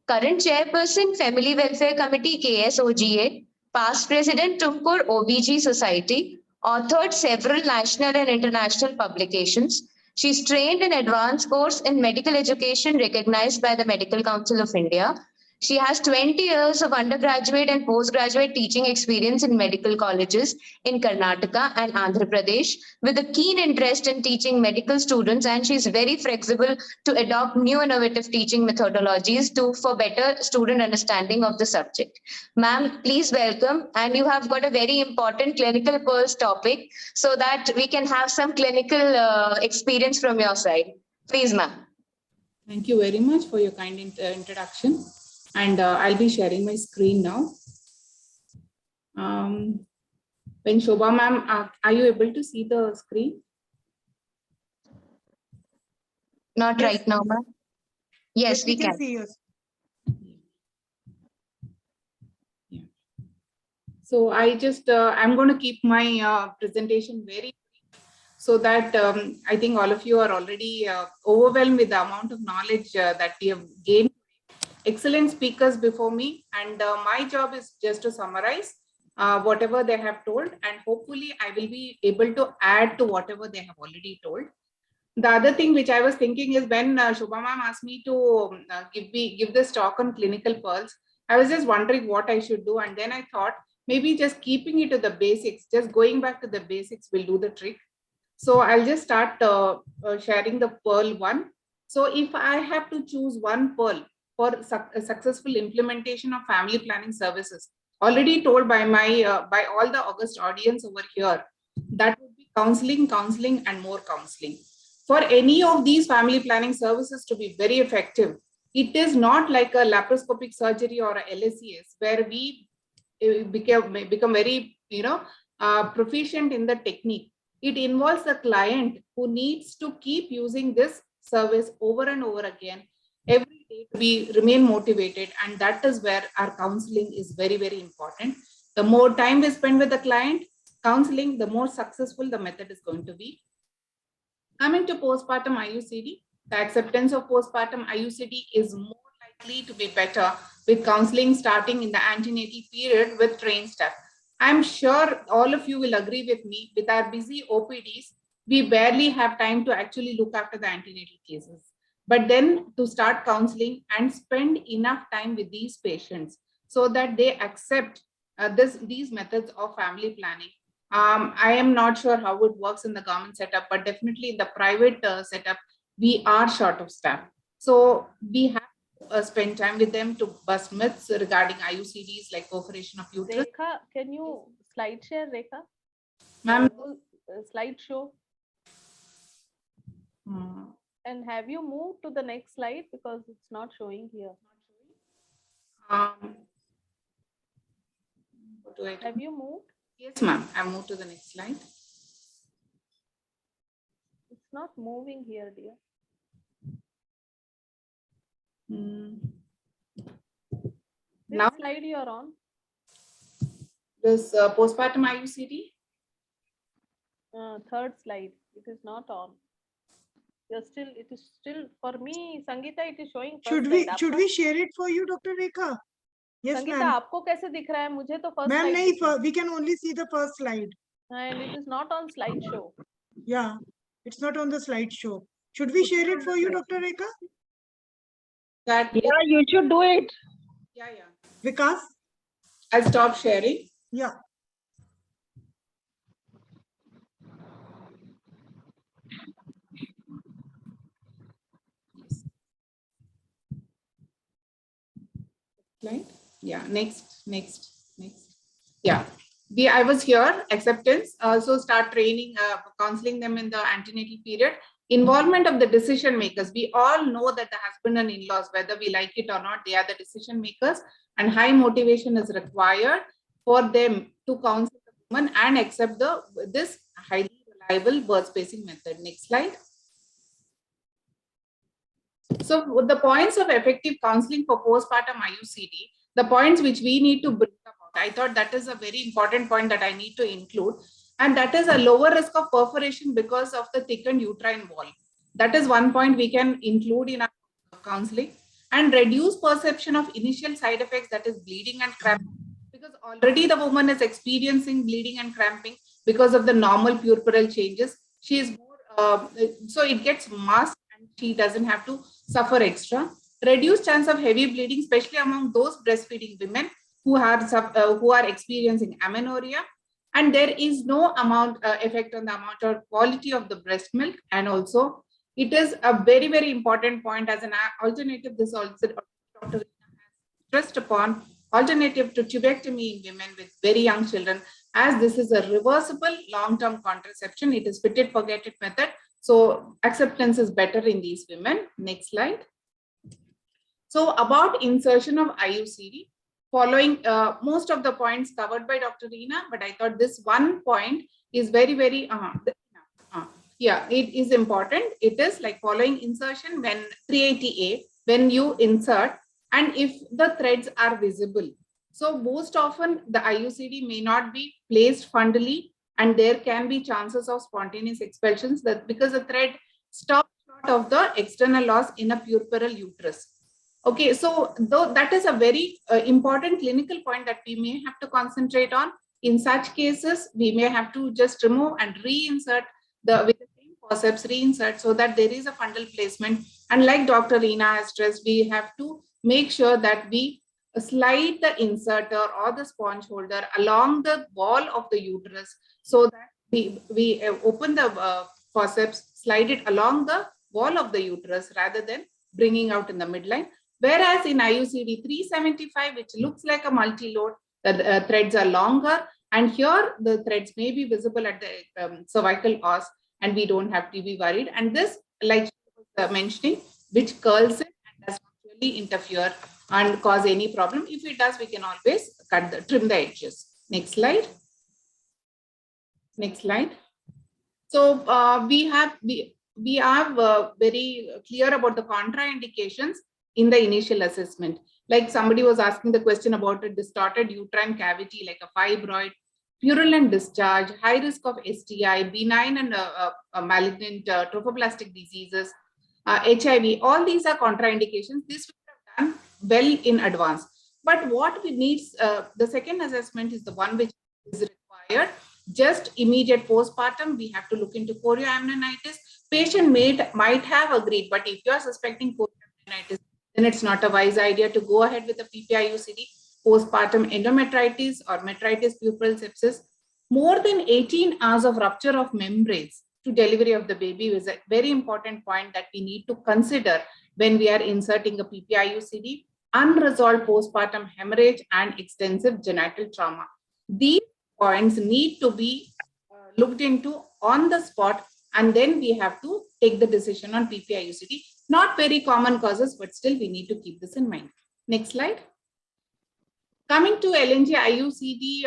Current Chairperson, Family Welfare Committee, KSOGA. Past President, Tumkur OBG Society. Authored several national and international publications. She is trained in advanced course in medical education recognized by the Medical Council of India. She has 20 years of undergraduate and postgraduate teaching experience in medical colleges in Karnataka and Andhra Pradesh with a keen interest in teaching medical students, and she is very flexible to adopt new innovative teaching methodologies for better student understanding of the subject. Ma'am, please welcome, and you have got a very important clinical pearls topic so that we can have some clinical experience from your side. Please, ma'am. Thank you very much for your kind introduction. And I'll be sharing my screen now. When Shobha ma'am, are you able to see the screen? Not right now, ma'am. Yes, we can. See you. Yeah. So I just, I'm going to keep my presentation very brief so that I think all of you are already overwhelmed with the amount of knowledge that we have gained. Excellent speakers before me, and my job is just to summarize whatever they have told, and hopefully I will be able to add to whatever they have already told. The other thing which I was thinking is when Shobha ma'am asked me to give this talk on clinical pearls, I was just wondering what I should do, and then I thought maybe just keeping it to the basics, just going back to the basics will do the trick. So I'll just start sharing the pearl one. So if I have to choose one pearl for a successful implementation of family planning services, already told by by all the august audience over here, that would be counseling, and more counseling. For any of these family planning services to be very effective, it is not like a laparoscopic surgery or a LSCS where we become very proficient in the technique. It involves a client who needs to keep using this service over and over again every day to remain motivated, and that is where our counseling is very, very important. The more time we spend with the client counseling, the more successful the method is going to be. Coming to postpartum IUCD, the acceptance of postpartum IUCD is more likely to be better with counseling starting in the antenatal period with trained staff. I'm sure all of you will agree with me, with our busy OPDs, we barely have time to actually look after the antenatal cases. But then to start counseling and spend enough time with these patients so that they accept these methods of family planning. I am not sure how it works in the government setup, but definitely in the private setup, we are short of staff. So we have to spend time with them to bust myths regarding IUCDs like perforation of uterus. Rekha, can you slide share, Rekha? Ma'am. Slide show. And have you moved to the next slide because it's not showing here? What do I do? Have you moved? Yes, ma'am. I moved to the next slide. It's not moving here, dear. Which Now slide you are on? This postpartum IUCD. Third slide. It is not on. It is still for me, Sangeeta, it is showing. Should we share it for you, Dr. Rekha? Yes, Sangeeta, ma'am. आपको कैसे दिख रहा है? मुझे तो first Ma'am, slide. we can only see the first slide. And it is not on slideshow. Yeah, it's not on the slideshow. Should we share it for you, Dr. Rekha? Yeah, you should do it. Yeah. Vikas? I'll stop sharing. Yeah. Slide. Yeah, next. Yeah, I was here, acceptance. So start training, counseling them in the antenatal period. Involvement of the decision makers. We all know that the husband and in-laws, whether we like it or not, they are the decision makers, and high motivation is required for them to counsel the woman and accept this highly reliable birth spacing method. Next slide. So the points of effective counseling for postpartum IUCD, the points which we need to bring about, I thought that is a very important point that I need to include, and that is a lower risk of perforation because of the thickened uterine wall. That is one point we can include in our counseling, and reduce perception of initial side effects, that is bleeding and cramping, because already the woman is experiencing bleeding and cramping because of the normal puerperal changes. She is more, so it gets masked and she doesn't have to suffer extra. Reduced chance of heavy bleeding, especially among those breastfeeding women who are experiencing amenorrhea, and there is no effect on the amount or quality of the breast milk. And also it is a very, very important point as an alternative. This also Dr. has stressed upon, alternative to tubectomy in women with very young children, as this is a reversible long-term contraception. It is fit it, forget it method. So acceptance is better in these women. Next slide. So about insertion of IUCD, following most of the points covered by Dr. Reena, but I thought this one point is very, very, yeah, it is important. It is like following insertion when 380A, when you insert, and if the threads are visible. So most often the IUCD may not be placed fundally, and there can be chances of spontaneous expulsions that because the thread stops short of the external loss in a puerperal uterus. Okay, so though that is a very important clinical point that we may have to concentrate on. In such cases, we may have to just remove and reinsert with the same forceps, reinsert, so that there is a fundal placement. And like Dr. Reena has stressed, we have to make sure that we slide the inserter or the sponge holder along the wall of the uterus, so that we open the forceps, slide it along the wall of the uterus rather than bringing out in the midline. Whereas in IUCD 375, which looks like a multi-load, the threads are longer, and here the threads may be visible at the cervical os, and we don't have to be worried. And this, like she was mentioning, which curls it and does not really interfere and cause any problem. If it does, we can always trim the edges. Next slide. Next slide. So we are very clear about the contraindications in the initial assessment. Like somebody was asking the question about a distorted uterine cavity, like a fibroid, purulent discharge, high risk of STI, benign and malignant trophoblastic diseases, HIV. All these are contraindications. This we have done well in advance. But what we need, the second assessment is the one which is required. Just immediate postpartum, we have to look into chorioamnionitis. Patient might have agreed, but if you are suspecting chorioamnionitis, then it's not a wise idea to go ahead with the PPIUCD. Postpartum endometritis or metritis puerperal sepsis, more than 18 hours of rupture of membranes to delivery of the baby is a very important point that we need to consider when we are inserting a PPIUCD. Unresolved postpartum hemorrhage and extensive genital trauma. These points need to be looked into on the spot, and then we have to take the decision on PPIUCD. Not very common causes, but still we need to keep this in mind. Next slide. Coming to LNG IUCD,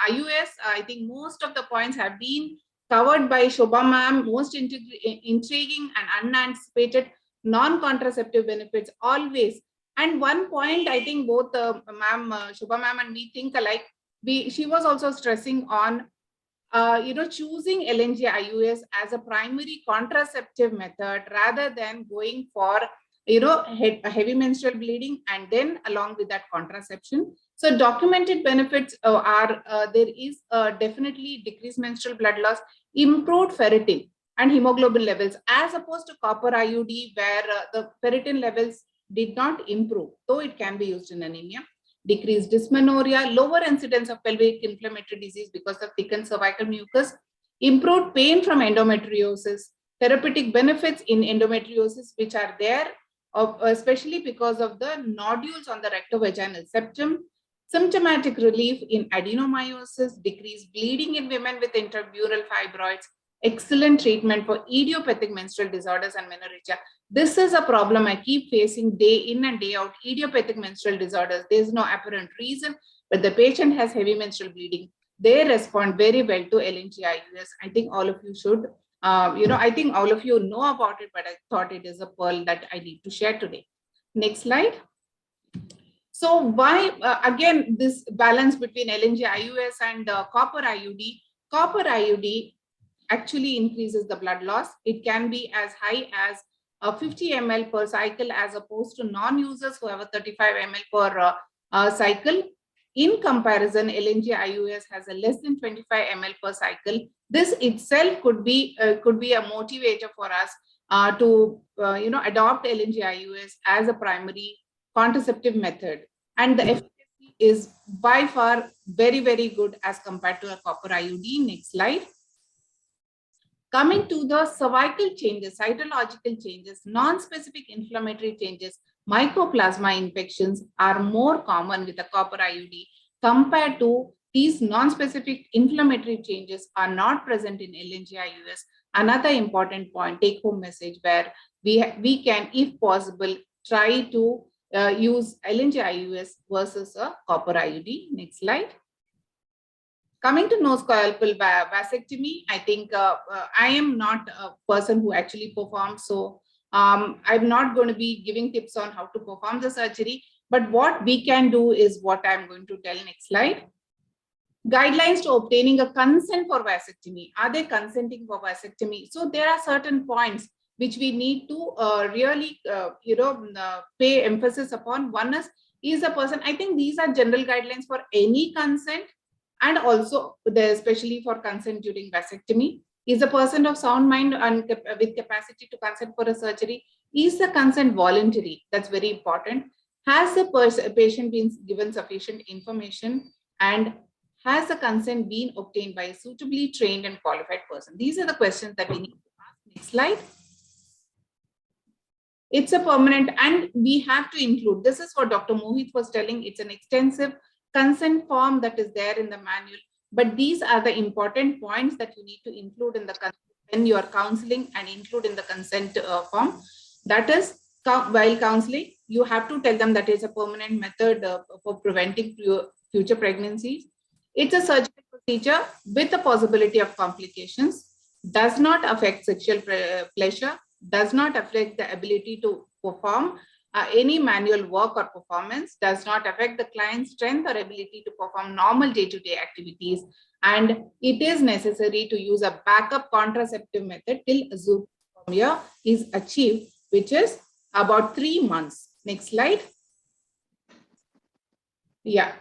IUS, I think most of the points have been covered by Shobha ma'am. Most intriguing and unanticipated non-contraceptive benefits always. And one point I think both Shobha ma'am and me think alike. She was also stressing on choosing LNG IUS as a primary contraceptive method rather than going for heavy menstrual bleeding and then along with that contraception. So documented benefits are there is definitely decreased menstrual blood loss, improved ferritin and hemoglobin levels, as opposed to copper IUD where the ferritin levels did not improve, though it can be used in anemia. Decreased dysmenorrhea, lower incidence of pelvic inflammatory disease because of thickened cervical mucus, improved pain from endometriosis, therapeutic benefits in endometriosis which are there, especially because of the nodules on the rectovaginal septum, symptomatic relief in adenomyosis, decreased bleeding in women with intramural fibroids, excellent treatment for idiopathic menstrual disorders and menorrhagia. This is a problem I keep facing day in and day out. Idiopathic menstrual disorders, there is no apparent reason, but the patient has heavy menstrual bleeding. they respond very well to LNG-IUS. I think all of you should, I think all of you know about it, but I thought it is a pearl that I need to share today. Next slide. So why, again, this balance between LNG-IUS and copper IUD? Copper IUD actually increases the blood loss. It can be as high as 50 ml per cycle, as opposed to non-users who have a 35 ml per cycle. In comparison, LNG-IUS has a less than 25 ml per cycle. This itself could be a motivator for us to adopt LNG-IUS as a primary contraceptive method. And the efficacy is by far very, very good as compared to a copper IUD. Next slide. Coming to the cervical changes, cytological changes, non-specific inflammatory changes, mycoplasma infections are more common with a copper IUD compared to these non-specific inflammatory changes are not present in LNG-IUS. Another important point, take-home message, where we can, if possible, try to use LNG-IUS versus a copper IUD. Next slide. Coming to nose-scalpel vasectomy, I think I am not a person who actually performs, so I'm not going to be giving tips on how to perform the surgery, but what we can do is what I'm going to tell. Next slide. Guidelines to obtaining a consent for vasectomy. Are they consenting for vasectomy? So there are certain points which we need to really, pay emphasis upon. One is a person, I think these are general guidelines for any consent, and also especially for consent during vasectomy. Is a person of sound mind and with capacity to consent for a surgery? Is the consent voluntary? That's very important. Has the patient been given sufficient information, and has the consent been obtained by a suitably trained and qualified person? These are the questions that we need to ask. Next slide. It's a permanent, and we have to include, this is what Dr. Mohit was telling, it's an extensive consent form that is there in the manual, but these are the important points that you need to include in the when you are counseling, and include in the consent form. That is, while counseling, you have to tell them that it's a permanent method for preventing future pregnancies. It's a surgical procedure with the possibility of complications, does not affect sexual pleasure, does not affect the ability to perform any manual work or performance, does not affect the client's strength or ability to perform normal day-to-day activities, and it is necessary to use a backup contraceptive method till zoospermia is achieved, which is about 3 months. Next slide. Yeah.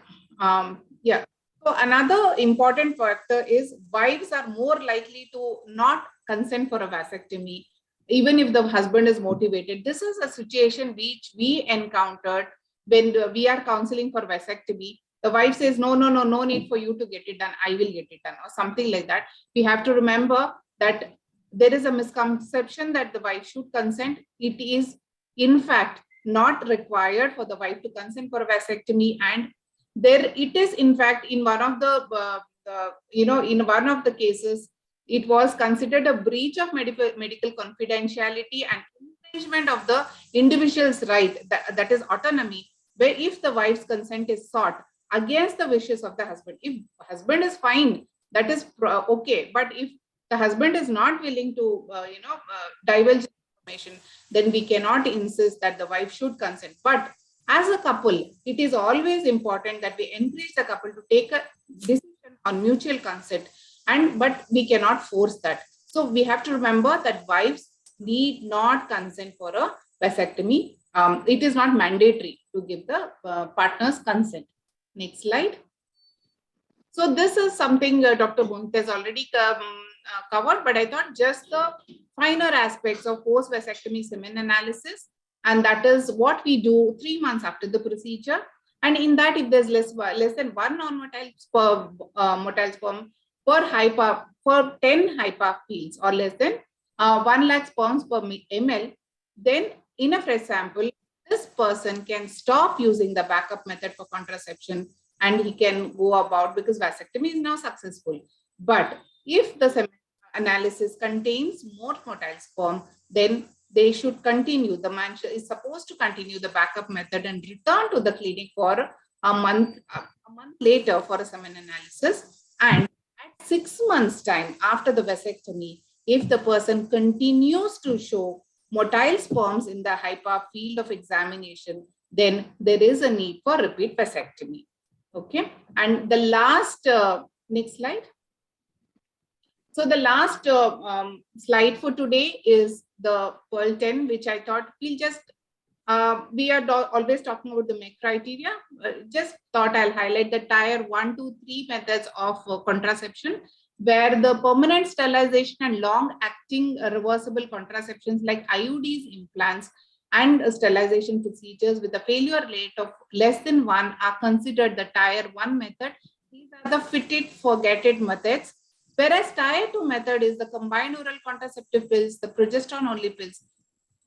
So another important factor is wives are more likely to not consent for a vasectomy, even if the husband is motivated. This is a situation which we encountered when we are counseling for vasectomy. The wife says, no need for you to get it done. I will get it done, or something like that. We have to remember that there is a misconception that the wife should consent. It is, in fact, not required for the wife to consent for a vasectomy, and there it is, in fact, in one of the in one of the cases, it was considered a breach of medical confidentiality and infringement of the individual's right, that is autonomy, where if the wife's consent is sought against the wishes of the husband, if husband is fine, that is okay, but if the husband is not willing to divulge information, then we cannot insist that the wife should consent. But as a couple, it is always important that we encourage the couple to take a decision on mutual consent, but we cannot force that. So we have to remember that wives need not consent for a vasectomy. It is not mandatory to give the partner's consent. Next slide. So this is something Dr. Bunt has already covered, but I thought just the finer aspects of post-vasectomy semen analysis, and that is what we do 3 months after the procedure. And in that, if there's less than 1 non-motile sperm per 10 HIPAF fields, or less than 1 lakh sperms per ml, then in a fresh sample, this person can stop using the backup method for contraception, and he can go about, because vasectomy is now successful. But if the semen analysis contains more motile sperm, then they should continue. The man is supposed to continue the backup method and return to the clinic for a month later for a semen analysis. And at 6 months' time after the vasectomy, if the person continues to show motile sperms in the HIPAA field of examination, then there is a need for repeat vasectomy. Okay, and the last, next slide. So the last slide for today is the Pearl 10, which I thought we'll just, we are always talking about the MEC criteria. Just thought I'll highlight the tier 1, 2, 3 methods of contraception, where the permanent sterilization and long-acting reversible contraceptions like IUDs, implants, and sterilization procedures with a failure rate of less than 1 are considered the tier 1 method. These are the fit it, forget it methods. Whereas tier 2 method is the combined oral contraceptive pills, the progesterone only pills,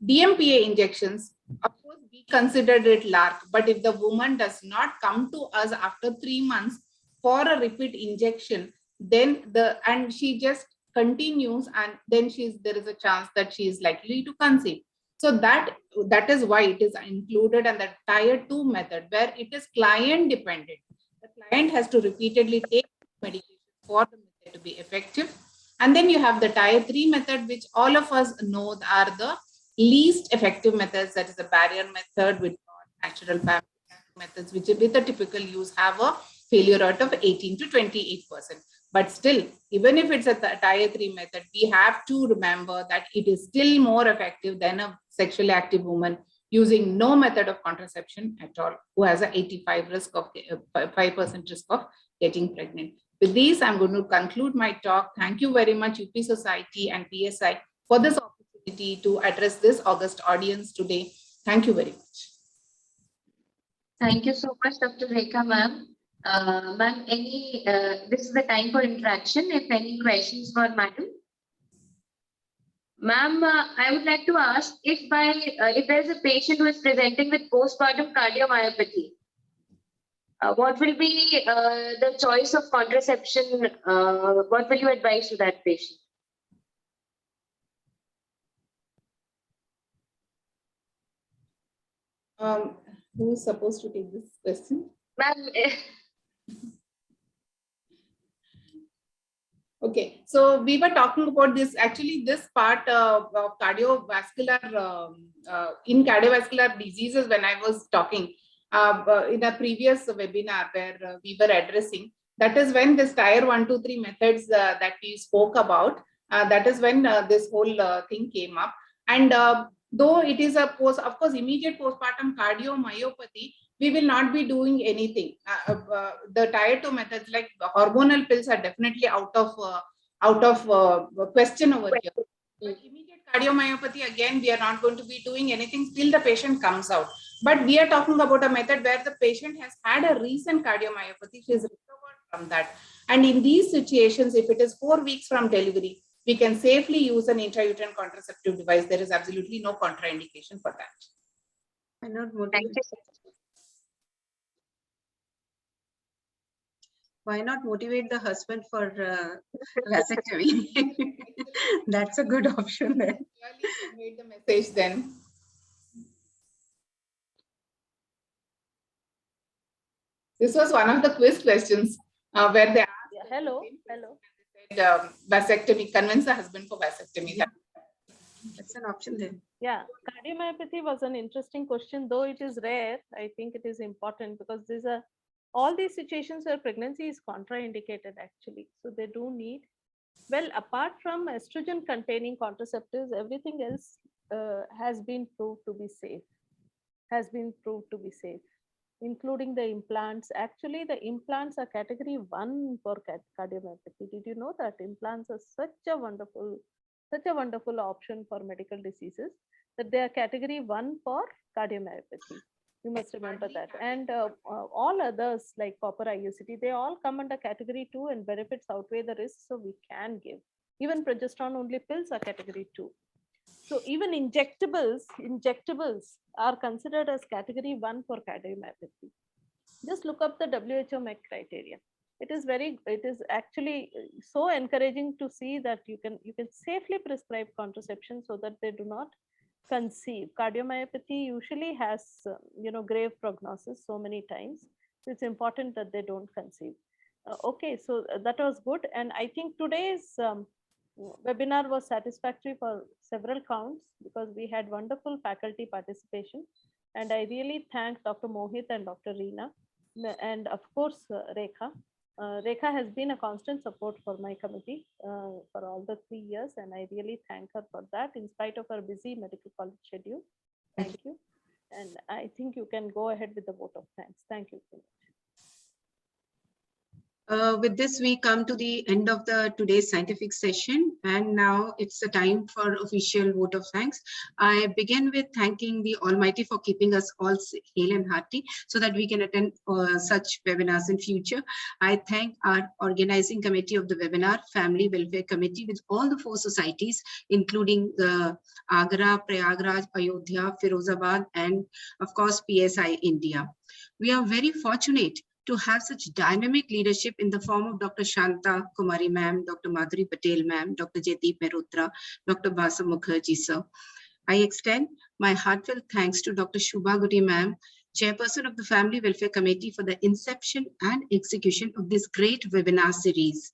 DMPA injections. Of course, we considered it LARC, but if the woman does not come to us after 3 months for a repeat injection, then and she just continues, and then there is a chance that she is likely to conceive. So that is why it is included in the tier 2 method, where it is client dependent. The client has to repeatedly take medication for the method to be effective. And then you have the tier 3 method, which all of us know are the least effective methods. That is the barrier method with natural methods, which with the typical use have a failure rate of 18 to 28%. But still, even if it's a tier 3 method, we have to remember that it is still more effective than a sexually active woman using no method of contraception at all, who has an 85% risk of getting pregnant. With this, I'm going to conclude my talk. Thank you very much, UP Society and PSI, for this opportunity to address this august audience today. Thank you very much. Thank you so much, Dr. Rekha, ma'am. Ma'am, this is the time for interaction. If any questions for madam. Ma'am, I would like to ask if there is a patient who is presenting with postpartum cardiomyopathy, what will be the choice of contraception? What will you advise to that patient? Who is supposed to take this question? Ma'am. Okay, so we were talking about this, actually this part of cardiovascular, in cardiovascular diseases when I was talking in a previous webinar where we were addressing, that is when this tier 1, 2, 3 methods that we spoke about, that is when this whole thing came up. And though it is of course immediate postpartum cardiomyopathy, we will not be doing anything. The tier 2 methods like hormonal pills are definitely out of question over here. But immediate cardiomyopathy, again, we are not going to be doing anything till the patient comes out. But we are talking about a method where the patient has had a recent cardiomyopathy, she has recovered from that. And in these situations, if it is 4 weeks from delivery, we can safely use an intrauterine contraceptive device. There is absolutely no contraindication for that. Thank you. Why not motivate the husband for vasectomy? That's a good option then. Made the message then. This was one of the quiz questions where they asked. Yeah, hello. Said, vasectomy, convince the husband for vasectomy. That's an option then. Yeah, cardiomyopathy was an interesting question, though it is rare. I think it is important because these are all these situations where pregnancy is contraindicated actually. So they do need, well, apart from estrogen containing contraceptives, everything else has been proved to be safe, including the implants. Actually, the implants are category 1 for cardiomyopathy. Did you know that implants are such a wonderful option for medical diseases that they are category 1 for cardiomyopathy? You must remember that. And all others like copper IUCD, they all come under category 2 and benefits outweigh the risks, so we can give. Even progesterone only pills are category 2. So even injectables are considered as category 1 for cardiomyopathy. Just look up the WHO MEC criteria. It is actually so encouraging to see that you can safely prescribe contraception so that they do not conceive. Cardiomyopathy usually has grave prognosis so many times. So it's important that they don't conceive. Okay, so that was good. And I think today's webinar was satisfactory for several counts because we had wonderful faculty participation. And I really thank Dr. Mohit and Dr. Reena, and of course, Rekha. Rekha has been a constant support for my committee for all the 3 years, and I really thank her for that in spite of her busy medical college schedule. Thank you. And I think you can go ahead with the vote of thanks. Thank you so much. With this, we come to the end of today's scientific session, and now it's the time for official vote of thanks. I begin with thanking the Almighty for keeping us all hale and hearty so that we can attend such webinars in future. I thank our organizing committee of the webinar, Family Welfare Committee, with all the 4 societies, including the Agra, Prayagraj, Ayodhya, Firozabad, and of course, PSI India. We are very fortunate to have such dynamic leadership in the form of Dr. Shanta Kumari ma'am, Dr. Madhuri Patel ma'am, Dr. Jaideep Mehrotra, Dr. Basa Mukherjee sir. I extend my heartfelt thanks to Dr. Shubha Guri ma'am, Chairperson of the Family Welfare Committee, for the inception and execution of this great webinar series.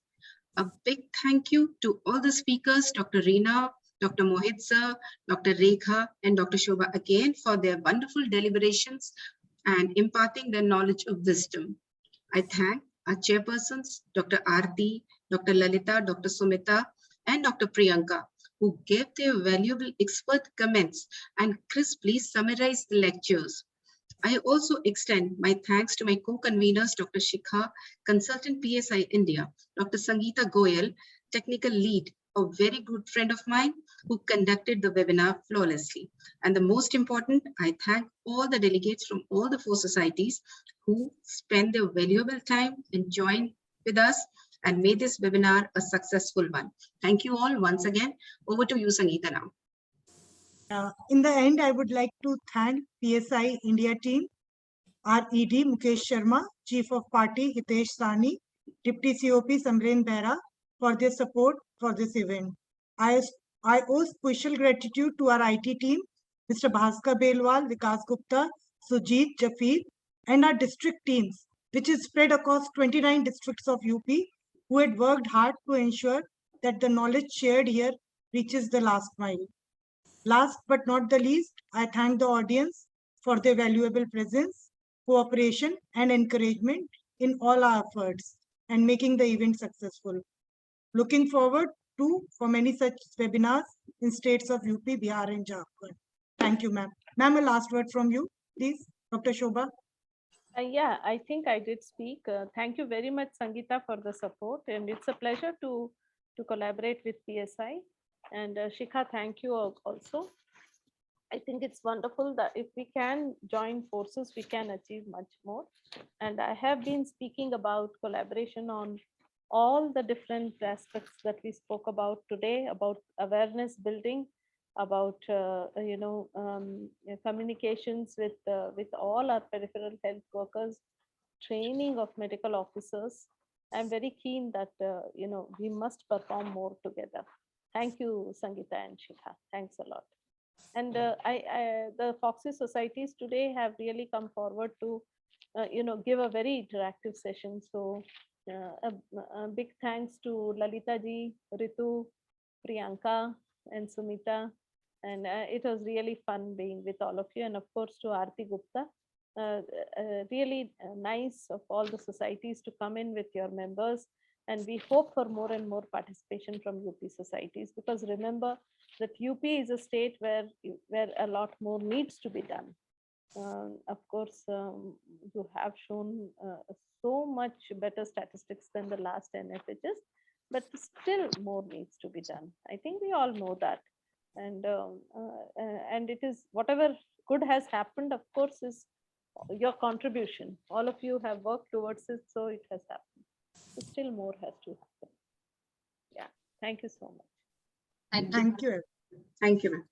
A big thank you to all the speakers, Dr. Reena, Dr. Mohit sir, Dr. Rekha, and Dr. Shobha again for their wonderful deliberations and imparting their knowledge of wisdom. I thank our chairpersons, Dr. Aarti, Dr. Lalita, Dr. Sumita, and Dr. Priyanka, who gave their valuable expert comments and crisply summarized the lectures. I also extend my thanks to my co-conveners, Dr. Shikha, Consultant PSI India, Dr. Sangeeta Goyal, Technical Lead, a very good friend of mine who conducted the webinar flawlessly. And the most important, I thank all the delegates from all the 4 societies who spent their valuable time and joined with us and made this webinar a successful one. Thank you all once again. Over to you, Sangeeta, now. In the end, I would like to thank PSI India team, our ED Mukesh Sharma, Chief of Party Hitesh Sani, Deputy COP Samren Behra for their support for this event. I owe special gratitude to our IT team, Mr. Bhaskar Belwal, Vikas Gupta, Sujit Jafir, and our district teams, which is spread across 29 districts of UP, who had worked hard to ensure that the knowledge shared here reaches the last mile. Last but not the least, I thank the audience for their valuable presence, cooperation, and encouragement in all our efforts and making the event successful. Looking forward for many such webinars in states of UP, Bihar, and Jharkhand. Thank you, ma'am. Ma'am, a last word from you, please, Dr. Shobha. Yeah, I think I did speak. Thank you very much, Sangeeta, for the support. And it's a pleasure to collaborate with PSI. And Shikha, thank you also. I think it's wonderful that if we can join forces, we can achieve much more. And I have been speaking about collaboration on all the different aspects that we spoke about today, about awareness building, about communications with all our peripheral health workers, training of medical officers. I'm very keen that we must perform more together. Thank you, Sangeeta and Shikha. Thanks a lot. And the Foxy societies today have really come forward to give a very interactive session. So a big thanks to Lalita ji, Ritu, Priyanka, and Sumita. And it was really fun being with all of you. And of course to Aarti Gupta, really nice of all the societies to come in with your members. And we hope for more and more participation from UP societies, because remember that UP is a state where a lot more needs to be done. Of course, you have shown so much better statistics than the last NFHS, but still more needs to be done. I think we all know that. And it is whatever good has happened, of course, is your contribution. All of you have worked towards it, so it has happened. But still more has to happen. Yeah, thank you so much. Thank you. Thank you, ma'am.